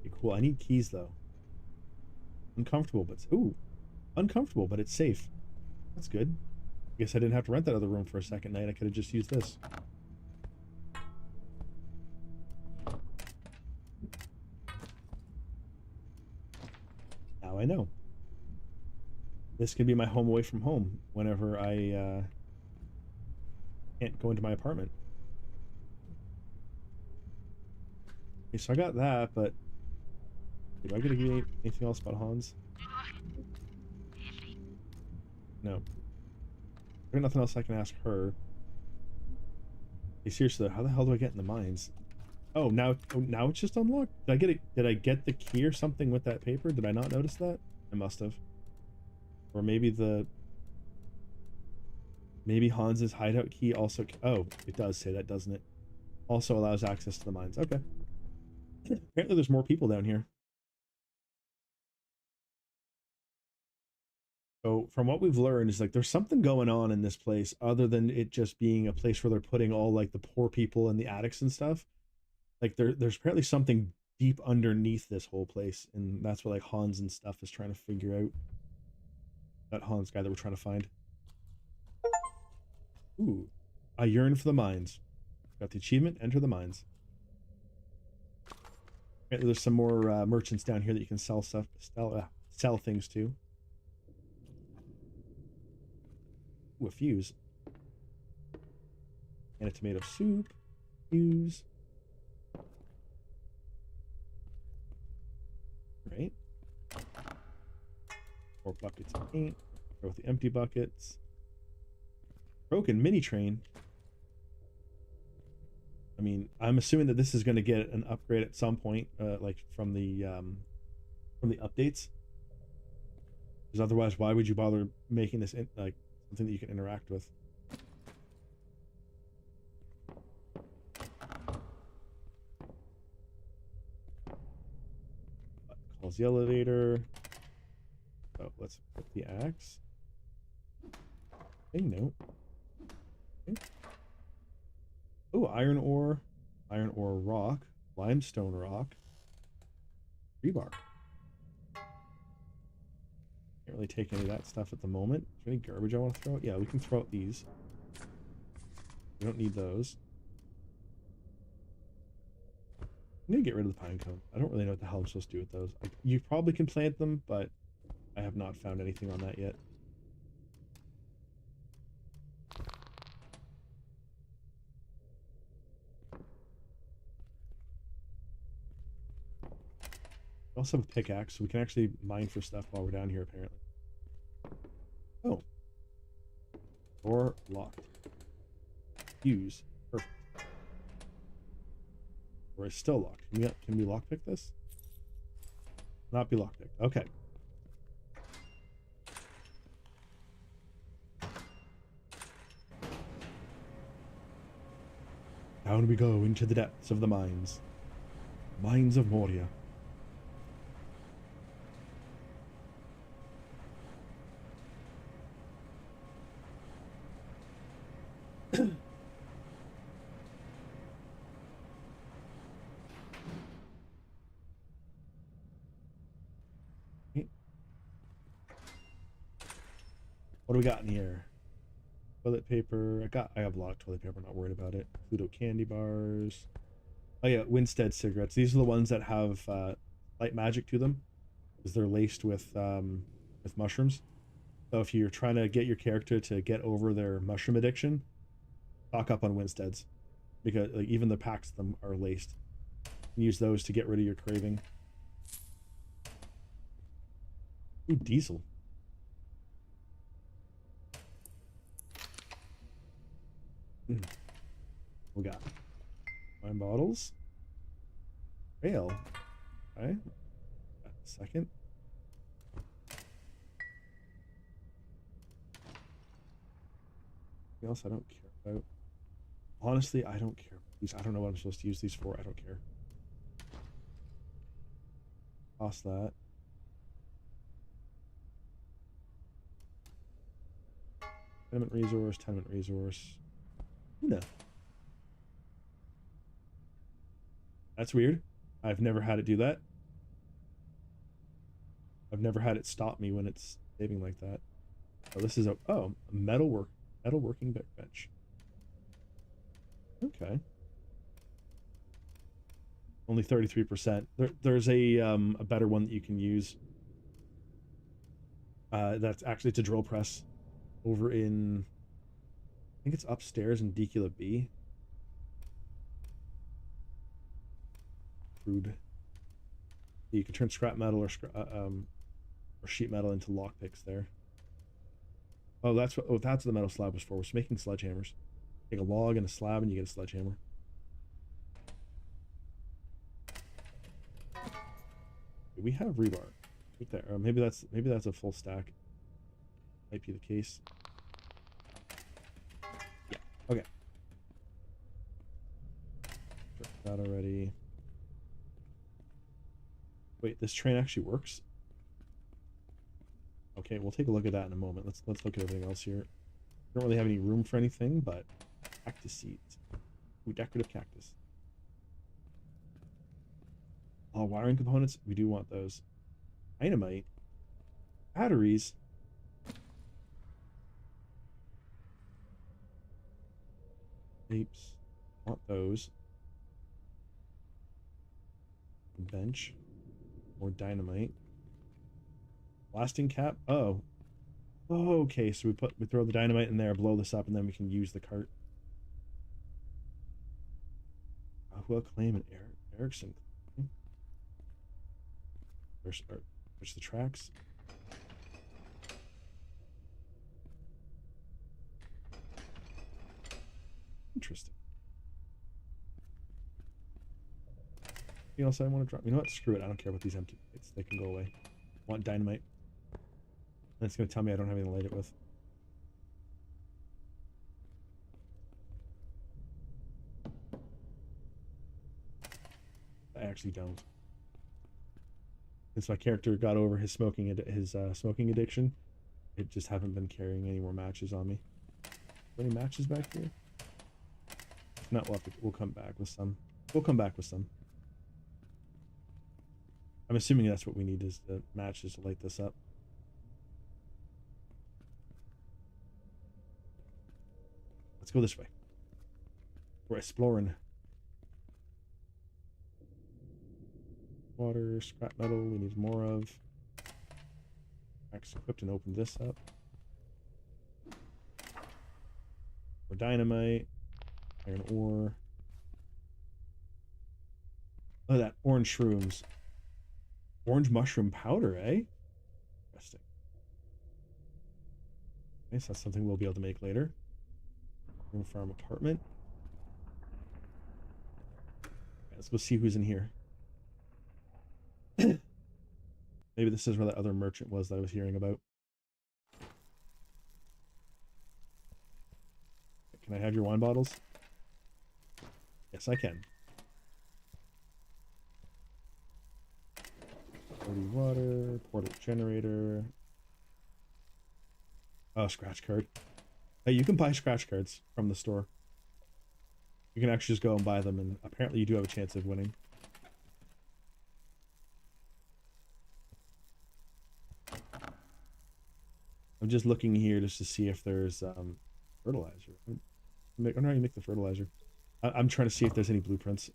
Okay, cool. I need keys, though. Uncomfortable, but... Ooh. Uncomfortable, but it's safe. That's good. I guess I didn't have to rent that other room for a second night. I could have just used this. Now I know. This could be my home away from home whenever I can't go into my apartment. Okay, so I got that, but do I get to get anything else about Hans? No. I got nothing else I can ask her. Hey, seriously, how the hell do I get in the mines? Oh, now it's just unlocked. Did I get it? Did I get the key or something with that paper? Did I not notice that? I must have. Or maybe maybe Hans's hideout key also... Oh, it does say that, doesn't it? Also allows access to the mines. Okay. Apparently there's more people down here. So from what we've learned is like there's something going on in this place other than it just being a place where they're putting all like the poor people in the attics and stuff. Like there's apparently something deep underneath this whole place, and that's what like Hans and stuff is trying to figure out. That Hans guy that we're trying to find. Ooh. I yearn for the mines. Got the achievement, enter the mines. Apparently there's some more merchants down here that you can sell stuff, sell things to. Ooh, a fuse. And a tomato soup. Fuse. Right. 4 buckets of paint. Throw with the empty buckets. Broken mini train. I mean, I'm assuming that this is going to get an upgrade at some point, like from the updates. Because otherwise, why would you bother making this like something that you can interact with? Calls the elevator. Oh, let's put the axe. Okay, no. Okay. Oh, iron ore rock, limestone rock, rebar. Can't really take any of that stuff at the moment. Is there any garbage I want to throw out? Yeah, we can throw out these. We don't need those. I'm gonna get rid of the pine cone. I don't really know what the hell I'm supposed to do with those. You probably can plant them, but I have not found anything on that yet. We also have a pickaxe, so we can actually mine for stuff while we're down here, apparently. Oh. Door locked. Use. Perfect. Or it's still locked. Can we lockpick this? Not be lockpicked. Okay. Down we go into the depths of the mines. Mines of Moria. What do we got in here? Toilet paper. I have a lot of toilet paper. I'm not worried about it. Pluto candy bars. Oh yeah, Winstead cigarettes. These are the ones that have light magic to them, because they're laced with mushrooms. So if you're trying to get your character to get over their mushroom addiction, stock up on Winsteads, because like even the packs of them are laced. You can use those to get rid of your craving. Ooh, diesel. We got wine bottles. Ale. Okay. Second. Anything else I don't care about? Honestly, I don't care about these. I don't know what I'm supposed to use these for. I don't care. Toss that. Tenement resource, tenement resource. No. That's weird. I've never had it do that. I've never had it stop me when it's saving like that. Oh, this is a metal working bench. Okay. Only 33%. There's a better one that you can use. That's actually, it's a drill press over in, I think it's upstairs in Decula B. Crude. You can turn scrap metal or sheet metal into lockpicks there. Oh, that's what the metal slab was for. Was making sledgehammers. Take a log and a slab and you get a sledgehammer. We have rebar right there. Or maybe that's a full stack. Might be the case. Yeah. Okay. That already. Wait, this train actually works? Okay, we'll take a look at that in a moment. Let's look at everything else here. We don't really have any room for anything, but cactus seeds. Ooh, decorative cactus. Oh, wiring components. We do want those. Dynamite. Batteries. Tapes. Want those. Bench. More dynamite. Blasting cap. Oh. Oh, okay, so we throw the dynamite in there, blow this up, and then we can use the cart. Well, Claim and Erickson. There's the tracks. Interesting. Anything else I want to drop? You know what? Screw it. I don't care about these empty plates. They can go away. I want dynamite. And it's going to tell me I don't have anything to light it with. I actually don't. Since my character got over his smoking addiction, I just haven't been carrying any more matches on me. Any matches back here? If not, we'll come back with some. We'll come back with some. I'm assuming that's what we need is the matches to light this up. Let's go this way. We're exploring. Water, scrap metal, we need more of. Axe equipped and open this up. More dynamite. Iron ore. Oh, that orange shrooms. Orange mushroom powder, eh? Interesting. Okay, so that's something we'll be able to make later. Room farm apartment. Okay, let's go see who's in here. Maybe this is where that other merchant was that I was hearing about. Can I have your wine bottles? Yes, I can. Dirty water, portable generator. Oh, scratch card. Hey, you can buy scratch cards from the store. You can actually just go and buy them, and apparently you do have a chance of winning. I'm just looking here just to see if there's fertilizer. I don't know how you make the fertilizer. I'm trying to see if there's any blueprints.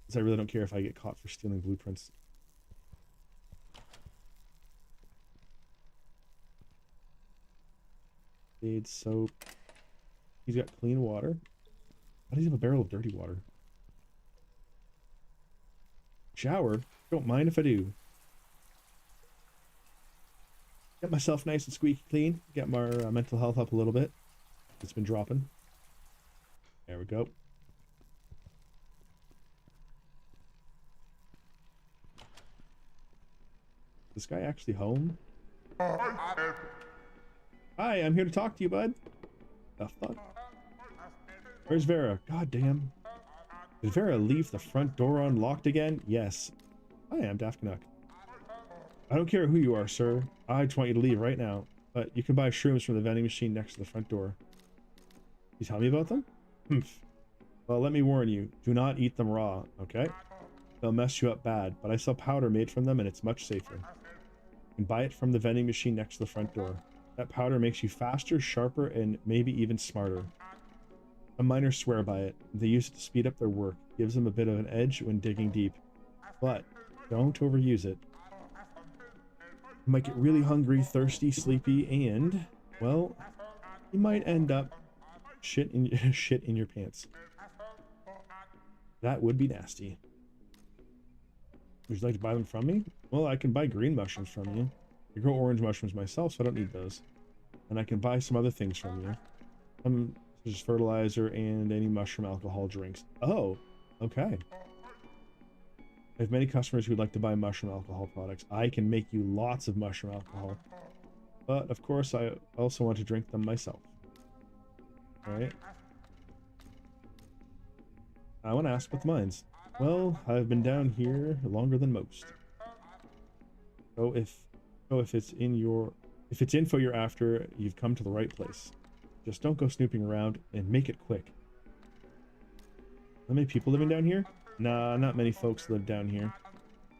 Because I really don't care if I get caught for stealing blueprints. Aid soap. He's got clean water. Why does he have a barrel of dirty water? Shower? Don't mind if I do. Get myself nice and squeaky clean. Get my mental health up a little bit. It's been dropping. There we go. Is this guy actually home? Hi, I'm here to talk to you, bud. The fuck? Where's Vera? God damn. Did Vera leave the front door unlocked again? Yes. Hi, I'm Daft Canuck. I don't care who you are, sir. I just want you to leave right now. But you can buy shrooms from the vending machine next to the front door. You tell me about them? Humph. Well, let me warn you. Do not eat them raw, okay? They'll mess you up bad, but I sell powder made from them and it's much safer. You can buy it from the vending machine next to the front door. That powder makes you faster, sharper, and maybe even smarter. Some miners swear by it. They use it to speed up their work. Gives them a bit of an edge when digging deep. But don't overuse it. You might get really hungry, thirsty, sleepy, and, well, you might end up shit in your pants. That would be nasty. Would you like to buy them from me? Well, I can buy green mushrooms from you. I grow orange mushrooms myself, so I don't need those. And I can buy some other things from you. Such as fertilizer and any mushroom alcohol drinks. Oh, okay. I have many customers who would like to buy mushroom alcohol products. I can make you lots of mushroom alcohol. But, of course, I also want to drink them myself. Alright. I want to ask what the mine's. Well, I've been down here longer than most. So if it's info you're after, you've come to the right place. Just don't go snooping around and make it quick. How many people living down here? Nah, not many folks live down here.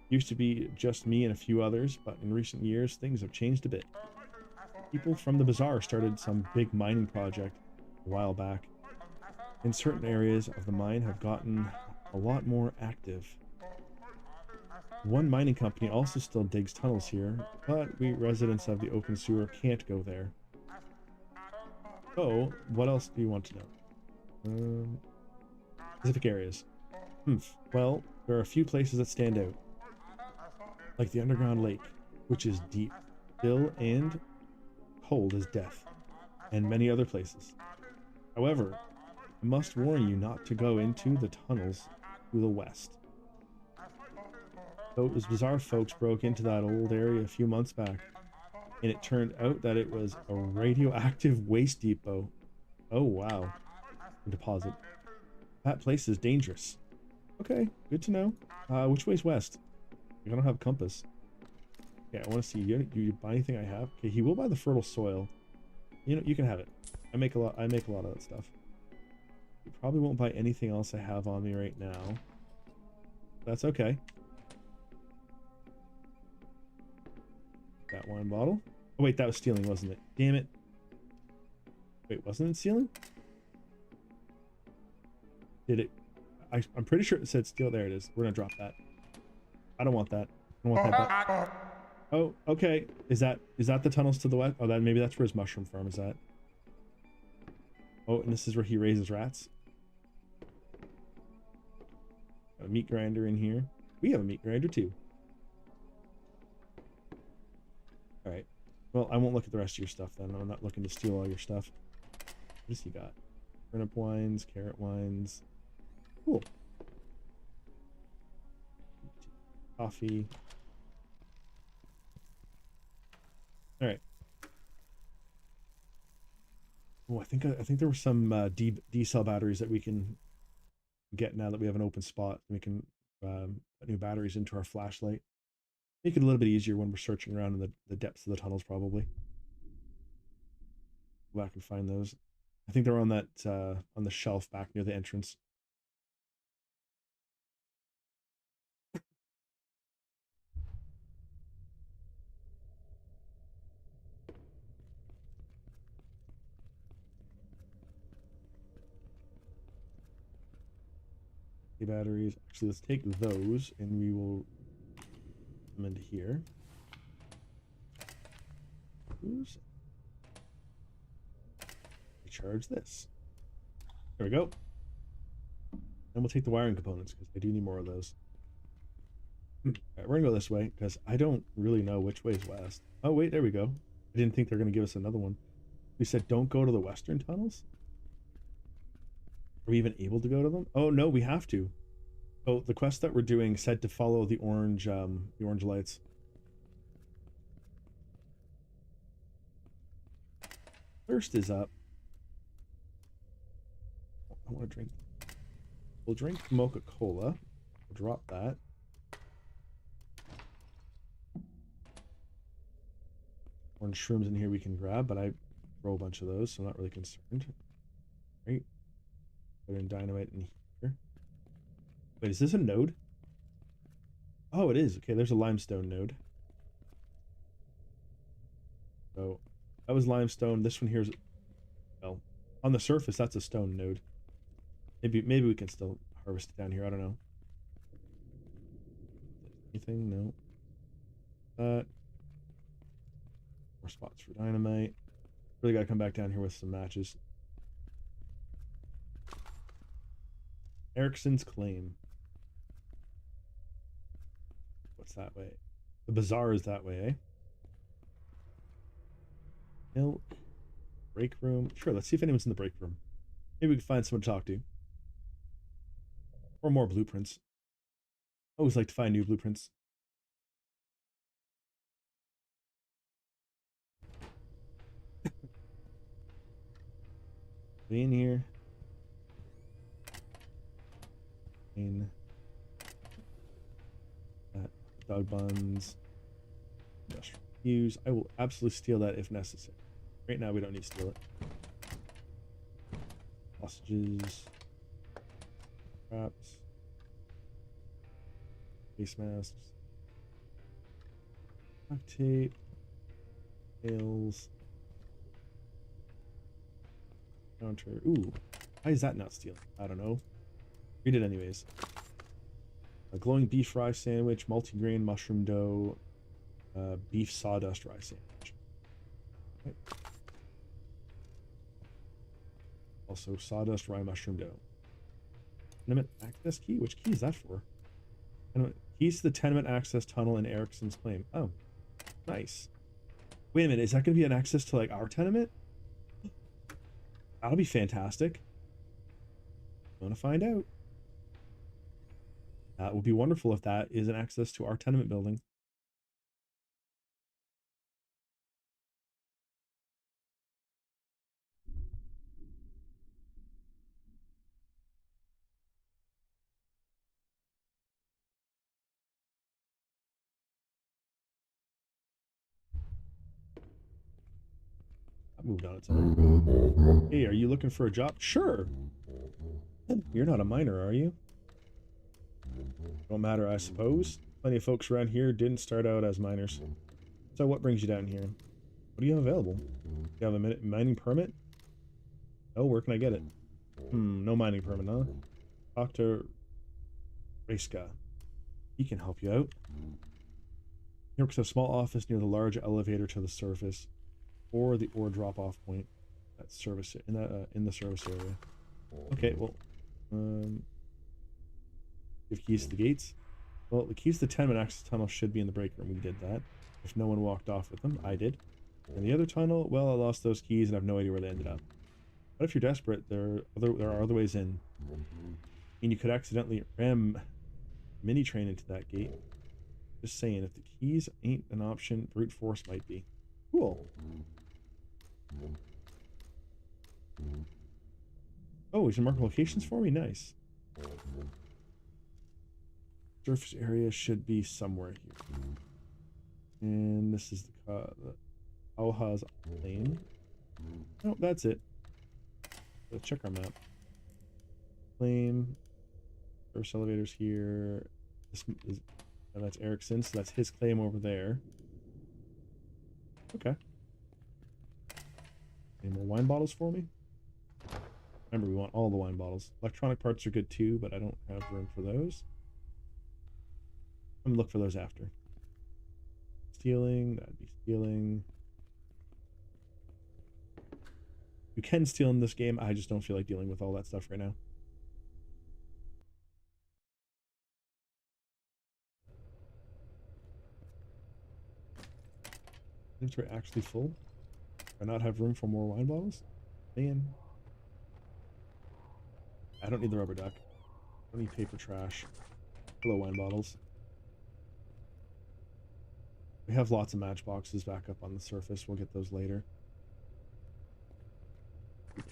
Used to be just me and a few others, but in recent years things have changed a bit. People from the bazaar started some big mining project a while back. In certain areas of the mine have gotten a lot more active. One mining company also still digs tunnels here, but we residents of the open sewer can't go there. So, what else do you want to know? Specific areas. Well, there are a few places that stand out. Like the underground lake, which is deep, still, and cold as death. And many other places. However, I must warn you not to go into the tunnels to the west. Those bizarre folks broke into that old area a few months back, and it turned out that it was a radioactive waste depot. Oh wow. Deposit. That place is dangerous. Okay, good to know. Which way's west? I don't have a compass. Yeah, I want to see. Do you buy anything I have? Okay, he will buy the fertile soil. You know, you can have it. I make a lot of that stuff. You probably won't buy anything else I have on me right now. That's okay. That wine bottle. Oh wait, that was stealing, wasn't it? Damn it. Wait, wasn't it stealing? Did it? I'm pretty sure it said steal. There it is. We're gonna drop that. I don't want that. I don't want that back. Oh, okay. Is that the tunnels to the west? Oh, maybe that's where his mushroom farm is at. Oh, and this is where he raises rats. Got a meat grinder in here. We have a meat grinder too. All right. Well, I won't look at the rest of your stuff then. I'm not looking to steal all your stuff. What does he got? Turnip wines, carrot wines. Cool. Coffee. All right. Oh, I think there were some D cell batteries that we can get now that we have an open spot. We can put new batteries into our flashlight. Make it a little bit easier when we're searching around in the depths of the tunnels, probably. Go back and find those. I think they're on that on the shelf back near the entrance. Batteries. Actually, let's take those and we will put them into here. Recharge this. There we go. And we'll take the wiring components because I do need more of those. All right, we're gonna go this way because I don't really know which way is west. Oh wait, there we go. I didn't think they're gonna give us another one. We said don't go to the western tunnels. Are we even able to go to them? Oh no, we have to. So the quest that we're doing said to follow the orange lights. Thirst is up. I want to drink. We'll drink Mocha-Cola. We'll drop that. Orange shrooms in here we can grab, but I throw a bunch of those, so I'm not really concerned. Right. Put in dynamite in here. Wait, is this a node? Oh, it is. Okay, there's a limestone node. So that was limestone. This one here's, well, on the surface, that's a stone node. Maybe we can still harvest it down here. I don't know. Anything? No. More spots for dynamite. Really gotta come back down here with some matches. Erickson's claim. What's that way? The bazaar is that way, eh? No. Break room. Sure, let's see if anyone's in the break room. Maybe we can find someone to talk to. Or more blueprints. I always like to find new blueprints. In here. In that dog buns. Industrial use. I will absolutely steal that if necessary. Right now we don't need to steal it. Hostages. Traps. Face masks. Duct tape. Nails. Counter. Ooh. Why is that not stealing? I don't know. Read it anyways. A glowing beef fry sandwich, multigrain mushroom dough, beef sawdust rye sandwich. Okay. Also sawdust rye mushroom dough. Tenement access key? Which key is that for? Keys to the tenement access tunnel in Erickson's claim. Oh, nice. Wait a minute, is that going to be an access to like our tenement? That'll be fantastic. I want to find out. That would be wonderful if that is an access to our tenement building. I moved on its own. Hey, are you looking for a job? Sure. You're not a miner, are you? Don't matter, I suppose. Plenty of folks around here didn't start out as miners. So what brings you down here? What do you have available? You have a mining permit? Oh, where can I get it? No mining permit, huh? Dr. Reska. He can help you out. He works at a small office near the large elevator to the surface, or the ore drop-off point. That service in the service area. Okay, well, give keys to the gates. Well, the keys to the tenement access tunnel should be in the break room. We did that. If no one walked off with them, I did. And the other tunnel, well, I lost those keys and I have no idea where they ended up. But if you're desperate, there are other ways in. And you could accidentally ram mini train into that gate. Just saying, if the keys ain't an option, brute force might be. Cool. Oh, you can mark locations for me? Nice. Surface area should be somewhere here. And this is the Auha's lane. Oh, that's it. Let's check our map. Claim. First elevator's here. This is, and that's Erickson, so that's his claim over there. Okay. Any more wine bottles for me? Remember, we want all the wine bottles. Electronic parts are good too, but I don't have room for those. I'm gonna look for those after. Stealing, that'd be stealing. You can steal in this game, I just don't feel like dealing with all that stuff right now. Inventory actually full? Do I not have room for more wine bottles? Man. I don't need the rubber duck. I don't need paper trash. Hello, wine bottles. We have lots of matchboxes back up on the surface. We'll get those later.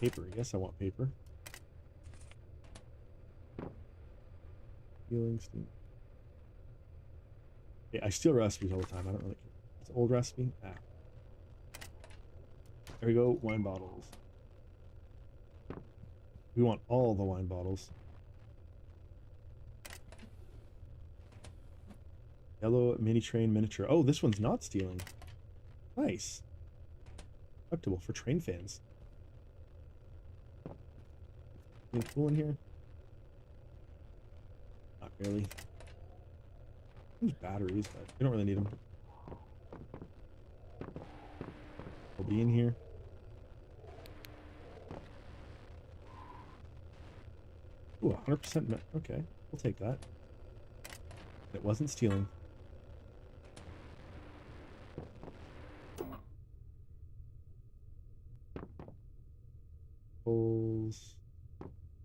Paper. Yes, I want paper. Stealing, stealing. Yeah, I steal recipes all the time. I don't really care. It's an old recipe. Ah. There we go. Wine bottles. We want all the wine bottles. Yellow mini train miniature. Oh, this one's not stealing. Nice. Acceptable for train fans. Anything cool in here? Not really. There's batteries, but we don't really need them. Will be in here. Ooh, 100%. Okay, we'll take that. It wasn't stealing. Bowls.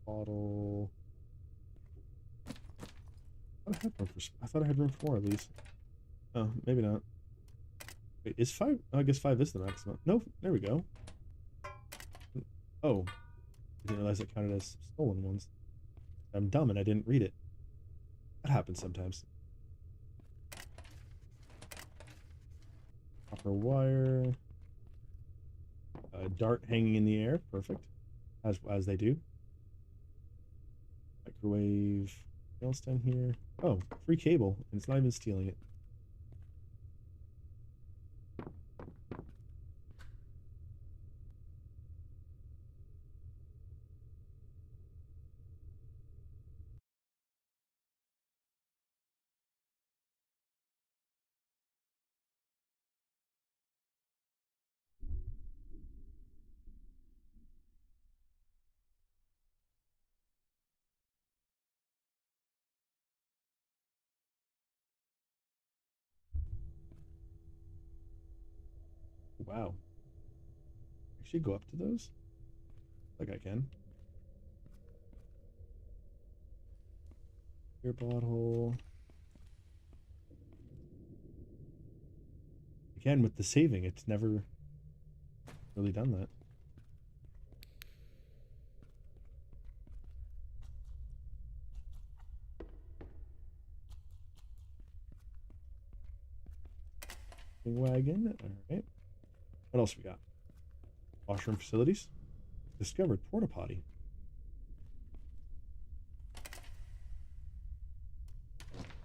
Bottle. I thought I had room for more of these. Oh, maybe not. Wait, is 5? Oh, I guess 5 is the maximum. No, there we go. Oh. I didn't realize it counted as stolen ones. I'm dumb and I didn't read it. That happens sometimes. Copper wire. A dart hanging in the air. Perfect. As they do. Microwave. Anything else down here? Oh, free cable. And it's not even stealing it. Wow. Actually go up to those? Like I can. Beer bottle. Again, with the saving, it's never really done that. Wagon. All right. What else we got? Washroom facilities. Discovered porta potty.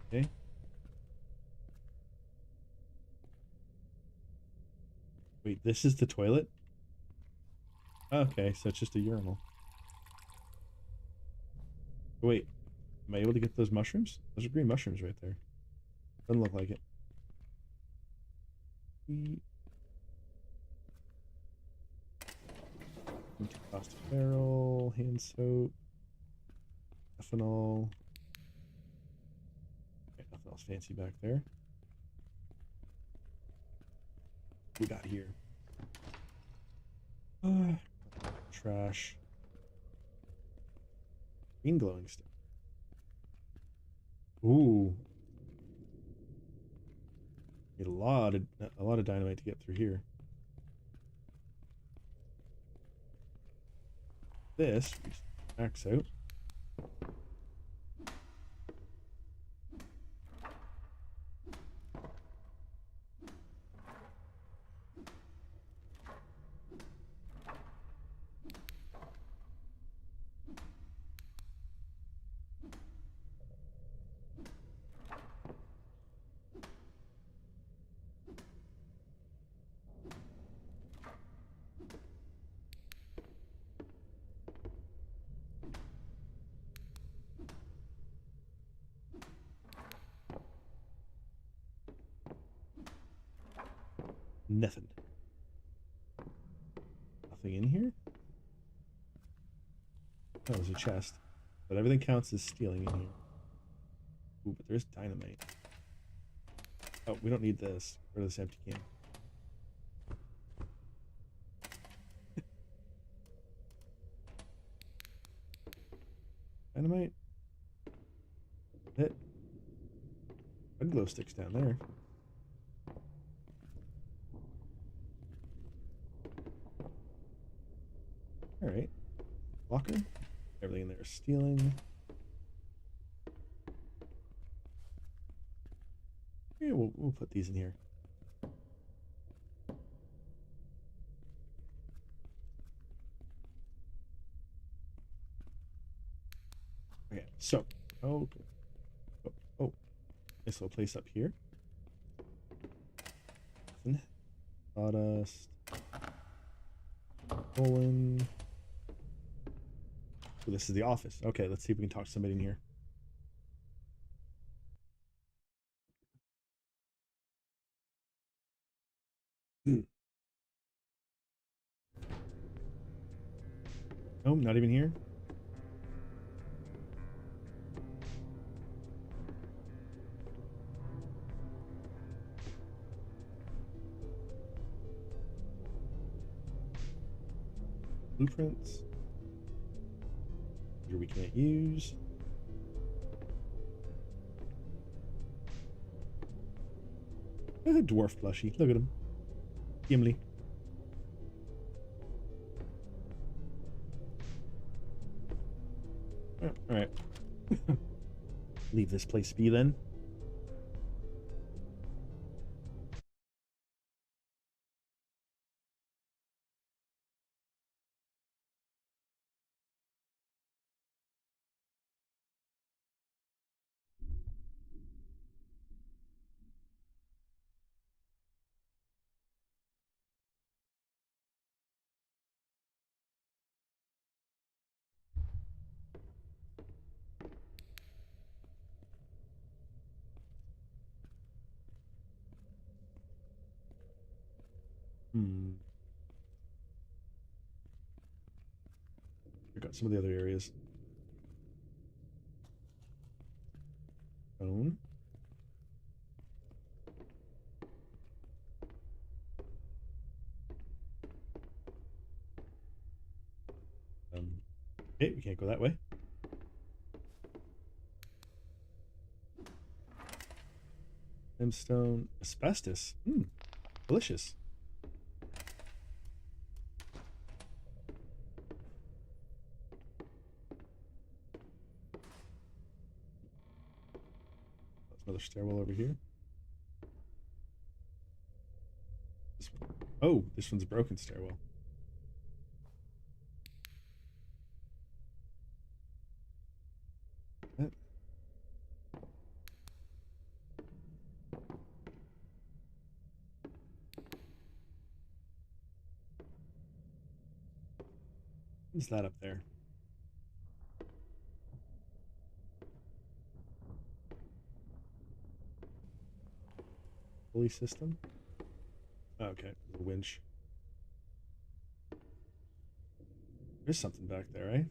Okay. Wait, this is the toilet? Okay, so it's just a urinal. Wait, am I able to get those mushrooms? Those are green mushrooms right there. Doesn't look like it. Plastic barrel, hand soap, ethanol. Okay, nothing else fancy back there. What we got here? Trash. Green glowing stick. Ooh. Need a lot of dynamite to get through here. This we just max out. Nothing. Nothing in here? Oh, there's a chest. But everything counts as stealing in here. Ooh, but there's dynamite. Oh, we don't need this. Rid of this empty can. Dynamite. Hit. Red glow sticks down there. Alright. Locker. Everything in there is stealing. Yeah, we'll put these in here. Okay, so oh, nice little place up here. Sawdust. Colon. Oh, this is the office. Okay, let's see if we can talk to somebody in here. No, not even here. Blueprints. Here we can't use. Dwarf plushie. Look at him. Gimli. All right. Leave this place be then. Check out some of the other areas. Stone. Okay, we can't go that way. Limestone. Asbestos. Delicious. That's another stairwell over here. This one. Oh, this one's a broken stairwell. What is that up there? Pulley system? Oh, okay, the winch. There's something back there, right?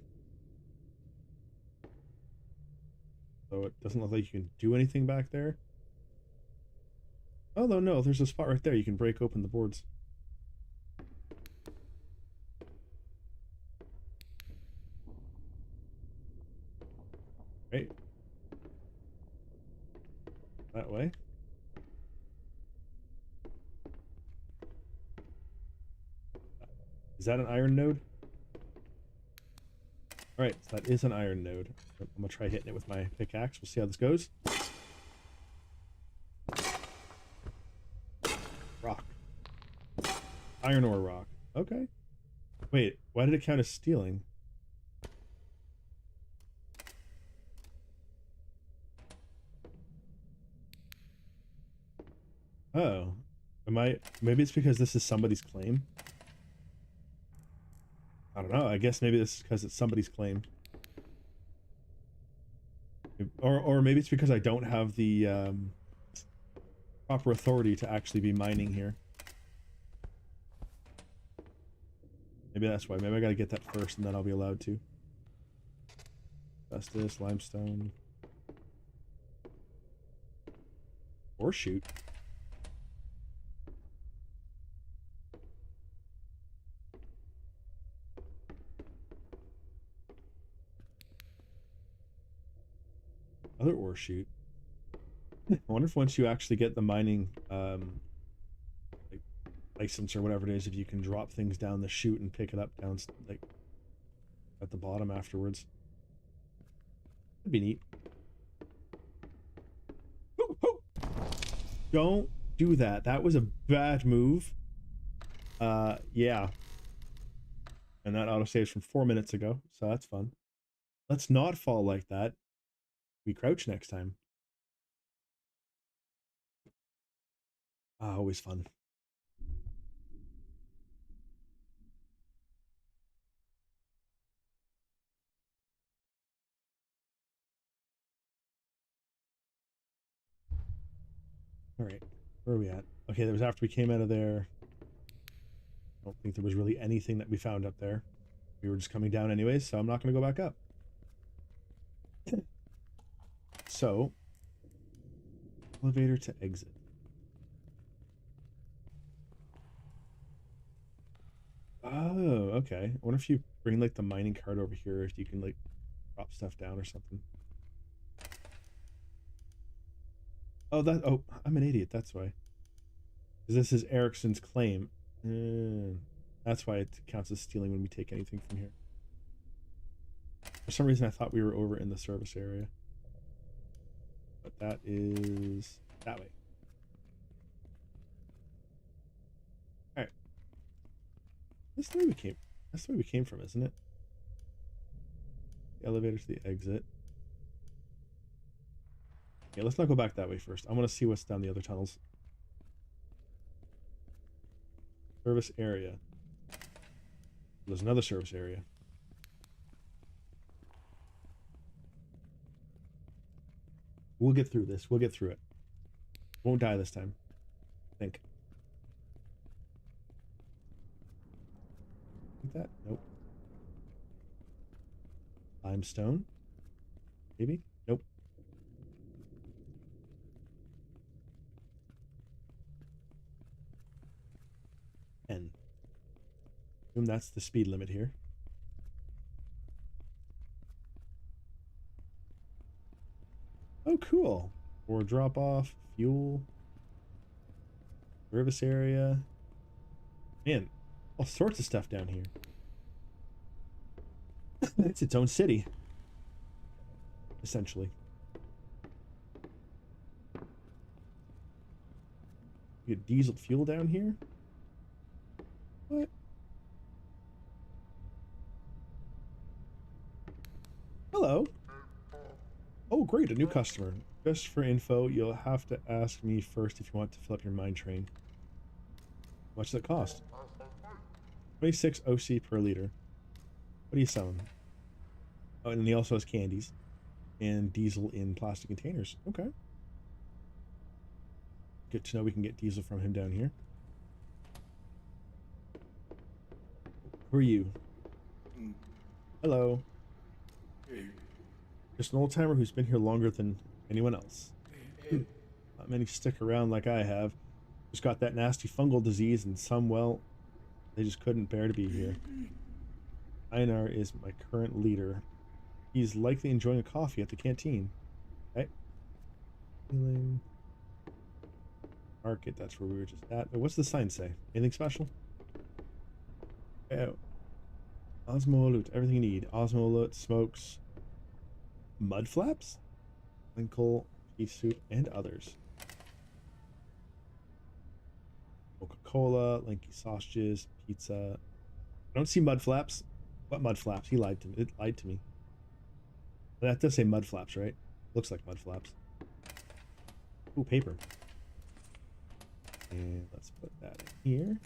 So it doesn't look like you can do anything back there. Oh, no, there's a spot right there. You can break open the boards. Right. That way. Is that an iron node? Alright, so that is an iron node. I'm gonna try hitting it with my pickaxe. We'll see how this goes. Rock. Iron ore rock. Okay. Wait, why did it count as stealing? Oh. Maybe it's because this is somebody's claim? I don't know. I guess maybe this is because it's somebody's claim. Or maybe it's because I don't have the proper authority to actually be mining here. Maybe that's why. Maybe I gotta get that first and then I'll be allowed to. Asbestos, limestone. Or shoot. Other ore shoot. I wonder if once you actually get the mining like license or whatever it is, if you can drop things down the chute and pick it up down like at the bottom afterwards. That'd be neat. Ooh, ooh. Don't do that. That was a bad move. Yeah. And that autosaves from 4 minutes ago, so that's fun. Let's not fall like that. We crouch next time. Ah, always fun. All right, where are we at? Okay, that was after we came out of there. I don't think there was really anything that we found up there. We were just coming down anyways, so I'm not going to go back up. So, elevator to exit. Oh, okay. I wonder if you bring like the mining cart over here, if you can like drop stuff down or something. Oh, oh, I'm an idiot. That's why. Because this is Ericsson's claim. That's why it counts as stealing when we take anything from here. For some reason, I thought we were over in the service area. But that is that way. Alright. That's the way we came. That's the way we came from, isn't it? The elevator to the exit. Okay, let's not go back that way first. I want to see what's down the other tunnels. Service area. There's another service area. We'll get through this. We'll get through it. Won't die this time. I think. Like that? Nope. Limestone? Maybe? Nope. N. Assume that's the speed limit here. Oh, cool. Or drop off, fuel, service area. Man, all sorts of stuff down here. It's its own city, essentially. You get diesel fuel down here? What? Hello. Oh, great, a new customer. Just for info, you'll have to ask me first if you want to fill up your mine train. How much does it cost? 26 OC per liter. What are you selling? Oh, and he also has candies and diesel in plastic containers. Okay. Good to know we can get diesel from him down here. Who are you? Hello. Just an old timer who's been here longer than anyone else. Not many stick around like I have. Just got that nasty fungal disease, and some, well, they just couldn't bear to be here. Einar is my current leader. He's likely enjoying a coffee at the canteen. Okay. Healing. Market, that's where we were just at. What's the sign say? Anything special? Oh. Osmo loot, everything you need. Osmo loot, smokes, mud flaps, Winkle, beef soup, and others. Coca-Cola, Linky sausages, pizza. I don't see mud flaps. What mud flaps? He lied to me. It lied to me. That does say mud flaps, right? Looks like mud flaps. Ooh, paper. And let's put that in here.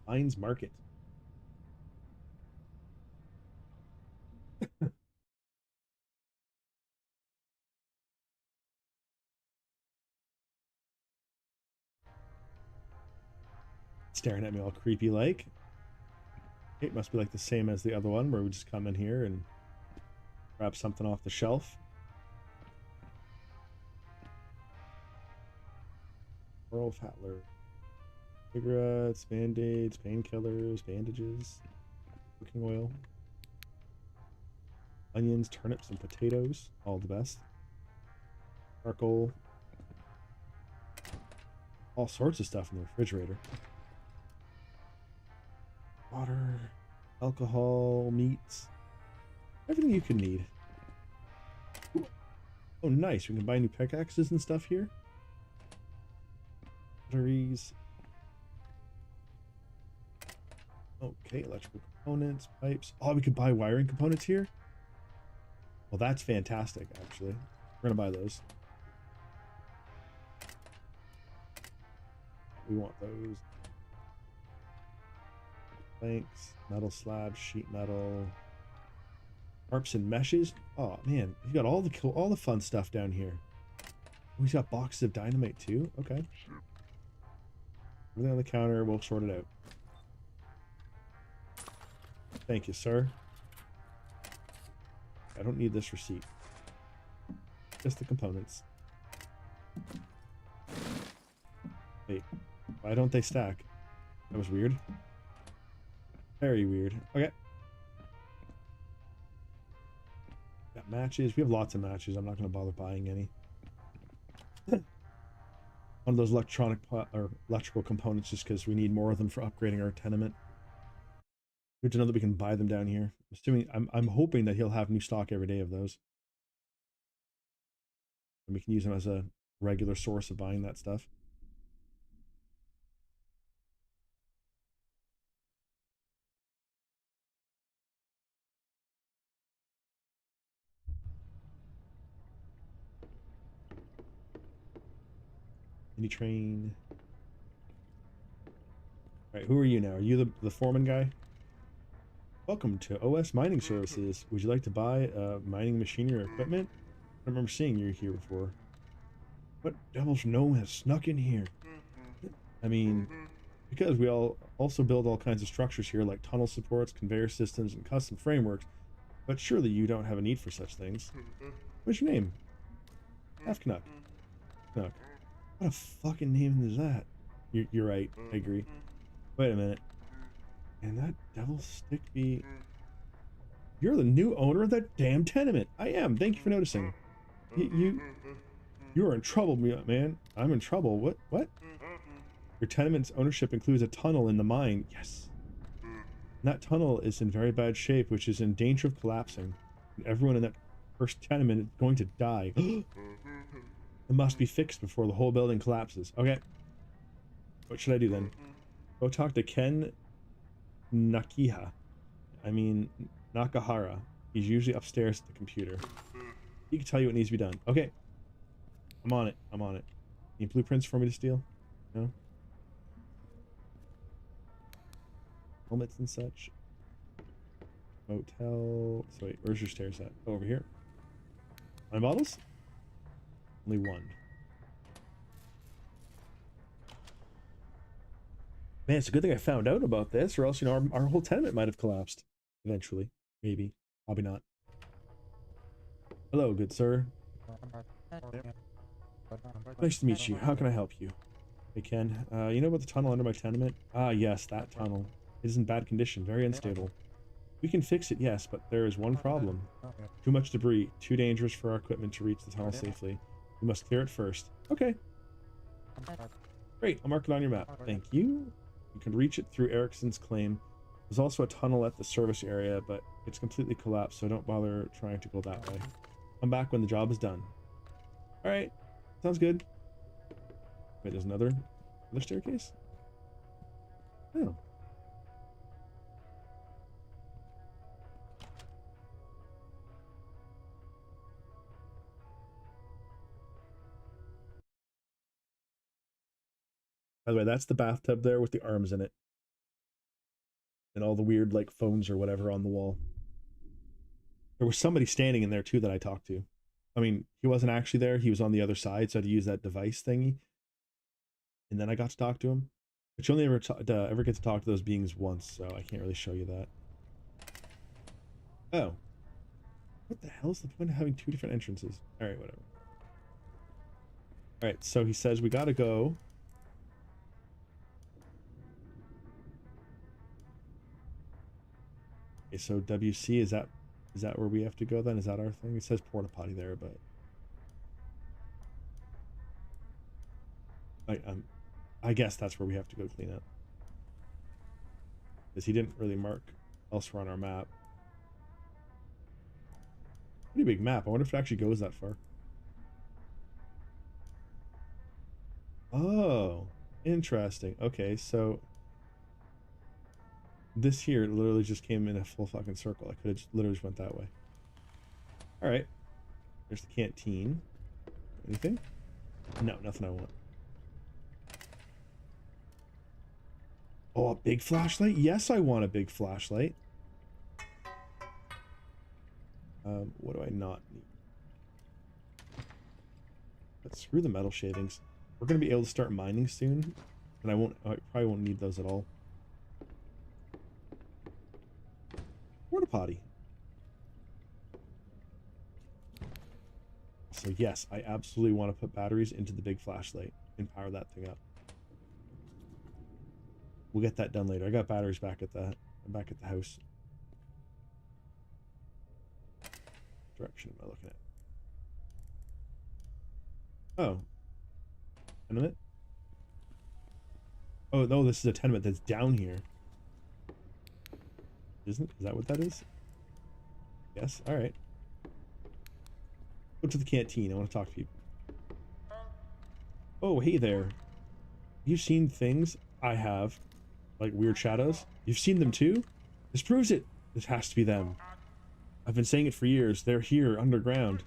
Mines Market. Staring at me all creepy like. It must be like the same as the other one where we just come in here and grab something off the shelf. Oral Fatler. Cigarettes, band-aids, painkillers, bandages, cooking oil, onions, turnips, and potatoes. All the best. Charcoal. All sorts of stuff in the refrigerator. Water, alcohol, meats. Everything you can need. Ooh. Oh, nice. We can buy new pickaxes and stuff here. Batteries. Okay, electrical components, pipes. Oh, we could buy wiring components here? Well, that's fantastic, actually. We're going to buy those. We want those. Planks, metal slabs, sheet metal, tarps and meshes. Oh man, you got all the fun stuff down here. He's got boxes of dynamite too. Okay. Everything on the counter, we'll sort it out. Thank you, sir. I don't need this receipt. Just the components. Wait, why don't they stack? That was weird. Very weird. Okay. Got matches. We have lots of matches. I'm not going to bother buying any. One of those electrical components just because we need more of them for upgrading our tenement. Good to know that we can buy them down here. I'm hoping that he'll have new stock every day of those. And we can use them as a regular source of buying that stuff. Mini train. All right, who are you now? Are you the foreman guy? Welcome to OS Mining Services. Would you like to buy mining machinery or equipment? I remember seeing you here before. What devil's gnome has snuck in here? I mean, because we also build all kinds of structures here, like tunnel supports, conveyor systems, and custom frameworks. But surely you don't have a need for such things. What's your name? Half Canuck. Canuck. What a fucking name is that? You're right. I agree. Wait a minute. And that devil stick be... You're the new owner of that damn tenement. I am. Thank you for noticing. You are in trouble, man. I'm in trouble. What? Your tenement's ownership includes a tunnel in the mine. Yes. And that tunnel is in very bad shape, which is in danger of collapsing. And everyone in that first tenement is going to die. It must be fixed before the whole building collapses. Okay. What should I do then? Go talk to Ken Nakahara. He's usually upstairs at the computer. He can tell you what needs to be done. Okay. I'm on it. Any blueprints for me to steal? No? Helmets and such. Motel. So wait, where's your stairs at? Oh, over here. My bottles? Only one. Man, it's a good thing I found out about this, or else, our whole tenement might have collapsed. Eventually. Maybe. Probably not. Hello, good sir. Nice to meet you. How can I help you? Hey, Ken. You know about the tunnel under my tenement? Ah, yes, that tunnel. It is in bad condition, very unstable. We can fix it, yes, but there is one problem. Too much debris, too dangerous for our equipment to reach the tunnel safely. We must clear it first. Okay. Great, I'll mark it on your map. Thank you. You can reach it through Erickson's claim. There's also a tunnel at the service area, but it's completely collapsed, so don't bother trying to go that way. Come back when the job is done. Alright, sounds good. Wait, there's another staircase? Oh. By the way, that's the bathtub there with the arms in it. And all the weird, like, phones or whatever on the wall. There was somebody standing in there, too, that I talked to. I mean, he wasn't actually there. He was on the other side, so I had to use that device thingy. And then I got to talk to him. But you only ever get to talk to those beings once, so I can't really show you that. Oh. What the hell is the point of having two different entrances? Alright, whatever. Alright, so he says we gotta go. Okay, so WC, is that where we have to go then? Is that our thing? It says porta potty there, but I guess that's where we have to go clean up. Because he didn't really mark elsewhere on our map. Pretty big map. I wonder if it actually goes that far. Oh, interesting. Okay, so this here literally just came in a full fucking circle. I could have just literally just went that way. All right, there's the canteen. Anything? No, nothing I want. Oh, a big flashlight? Yes, I want a big flashlight. What do I not need? Let's screw the metal shavings. We're gonna be able to start mining soon, and I probably won't need those at all. Porta potty. So yes, I absolutely want to put batteries into the big flashlight and power that thing up. We'll get that done later. I got batteries back at the house. Direction am I looking at? Oh, tenement. Oh no, this is a tenement that's down here. Isn't? Is that what that is? Yes. All right. Go to the canteen. I want to talk to people. Oh, hey there. You've seen things? I have. Like weird shadows? You've seen them too? This proves it. This has to be them. I've been saying it for years. They're here, underground.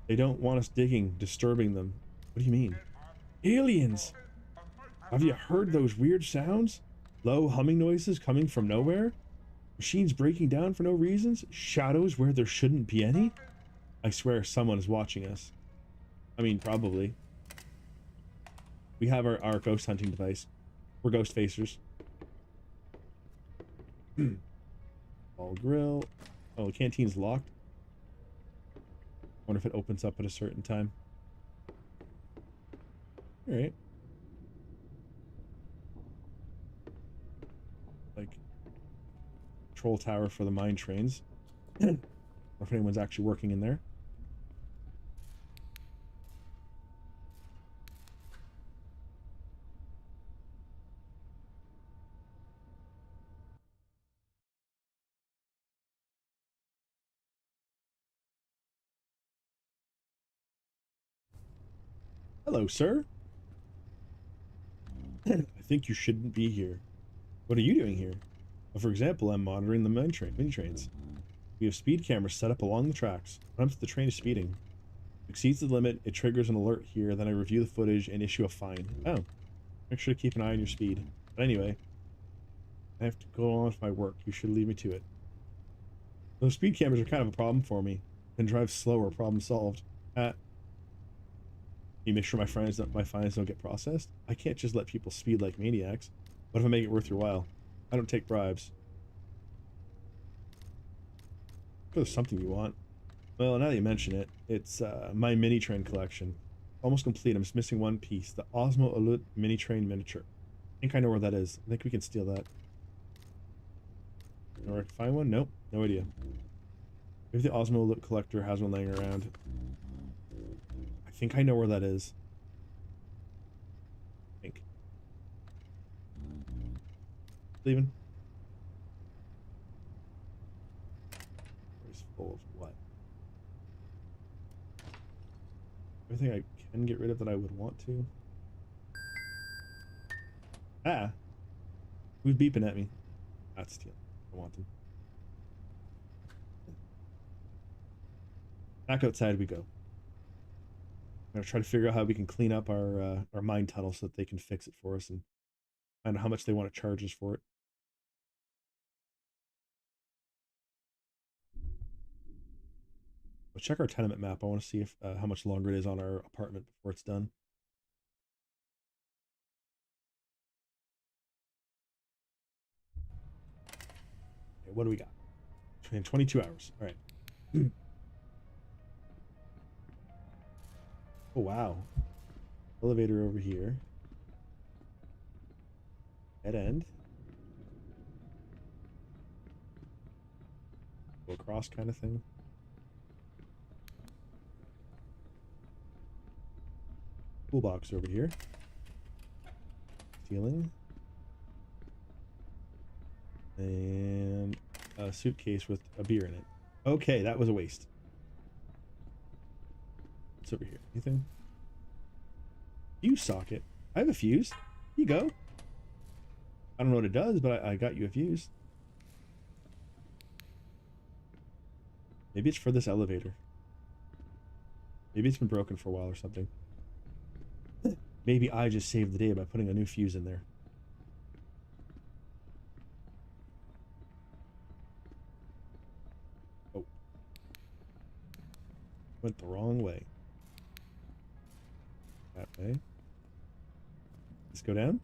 They don't want us digging, disturbing them. What do you mean? Aliens! Have you heard those weird sounds? Low humming noises coming from nowhere? Machines breaking down for no reasons? Shadows where there shouldn't be any? I swear someone is watching us. I mean, probably. We have our ghost hunting device. We're ghost facers. All grill. Oh, the canteen's locked. Wonder if it opens up at a certain time. All right. Like control tower for the mine trains. Or if anyone's actually working in there. Hello, sir. I think you shouldn't be here. What are you doing here? Well, for example, I'm monitoring the mini trains. We have speed cameras set up along the tracks. Once the train is speeding, exceeds the limit, it triggers an alert here. Then I review the footage and issue a fine. Oh, make sure to keep an eye on your speed. But anyway, I have to go on with my work. You should leave me to it. Those speed cameras are kind of a problem for me. Can drive slower. Problem solved. You make sure my fines don't get processed. I can't just let people speed like maniacs. What if I make it worth your while? I don't take bribes. There's something you want. Well, now that you mention it, it's my mini train collection. Almost complete. I'm just missing one piece. The Osmo Elut mini train miniature. I think I know where that is. I think we can steal that. Or I can find one? Nope. No idea. Maybe the Osmo Elut collector has one laying around. I think I know where that is. I think. Leaving. It's full of what? Everything I can get rid of that I would want to. Ah! Who's beeping at me? That's stealing. I want them. Back outside we go. I'm gonna try to figure out how we can clean up our mine tunnel so that they can fix it for us and find out how much they want to charge us for it. Let's check our tenement map. I want to see if how much longer it is on our apartment before it's done. Okay, what do we got? 22 hours. All right. Oh, wow. Elevator over here. Dead end. Go across kind of thing. Toolbox over here. Ceiling. And a suitcase with a beer in it. Okay, that was a waste. What's over here? Anything? Fuse socket. I have a fuse. Here you go. I don't know what it does, but I got you a fuse. Maybe it's for this elevator. Maybe it's been broken for a while or something. Maybe I just saved the day by putting a new fuse in there. Oh. Went the wrong way. That way. Let's go down.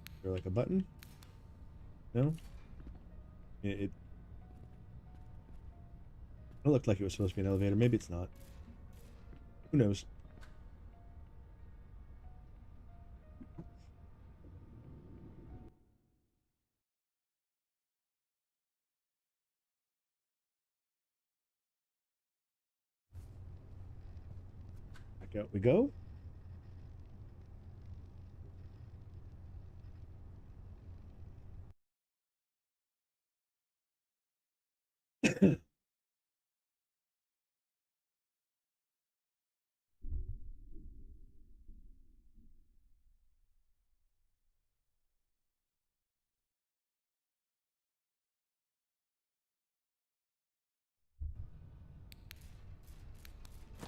Is there like a button? No? It looked like it was supposed to be an elevator. Maybe it's not. Who knows? Back out we go.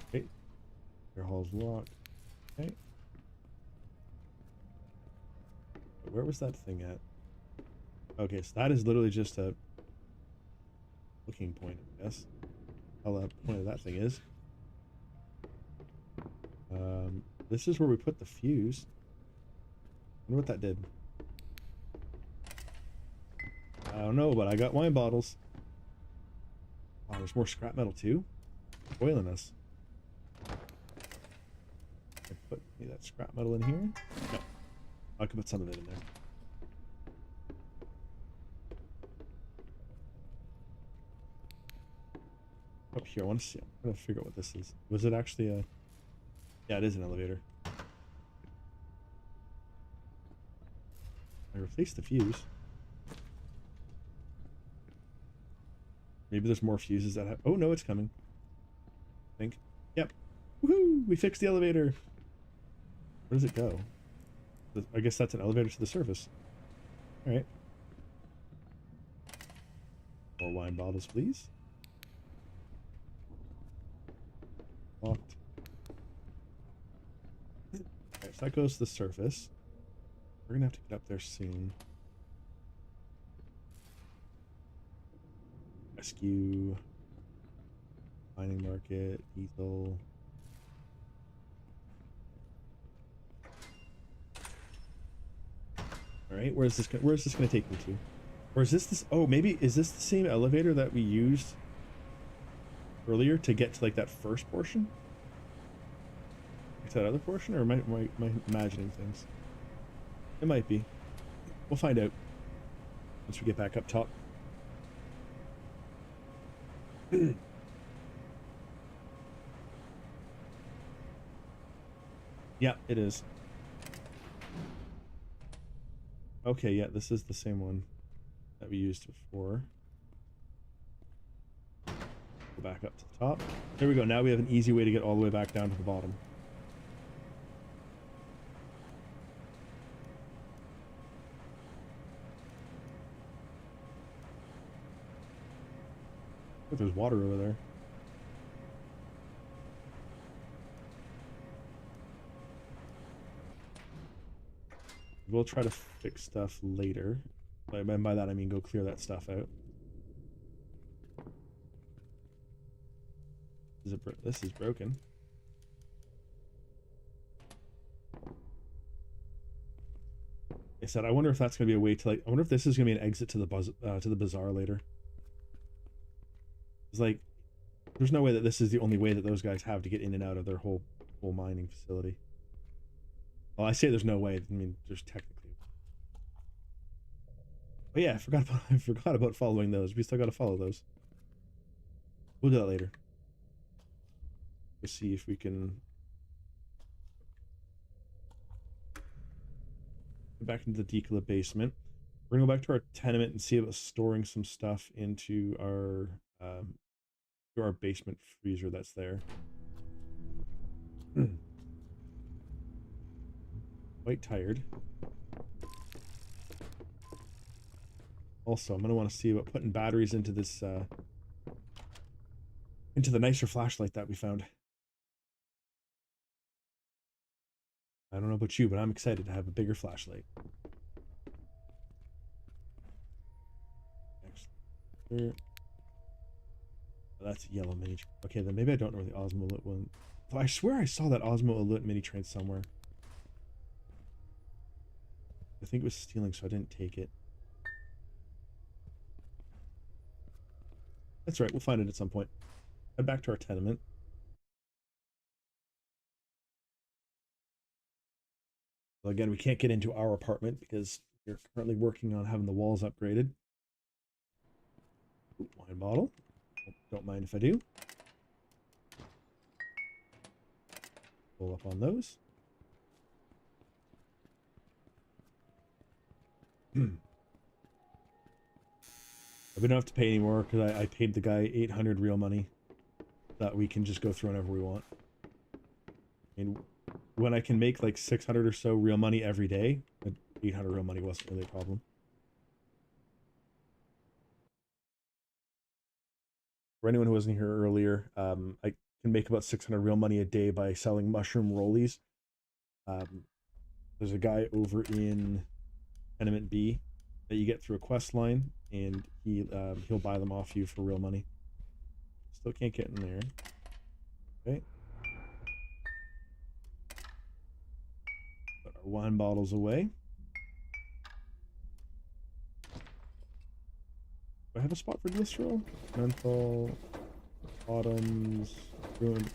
Okay. Your hall's locked. Okay. Where was that thing at? Okay, so that is literally just a looking point, I guess. How the point of that thing is. This is where we put the fuse. I wonder what that did. I don't know, but I got wine bottles. Oh, there's more scrap metal too. Boiling us. I put that scrap metal in here. No, I could put some of it in there. Up here, I want to see. I'm trying to figure out what this is. Was it actually a? Yeah, it is an elevator. I replaced the fuse. Maybe there's more fuses that have... Oh, no, it's coming. I think. Yep. Woohoo! We fixed the elevator. Where does it go? I guess that's an elevator to the surface. All right. More wine bottles, please. Locked. Alright, so that goes to the surface. We're gonna have to get up there soon. Rescue. Mining market. Diesel. Alright, where's this gonna take me to? Or is this oh, maybe is this the same elevator that we used earlier to get to like that first portion? To that other portion, or am I imagining things? It might be. We'll find out once we get back up top. Yeah, it is. Okay, yeah, this is the same one that we used before. Go back up to the top. There we go. Now we have an easy way to get all the way back down to the bottom. Look, there's water over there. We'll try to fix stuff later. And by that I mean go clear that stuff out. This is broken. I said I wonder if that's gonna be a way to like. I wonder if this is gonna be an exit to the bazaar later. It's like there's no way that this is the only way that those guys have to get in and out of their whole mining facility. Well, I say there's no way. I mean, there's technically. But yeah, I forgot about following those. We still got to follow those. We'll do that later. Let's see if we can go back into the Decola basement. We're gonna go back to our tenement and see about storing some stuff into our basement freezer that's there. quite tired. Also, I'm going to want to see about putting batteries into this, into the nicer flashlight that we found. I don't know about you, but I'm excited to have a bigger flashlight. Excellent. Oh, that's a yellow mini. Okay, then maybe I don't know where the Osmo Alert one. Oh, I swear I saw that Osmo Alert mini train somewhere. I think it was stealing, so I didn't take it. That's right, we'll find it at some point. Head back to our tenement. Well, again, we can't get into our apartment because we're currently working on having the walls upgraded. Ooh, wine bottle. Don't mind if I do. Pull up on those. We don't have to pay anymore because I paid the guy 800 real money that we can just go through whenever we want. And when I can make like 600 or so real money every day, 800 real money wasn't really a problem. For anyone who wasn't here earlier, I can make about 600 real money a day by selling mushroom rollies. There's a guy over in Tenement B that you get through a quest line, and he'll buy them off you for real money. Still can't get in there. Okay. Put our wine bottles away. Do I have a spot for glycerol? Menthol, autumns, ruined.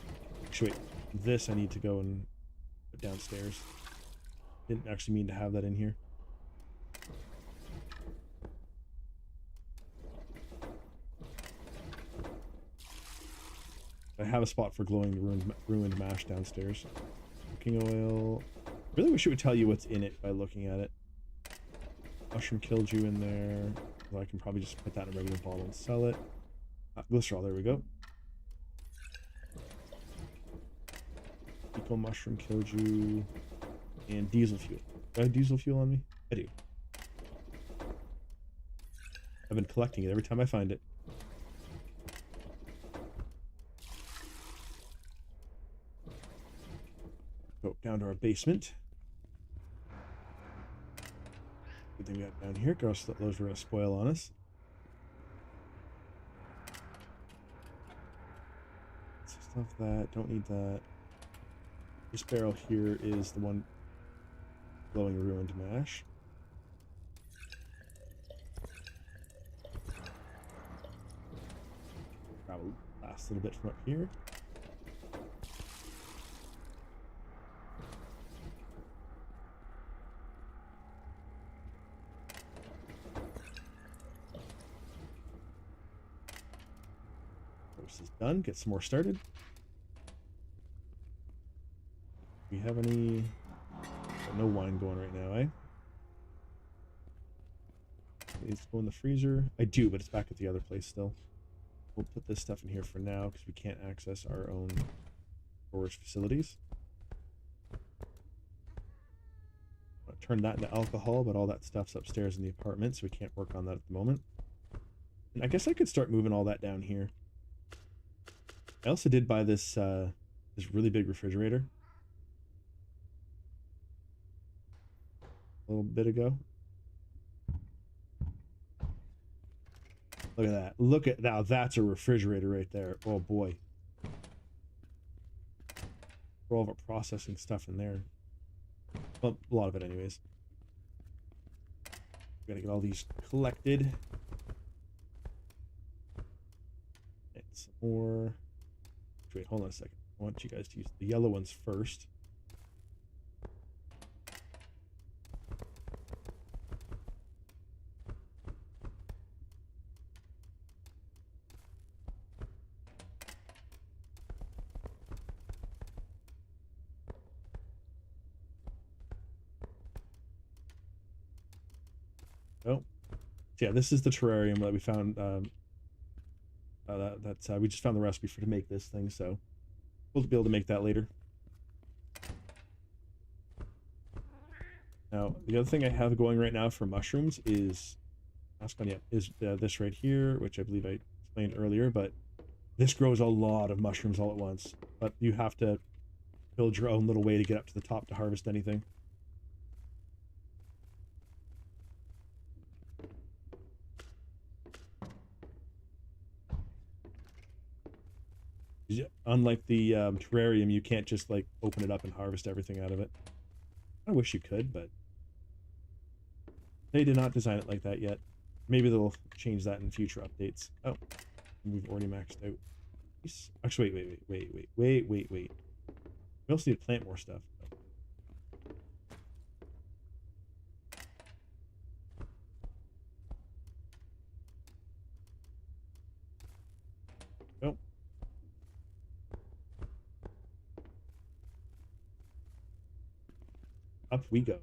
Actually, wait. This I need to go and put downstairs. Didn't actually mean to have that in here. I have a spot for glowing ruined mash downstairs. Cooking oil. Really wish it would tell you what's in it by looking at it. Mushroom Killdew in there. Well, I can probably just put that in a regular bottle and sell it. Glycerol, there we go. Eco Mushroom Killdew. And diesel fuel. Do I have diesel fuel on me? I do. I've been collecting it every time I find it. Go down to our basement. Good thing we got down here. Girls, those were going to spoil on us. Stuff that. Don't need that. This barrel here is the one glowing ruined mash. Grab a last little bit from up here. This is done. Get some more started. Do we have any? No wine going right now, eh? Let's go in the freezer. I do, but it's back at the other place still. We'll put this stuff in here for now because we can't access our own storage facilities. I'll turn that into alcohol, but all that stuff's upstairs in the apartment, so we can't work on that at the moment. And I guess I could start moving all that down here. I also did buy this this really big refrigerator a little bit ago. Look at that. Look at now. That's a refrigerator right there. Oh boy. For all of our processing stuff in there. Well, a lot of it anyways. Gotta get all these collected. And some more. Wait, hold on a second. I want you guys to use the yellow ones first. Oh, yeah, this is the terrarium that we found. We just found the recipe to make this thing, so we'll be able to make that later. Now, the other thing I have going right now for mushrooms is, this right here, which I believe I explained earlier, but this grows a lot of mushrooms all at once. But you have to build your own little way to get up to the top to harvest anything. Unlike the terrarium, you can't just like open it up and harvest everything out of it. I wish you could, but they did not design it like that yet. Maybe they'll change that in future updates. Oh, we've already maxed out. Actually, wait. We also need to plant more stuff. Oh. Up we go.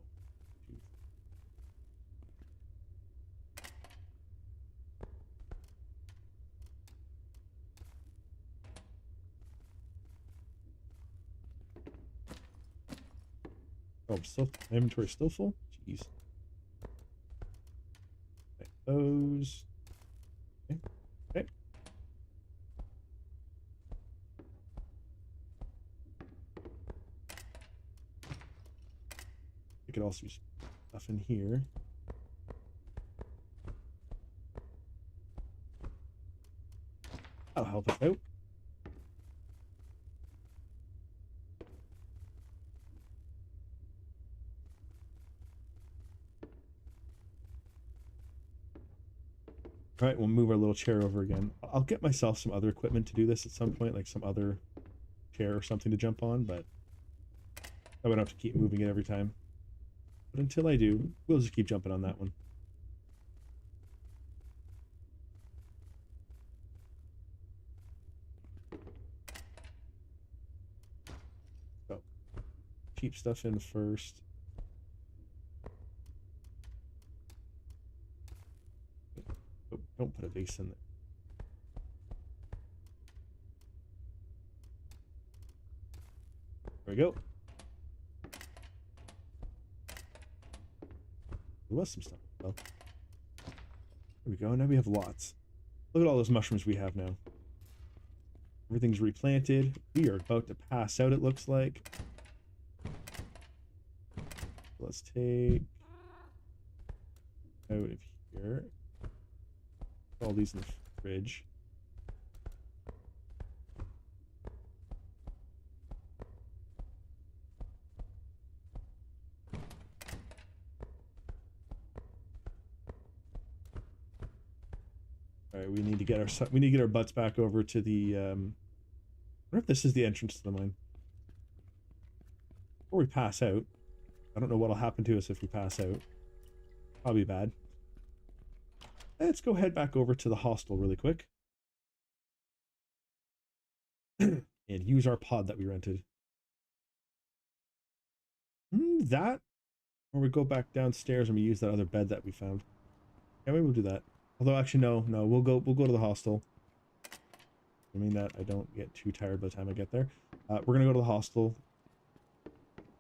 Oh, my inventory's still full? Jeez. Okay, those. Okay. Okay. We could also use stuff in here. That'll help us out. All right, we'll move our little chair over again. I'll get myself some other equipment to do this at some point, like some other chair or something to jump on, but I would have to keep moving it every time. But until I do, we'll just keep jumping on that one. So, cheap stuff in first. Oh, don't put a vase in there. There we go. There was some stuff. Well, there we go. Now we have lots. Look at all those mushrooms we have now. Everything's replanted. We are about to pass out, it looks like. Let's take out of here. Put all these in the fridge. All right, we need to get our butts back over to the I wonder if this is the entrance to the mine. Before we pass out, I don't know what'll happen to us if we pass out. Probably bad. Let's go head back over to the hostel really quick. And use our pod that we rented. That? Or we go back downstairs and we use that other bed that we found. Yeah, maybe we'll do that. Although actually no, we'll go to the hostel. I mean that I don't get too tired by the time I get there. We're gonna go to the hostel.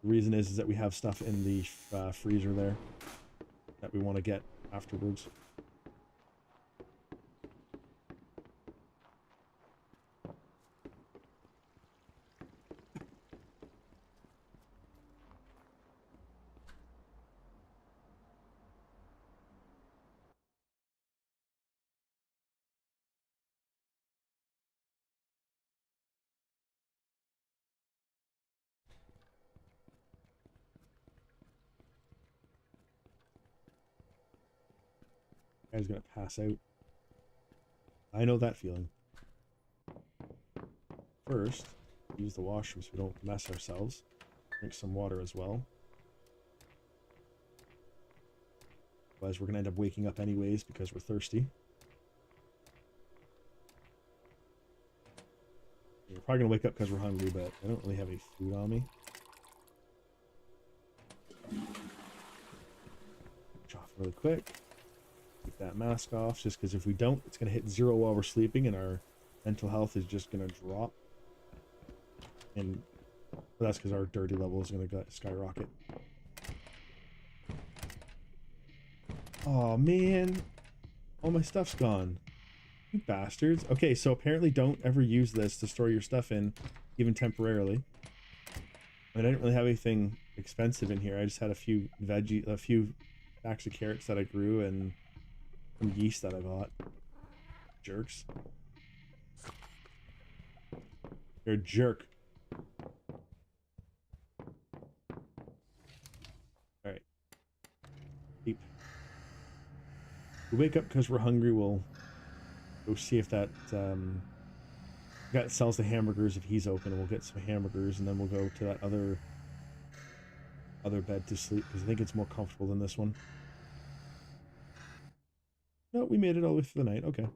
The reason is that we have stuff in the freezer there that we want to get afterwards. Guy's gonna pass out. I know that feeling. First, use the washroom so we don't mess ourselves. Drink some water as well. Otherwise, we're gonna end up waking up anyways because we're thirsty. We're probably gonna wake up because we're hungry, but I don't really have any food on me. Off really quick. Keep that mask off, just because if we don't, it's gonna hit 0 while we're sleeping, and our mental health is just gonna drop. And that's because our dirty level is gonna skyrocket. Oh man, all my stuff's gone. You bastards. Okay, so apparently don't ever use this to store your stuff in, even temporarily. I didn't really have anything expensive in here. I just had a few stacks of carrots that I grew and some yeast that I bought. Jerks. You're a jerk. Alright. Keep. We wake up because we're hungry, we'll go see if that guy that sells the hamburgers, if he's open, and we'll get some hamburgers, and then we'll go to that other bed to sleep, because I think it's more comfortable than this one. No, we made it all the way through the night. Okay.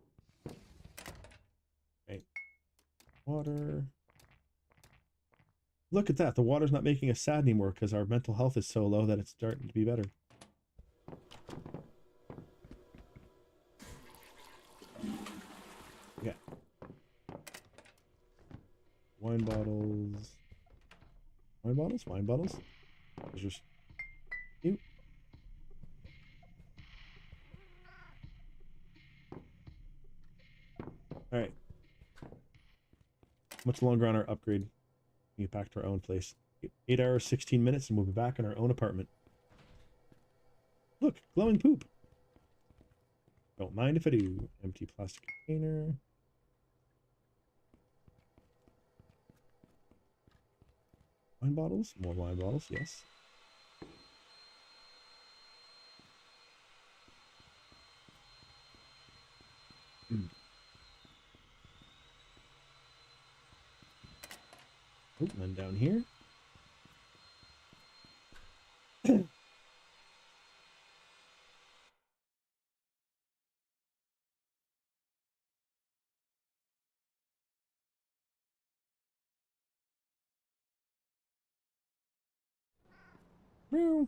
Right. Water. Look at that. The water's not making us sad anymore because our mental health is so low that it's starting to be better. Yeah. Wine bottles. Wine bottles? Wine bottles? Those are cute. Alright. Much longer on our upgrade. We get back to our own place. 8 hours, 16 minutes, and we'll be back in our own apartment. Look, glowing poop. Don't mind if I do. Empty plastic container. Wine bottles? More wine bottles, yes. Mm. Oh, none down here. Meow.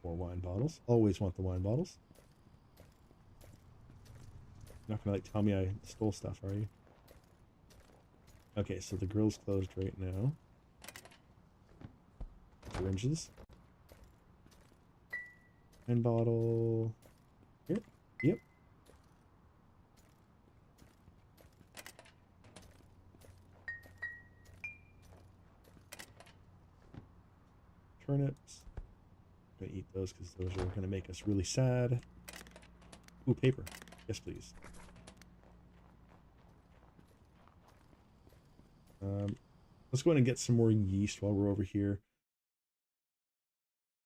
More wine bottles. Always want the wine bottles. You're not gonna like tell me I stole stuff, are you? Okay, so the grill's closed right now. Syringes. Wine bottle. Here. Yep. Turnips. I'm gonna eat those because those are gonna make us really sad. Ooh, paper. Yes, please. Let's go ahead and get some more yeast while we're over here.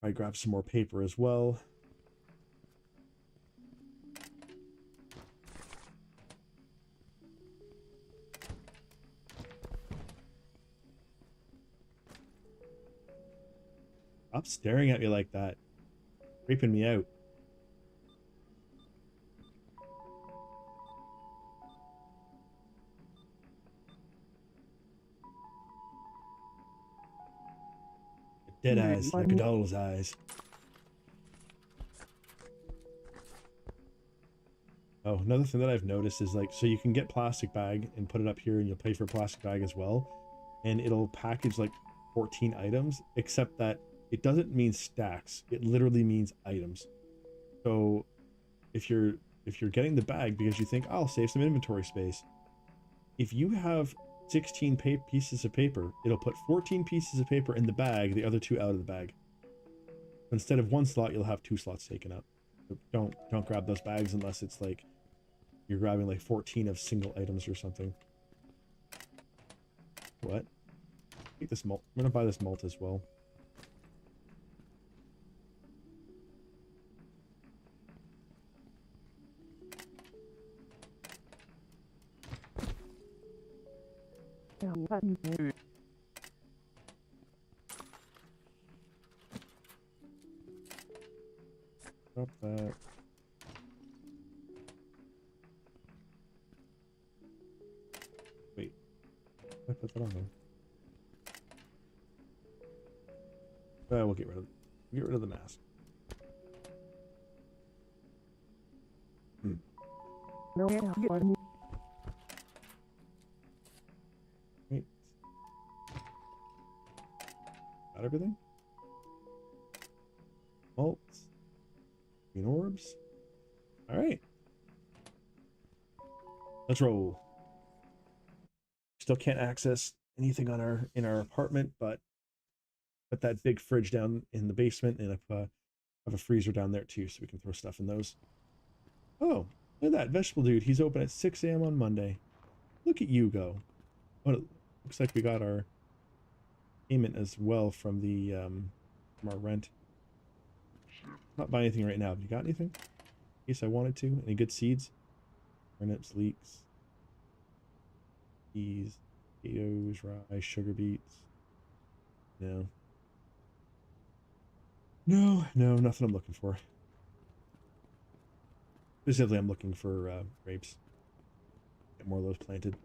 I grab some more paper as well. Stop staring at me like that. Creeping me out. Dead eyes, like a doll's eyes. Oh, another thing that I've noticed is like, so you can get plastic bag and put it up here and you'll pay for a plastic bag as well. And it'll package like 14 items, except that it doesn't mean stacks. It literally means items. So if you're getting the bag because you think, oh, I'll save some inventory space. If you have 16 pieces of paper, it'll put 14 pieces of paper in the bag, the other 2 out of the bag. Instead of 1 slot, you'll have 2 slots taken up. So don't grab those bags unless it's like you're grabbing like 14 of single items or something. What? Take this malt. I'm gonna buy this malt as well. Drop that. Wait. I put that on there. We'll get rid of the mask. Wait. Got everything? Oh. Green orbs. All right. Let's roll. Still can't access anything on in our apartment, but put that big fridge down in the basement, and have a freezer down there too, so we can throw stuff in those. Oh, look at that vegetable dude. He's open at 6 a.m. on Monday. Look at you go. Oh, it looks like we got our payment as well from the from our rent. I'm not buying anything right now. Have you got anything? In case I wanted to. Any good seeds? Turnips, leeks, peas, potatoes, rice, sugar beets. No. No, nothing I'm looking for. Specifically, I'm looking for grapes. Get more of those planted.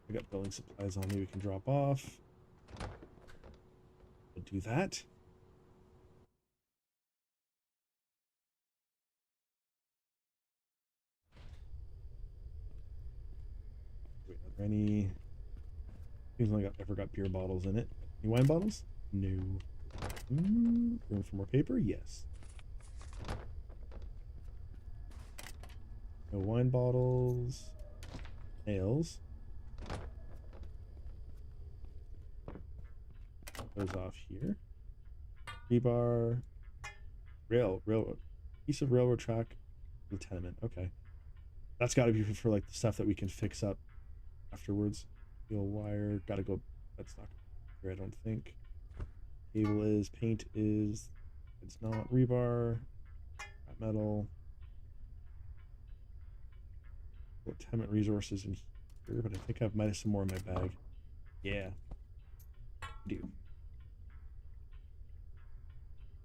I got building supplies on me we can drop off. We'll do that. Wait, are there any... Seems like I've never got beer bottles in it. Any wine bottles? No. Room for more paper? Yes. No wine bottles. Nails. Those off here. Rebar. Railroad. Piece of railroad track. The tenement. Okay. That's got to be for like the stuff that we can fix up afterwards. Steel wire. Gotta go. That's not here, I don't think. Cable is. Paint is. It's not. Rebar. Metal. Tenement resources in here, but I think I might have some more in my bag. Yeah. I do.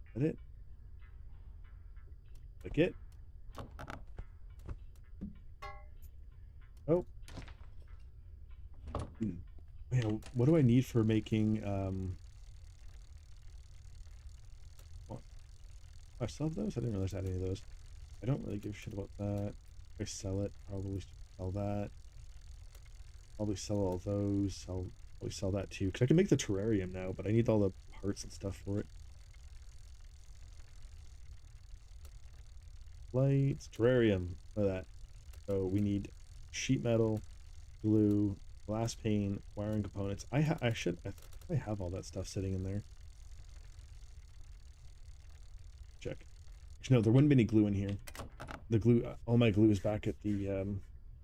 Is that it? Like it? Oh. Man, what do I need for making what? I still have those? I didn't realize I had any of those. I don't really give a shit about that. If I sell it, probably sell that. Probably sell all those. I'll probably sell that too. Because I can make the terrarium now, but I need all the parts and stuff for it. Lights, terrarium, look at that. So we need sheet metal, glue, glass pane, wiring components. I have all that stuff sitting in there. Check. Actually, no, there wouldn't be any glue in here. The glue, all my glue is back at the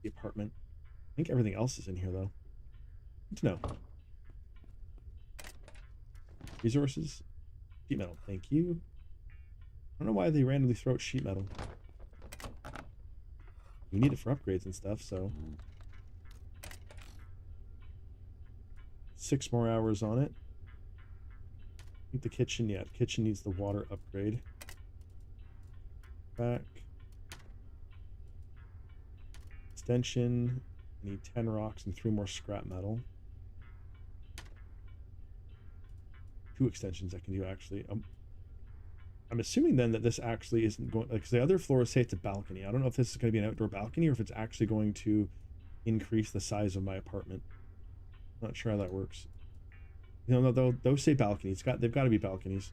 apartment. I think everything else is in here though. Good to know. Resources, sheet metal. Thank you. I don't know why they randomly throw out sheet metal. We need it for upgrades and stuff, so 6 more hours on it. I think the kitchen, yeah, the kitchen needs the water upgrade. Back. Extension. I need 10 rocks and 3 more scrap metal. 2 extensions I can do actually. I'm assuming then that this actually isn't going, like, because the other floors say it's a balcony. I don't know if this is going to be an outdoor balcony or if it's actually going to increase the size of my apartment. Not sure how that works. No, those say balconies. They've got to be balconies.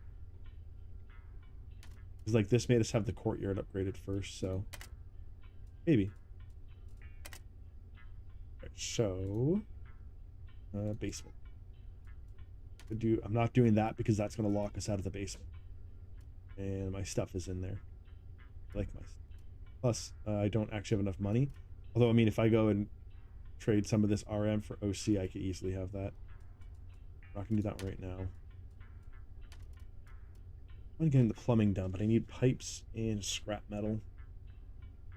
Because like this made us have the courtyard upgraded first, so maybe. Right, so basement. I'm not doing that because that's going to lock us out of the basement. And my stuff is in there. I like my stuff. Plus, I don't actually have enough money. Although, I mean, if I go and trade some of this RM for OC, I could easily have that. I'm not going to do that right now. I'm getting the plumbing done, but I need pipes and scrap metal.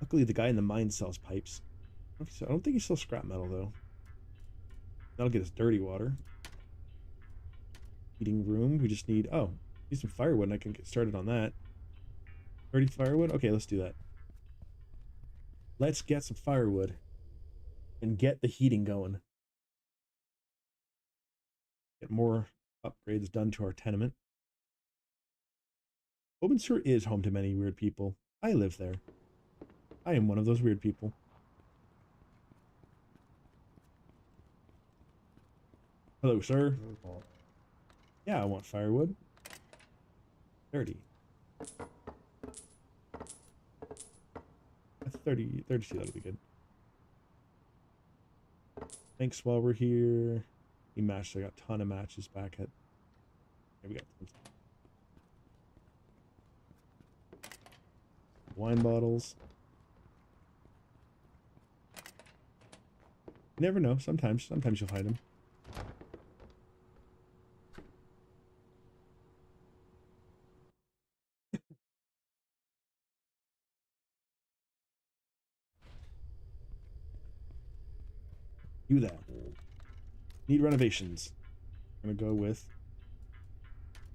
Luckily, the guy in the mine sells pipes. I don't think he sells scrap metal, though. That'll get us dirty water. Heating room. We just need... Oh, need some firewood, and I can get started on that. 30 firewood? Okay, let's do that. Let's get some firewood and get the heating going. Get more upgrades done to our tenement. Obenser is home to many weird people. I live there. I am one of those weird people. Hello, sir. Yeah, I want firewood. 30. 30, 32, that'll be good. Thanks while we're here. We matched, I got a ton of matches back at, here we got wine bottles. You never know, sometimes you'll find them. Do that. Need renovations. I'm gonna go with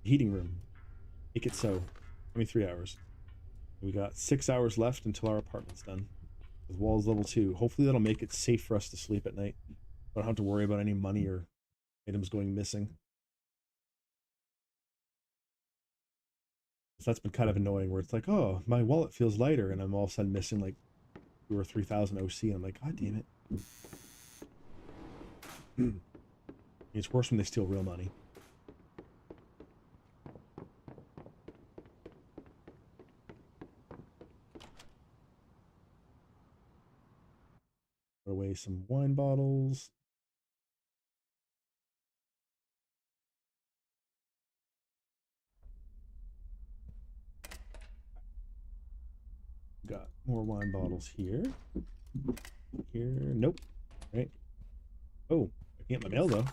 heating room. Make it so. 23 hours. We got 6 hours left until our apartment's done. With walls level 2. Hopefully that'll make it safe for us to sleep at night. I don't have to worry about any money or items going missing. So that's been kind of annoying where it's like, oh, my wallet feels lighter and I'm all of a sudden missing like 2 or 3,000 OC and I'm like, god damn it. It's worse when they steal real money. Put away some wine bottles. Got more wine bottles here. Here, nope. Right. Oh, I can get my mail though.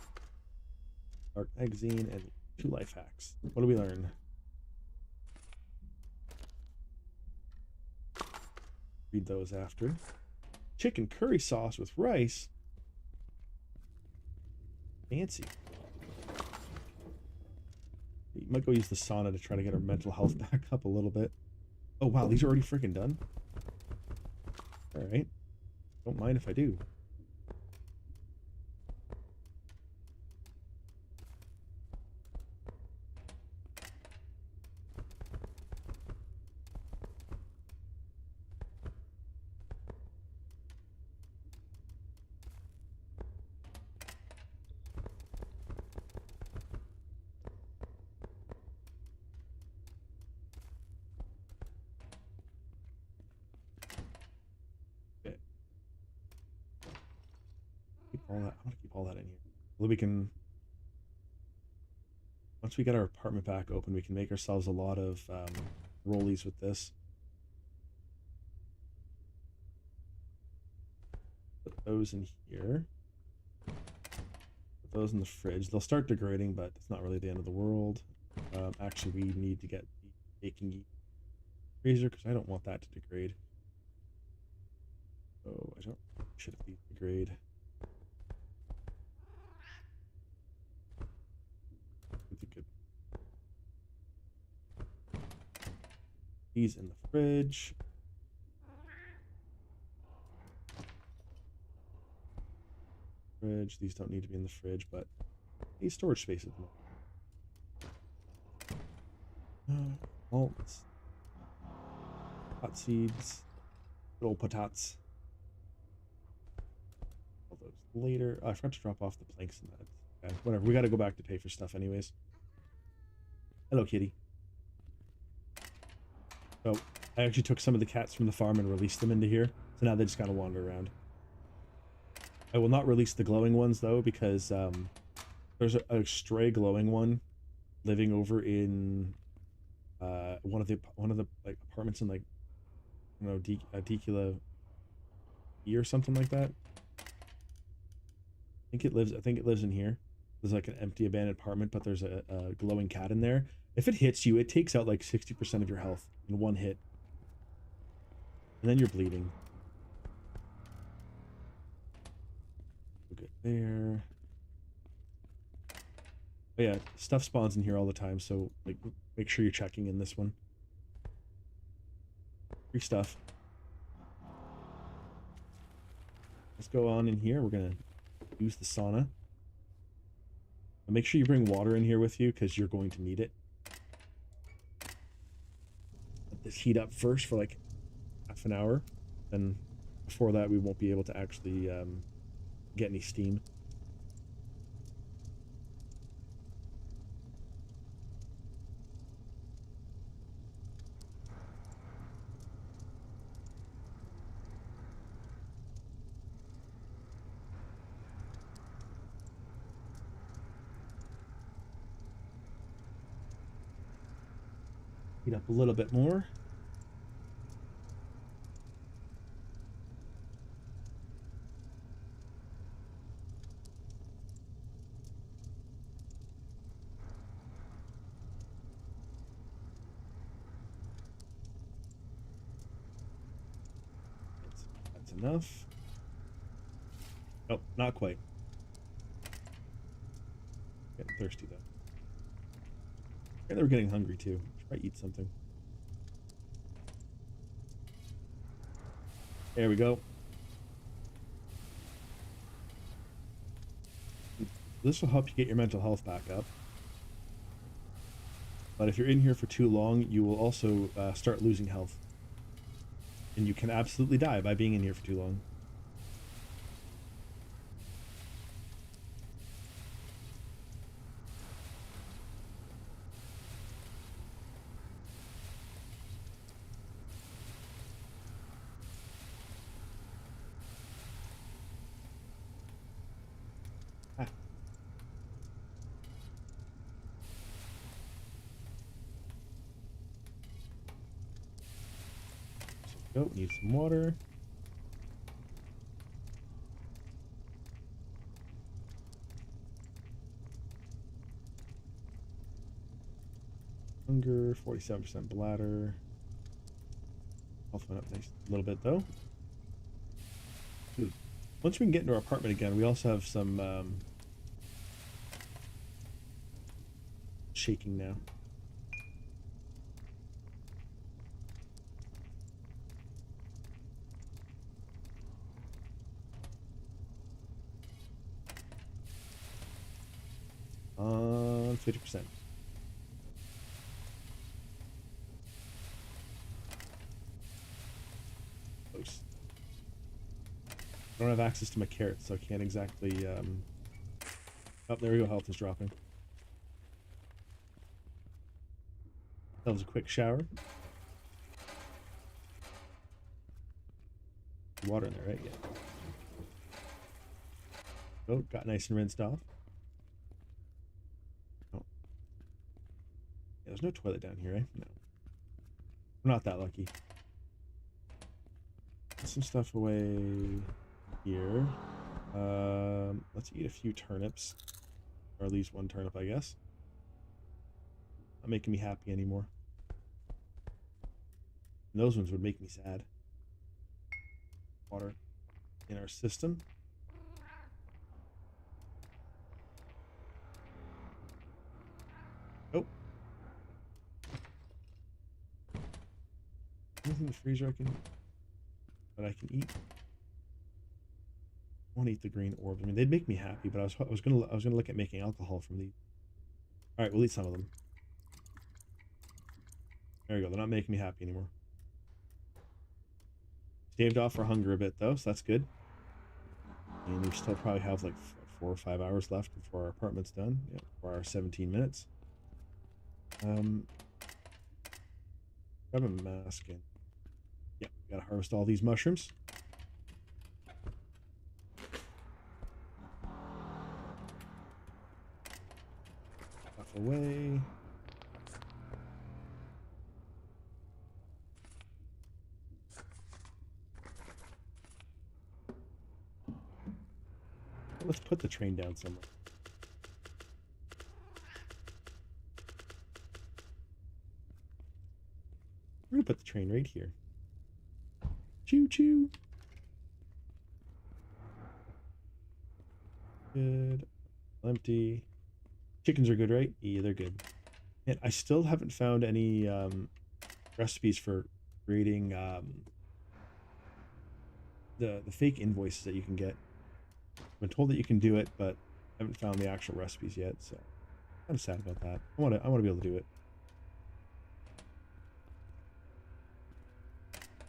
Dark magazine and 2 life hacks. What do we learn? Read those after. Chicken curry sauce with rice. Fancy. You might go use the sauna to try to get our mental health back up a little bit. Oh wow, these are already freaking done. All right. Don't mind if I do. Okay. Keep all that. I'm gonna keep all that in here. Well, we can. Once we get our apartment back open, we can make ourselves a lot of rollies with this. Put those in here. Put those in the fridge. They'll start degrading, but it's not really the end of the world. Actually, we need to get the baking freezer because I don't want that to degrade. Oh, I don't. Should have these degrade. Good. These in the fridge. Fridge. These don't need to be in the fridge, but these storage spaces. Malts. Hot seeds. Good old potats. All those later. Oh, I forgot to drop off the planks in that. Okay, whatever. We got to go back to pay for stuff anyways. Hello, kitty. So I actually took some of the cats from the farm and released them into here. So now they just kind of wander around. I will not release the glowing ones though, because there's a stray glowing one living over in one of the like apartments in like, you know, Decula E or something like that. I think it lives in here. There's like an empty abandoned apartment, but there's a glowing cat in there. If it hits you, it takes out like 60% of your health in one hit. And then you're bleeding. We'll get there. But yeah, stuff spawns in here all the time, so like make sure you're checking in this one. Free stuff. Let's go on in here. We're gonna use the sauna. And make sure you bring water in here with you because you're going to need it. Let this heat up first for like half an hour. Then before that, we won't be able to actually get any steam. Heat up a little bit more. That's enough. Oh, not quite. Getting thirsty though. And they were getting hungry too. Should probably eat something. There we go. This will help you get your mental health back up. But if you're in here for too long, you will also start losing health. And you can absolutely die by being in here for too long. Ah. So go, need some water. Hunger, 47% bladder. Health went up nice a little bit though. Once we can get into our apartment again, we also have some shaking now. On 50%. Close. I don't have access to my carrots, so I can't exactly oh, there we go, health is dropping. That was a quick shower. Water in there, right? Yeah. Oh, got nice and rinsed off. Oh. Yeah, there's no toilet down here, right? No. We're not that lucky. Put some stuff away here. Let's eat a few turnips. Or at least one turnip, I guess. Not making me happy anymore. And those ones would make me sad. Water in our system. Oh. Anything in the freezer that I can eat? I won't eat the green orbs. I mean, they'd make me happy, but I was gonna look at making alcohol from these. All right, we'll eat some of them. There we go. They're not making me happy anymore. Staved off for hunger a bit though, so that's good. And we still probably have like 4 or 5 hours left before our apartment's done. Yeah, for our 17 minutes. Grab a mask in. Yeah, gotta harvest all these mushrooms. Stuff away. Let's put the train down somewhere. We're gonna put the train right here. Choo choo. Good. Empty. Chickens are good, right? Yeah, they're good. And I still haven't found any recipes for creating the fake invoices that you can get. I've been told that you can do it, but I haven't found the actual recipes yet, so I'm sad about that. I want to be able to do it.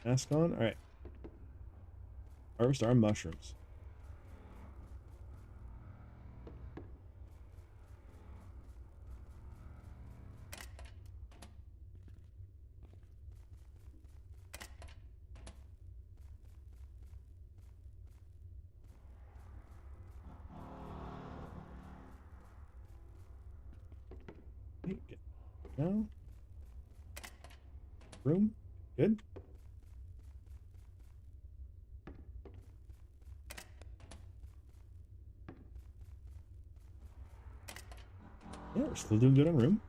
Mask on. All right. Harvest our mushrooms. No. room. Good. Yeah, we're still doing good on room.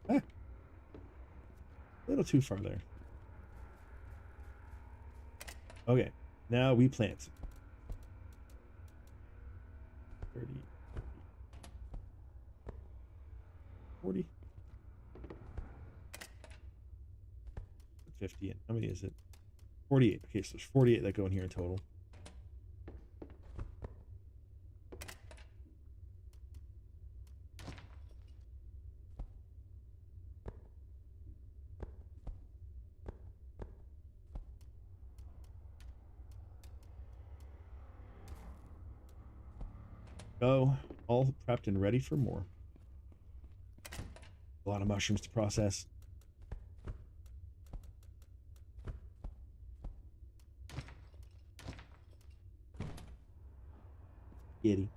Ah, a little too far there. Okay, now we plant. 30, 40, 50. And how many is it? 48. Okay, so there's 48 that go in here in total. Go, all prepped and ready for more. A lot of mushrooms to process. Kitty.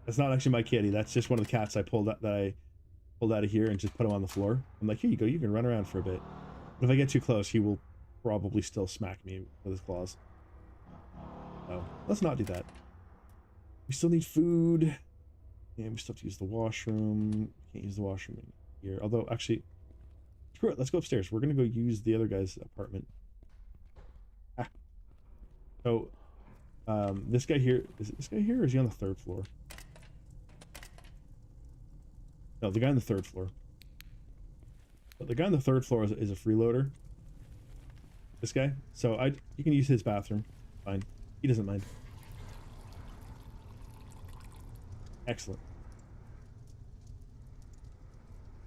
That's not actually my kitty. That's just one of the cats I pulled out of here and just put him on the floor. I'm like, here you go. You can run around for a bit. But if I get too close, he will probably still smack me with his claws. So let's not do that. We still need food. And we still have to use the washroom. Can't use the washroom in here. Although, actually, screw it. Let's go upstairs. We're going to go use the other guy's apartment. Ah. So, this guy here, is this guy here or is he on the 3rd floor? No, the guy on the 3rd floor. But the guy on the 3rd floor is a freeloader. This guy. So, you can use his bathroom. Fine. He doesn't mind. Excellent.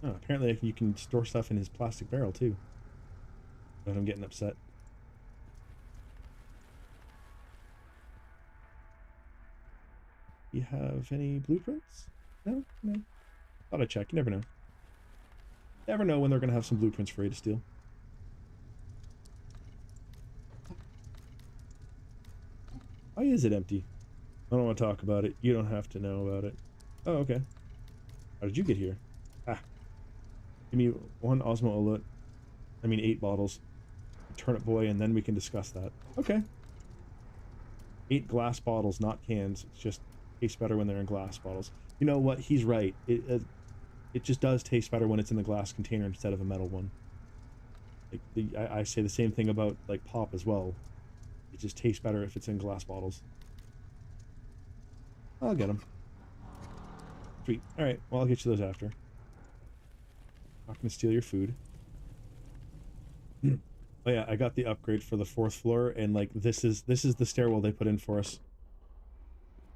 Oh, apparently you can store stuff in his plastic barrel too. But I'm getting upset. You have any blueprints? No? No. Thought I'd check. You never know. Never know when they're going to have some blueprints for you to steal. Why is it empty? I don't want to talk about it. You don't have to know about it. Oh, okay. How did you get here? Ah. Give me 1 Osmo Alert. I mean 8 bottles. Turnip boy, and then we can discuss that. Okay. 8 glass bottles, not cans. It's just tastes better when they're in glass bottles. You know what? He's right. It just does taste better when it's in the glass container instead of a metal one. Like I say the same thing about like pop as well. It just tastes better if it's in glass bottles. I'll get them. Sweet. All right. Well, I'll get you those after. Not gonna steal your food. Oh yeah, I got the upgrade for the 4th floor, and like this is the stairwell they put in for us.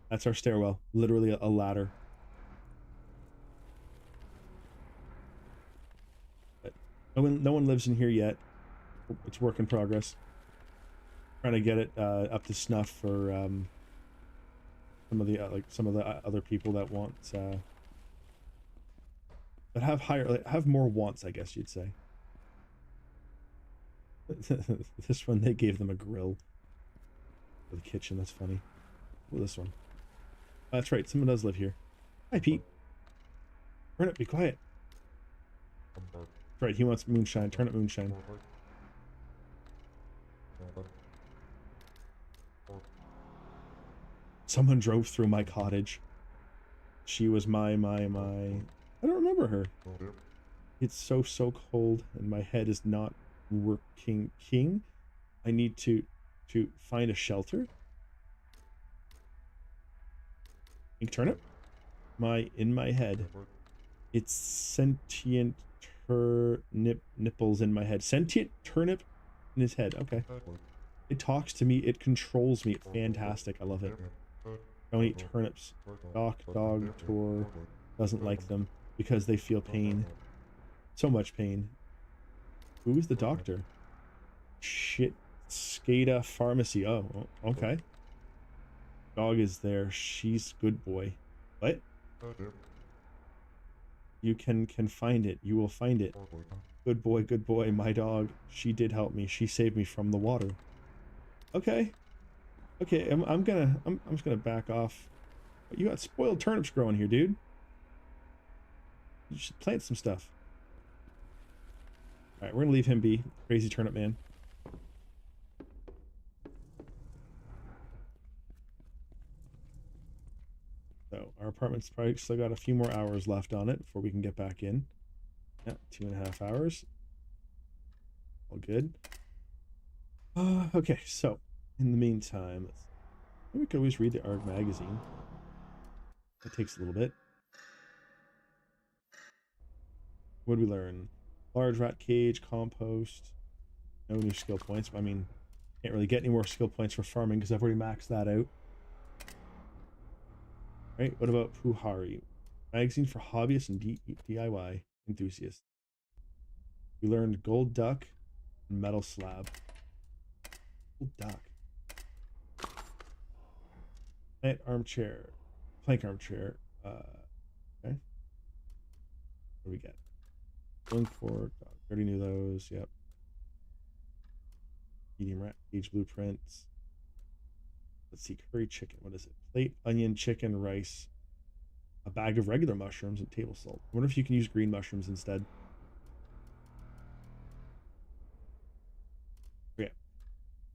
That's our stairwell. Literally a ladder. But no one lives in here yet. It's work in progress. Trying to get it up to snuff for some of the other people that want that have more wants, I guess you'd say. This one, they gave them a grill for the kitchen. That's funny. Well, this one. That's right. Someone does live here. Hi, Pete. Turnip, be quiet. That's right. He wants moonshine. Turnip moonshine. Someone drove through my cottage. She was my. I don't remember her. It's so cold, and my head is not working. I need to find a shelter. Pink turnip? In my head. It's sentient nipples in my head. Sentient turnip in his head. Okay. It talks to me. It controls me. Fantastic. I love it. Don't eat turnips. Dog tour doesn't like them because they feel pain. So much pain. Who's the doctor? Shit. Skada Pharmacy. Oh, okay. Dog is there. She's good boy. What? You can find it. You will find it. Good boy, my dog. She did help me. She saved me from the water. Okay. Okay, I'm just gonna back off. You got spoiled turnips growing here, dude. You should plant some stuff. Alright, we're gonna leave him be. Crazy turnip man. So our apartment's probably still got a few more hours left on it before we can get back in. Yeah, 2.5 hours. All good. Okay, so in the meantime, we could always read the ARG magazine. That takes a little bit. What did we learn? Large rat cage, compost. No new skill points. I mean, can't really get any more skill points for farming because I've already maxed that out. Right, what about Puhari? Magazine for hobbyists and DIY enthusiasts. We learned gold duck and metal slab. Gold duck. Plank armchair. Plank armchair. Okay. What do we get? Link pork. Already knew those. Yep. Medium rat cage blueprints. Let's see. Curry chicken. What is it? Plate, onion, chicken, rice. A bag of regular mushrooms and table salt. I wonder if you can use green mushrooms instead. Yeah.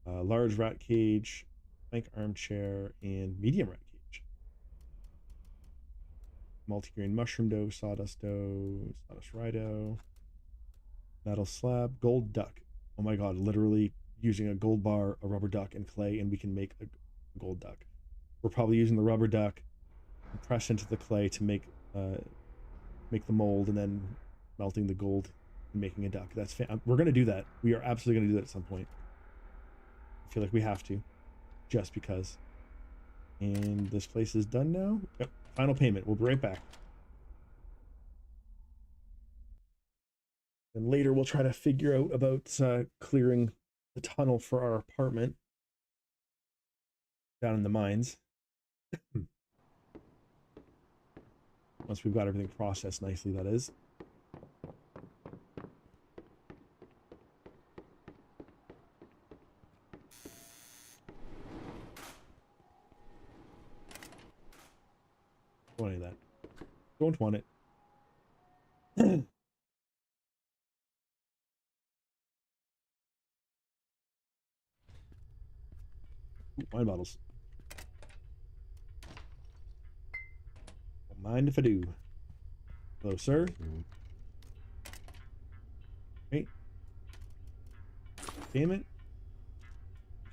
Large rat cage, plank armchair, and medium rat cage. Multigrain mushroom dough, sawdust rye dough, metal slab, gold duck. Oh my god, literally using a gold bar, a rubber duck, and clay, and we can make a gold duck. We're probably using the rubber duck and press into the clay to make the mold, and then melting the gold and making a duck. We're gonna do that. We are absolutely gonna do that at some point. I feel like we have to, just because. And this place is done now. Yep. Final payment. We'll be right back. And later we'll try to figure out about clearing the tunnel for our apartment down in the mines. Once we've got everything processed nicely, that is. Don't want any of that. Don't want it. Ooh, wine bottles. Don't mind if I do. Hello, sir. Right. Damn it.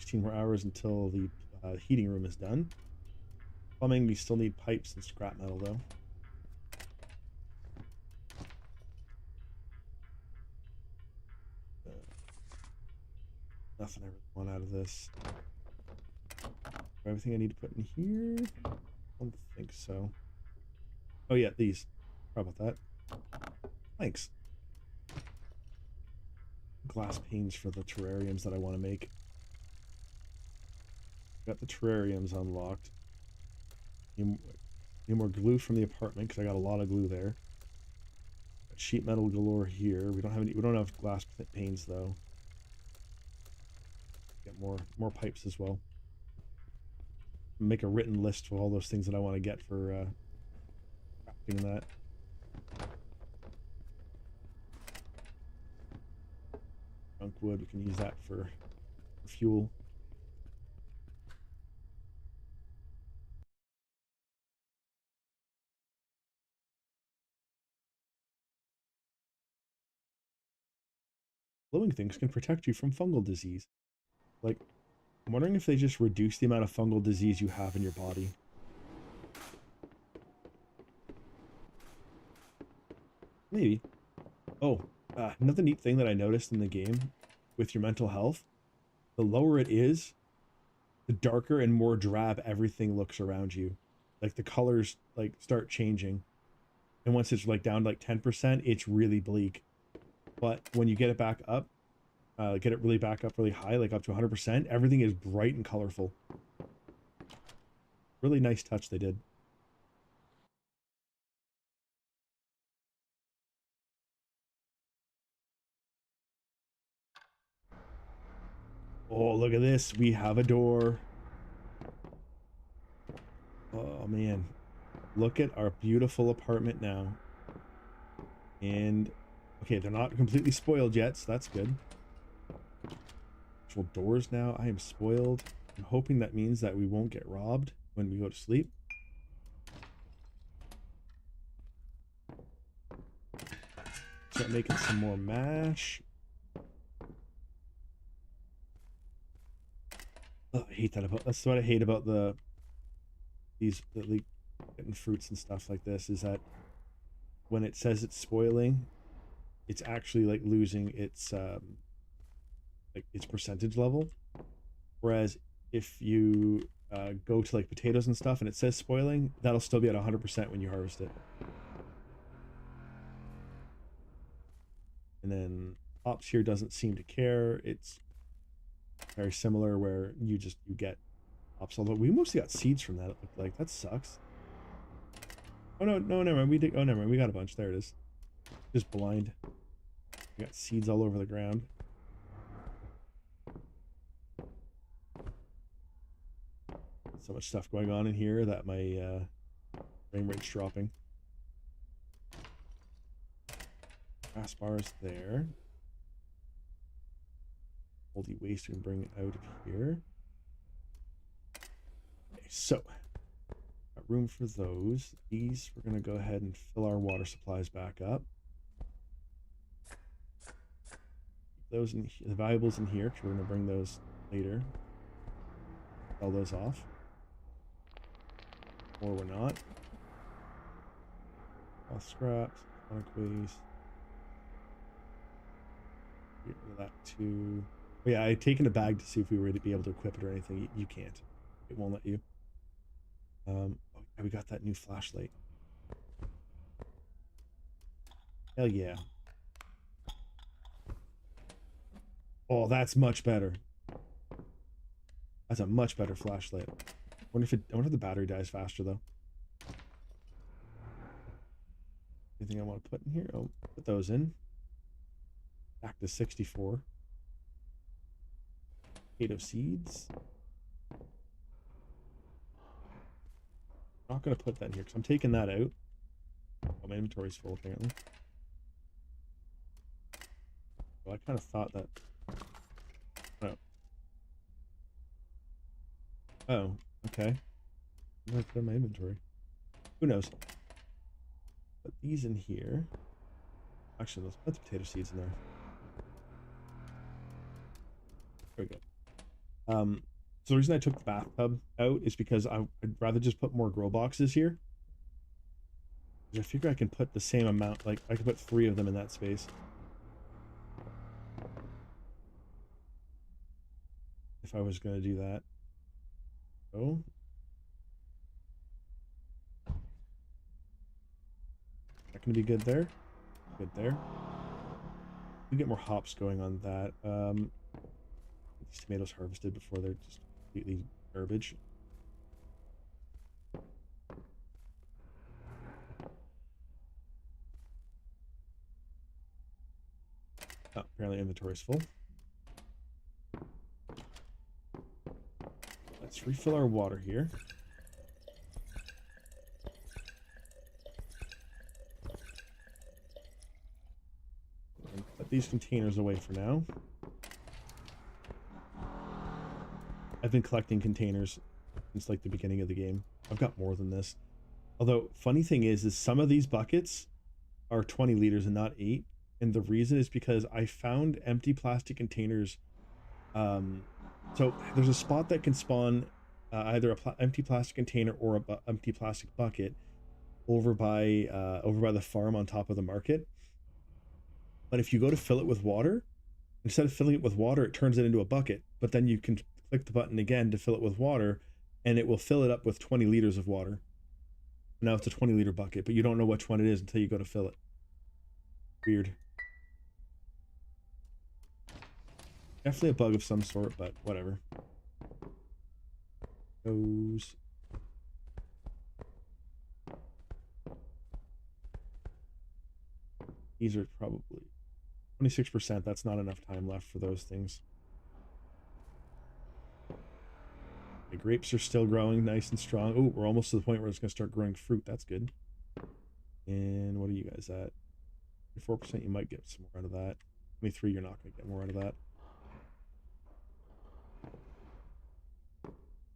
16 more hours until the heating room is done. Plumbing, we still need pipes and scrap metal, though. Nothing I really want out of this. Everything I need to put in here? I don't think so. Oh yeah, these. Sorry about that. Thanks. Glass panes for the terrariums that I want to make. Got the terrariums unlocked. Need more glue from the apartment because I got a lot of glue there. Got sheet metal galore here. We don't have glass panes though. Get more pipes as well. Make a written list of all those things that I want to get for crafting that. Junk wood, we can use that for fuel. Glowing things can protect you from fungal disease. Like, I'm wondering if they just reduce the amount of fungal disease you have in your body. Maybe. Oh, another neat thing that I noticed in the game with your mental health, the lower it is, the darker and more drab everything looks around you. Like the colors like start changing. And once it's like down to like 10%, it's really bleak. But when you get it back up, get it really back up really high, like up to 100%, everything is bright and colorful. Really nice touch they did. Oh, look at this. We have a door. Oh, man. Look at our beautiful apartment now. And, okay, they're not completely spoiled yet, so that's good. Actual doors now. I am spoiled. I'm hoping that means that we won't get robbed when we go to sleep. Start making some more mash. Oh, I hate that about. That's what I hate about like getting fruits and stuff like this is that when it says it's spoiling, it's actually like losing its like its percentage level. Whereas if you go to like potatoes and stuff and it says spoiling, that'll still be at 100% when you harvest it. And then hops here doesn't seem to care. It's very similar where you get hops. Although we mostly got seeds from that. It looked like that sucks. Oh no, never mind. We did. Oh, never mind. We got a bunch. There it is. Just blind. We got seeds all over the ground. So much stuff going on in here that my frame rate's dropping. Grass bars there. Moldy waste we can bring out of here. Okay, so got room for those. These we're gonna go ahead and fill our water supplies back up. Keep those in the valuables in here because we're gonna bring those later. Sell those off. Or we're not. All scraps, electronic waste. Get rid of that too. Oh, yeah, I had taken a bag to see if we were to be able to equip it or anything. You can't. It won't let you. Oh, we got that new flashlight. Hell yeah. Oh, that's much better. That's a much better flashlight. I wonder if the battery dies faster though. Anything I want to put in here? Oh, put those in. Back to 64. Potato seeds. Not gonna put that in here because I'm taking that out. Oh, my inventory's full apparently. Well, I kind of thought that. Oh. Oh, okay. I'm gonna put in my inventory. Who knows? Put these in here. Actually, let's put the potato seeds in there. There we go. So the reason I took the bathtub out is because I'd rather just put more grow boxes here. I figure I can put the same amount, like I could put 3 of them in that space. If I was going to do that. Oh. That going to be good there. Good there. We get more hops going on that. These tomatoes harvested before they're just completely garbage. Oh, apparently inventory is full. Let's refill our water here. And put these containers away for now. I've been collecting containers since like the beginning of the game. I've got more than this. Although, funny thing is some of these buckets are 20 liters and not 8. And the reason is because I found empty plastic containers. So there's a spot that can spawn either a empty plastic container or a empty plastic bucket over by the farm on top of the market. But if you go to fill it with water, instead of filling it with water, it turns it into a bucket. But then you can click the button again to fill it with water, and it will fill it up with 20 liters of water. Now it's a 20-liter bucket, but you don't know which one it is until you go to fill it. Weird. Definitely a bug of some sort, but whatever. Those. These are probably 26%. That's not enough time left for those things. The grapes are still growing nice and strong. Oh, we're almost to the point where it's going to start growing fruit. That's good. And what are you guys at? 4%, you might get some more out of that. 23, you're not going to get more out of that.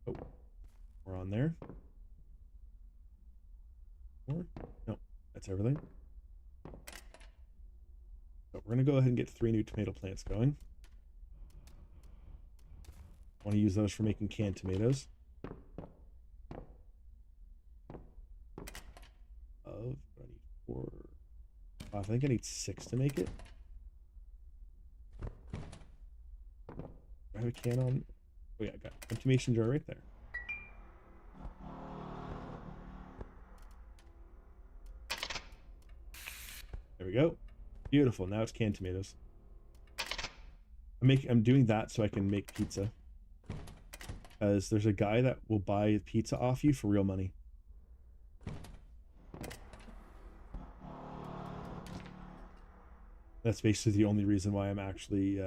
Oh, we're on there. More? No, that's everything. So we're going to go ahead and get 3 new tomato plants going. I want to use those for making canned tomatoes. Of 4. I think I need 6 to make it. Do I have a can on? Oh yeah, I got an empty mason jar right there. There we go. Beautiful. Now it's canned tomatoes. I'm doing that so I can make pizza. Because there's a guy that will buy pizza off you for real money. That's basically the only reason why I'm actually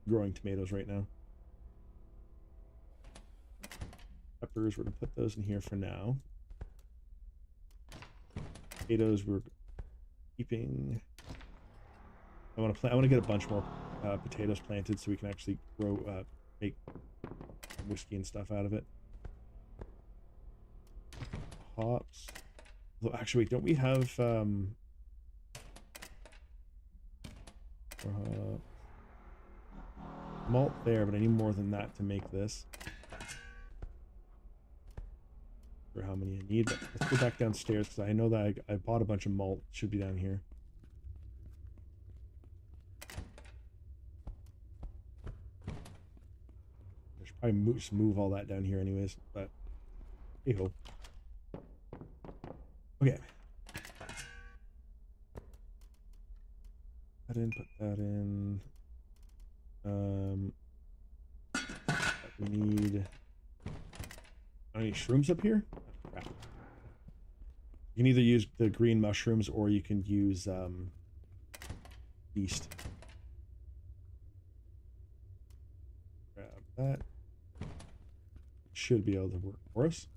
growing tomatoes right now. Peppers, we're gonna put those in here for now. Potatoes, we're keeping. I want to get a bunch more potatoes planted so we can actually grow, make whiskey and stuff out of it. Hops. Well, actually, wait, don't we have malt there? But I need more than that to make this. For how many I need, but let's go back downstairs because I know that I bought a bunch of malt. It should be down here. I should probably just move all that down here anyways, but hey ho. Okay. Put that in. We need. Any shrooms up here? Oh, crap. You can either use the green mushrooms or you can use yeast. Grab that. Should be able to work for us.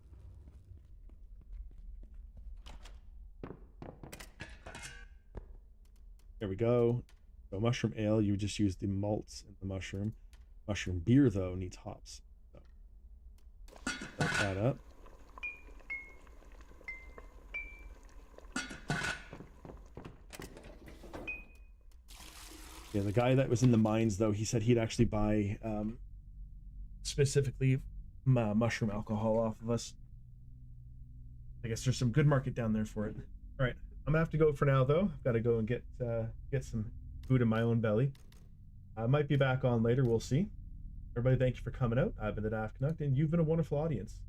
There we go. So mushroom ale, you would just use the malts in the mushroom. Mushroom beer, though, needs hops. So, start that up. Yeah, the guy that was in the mines, though, he said he'd actually buy specifically mushroom alcohol off of us. I guess there's some good market down there for it. All right, I'm gonna have to go for now, though. I've got to go and get some food in my own belly. I might be back on later. We'll see. Everybody, thank you for coming out. I've been the Daft Canuck, and you've been a wonderful audience.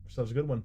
Yourselves a good one.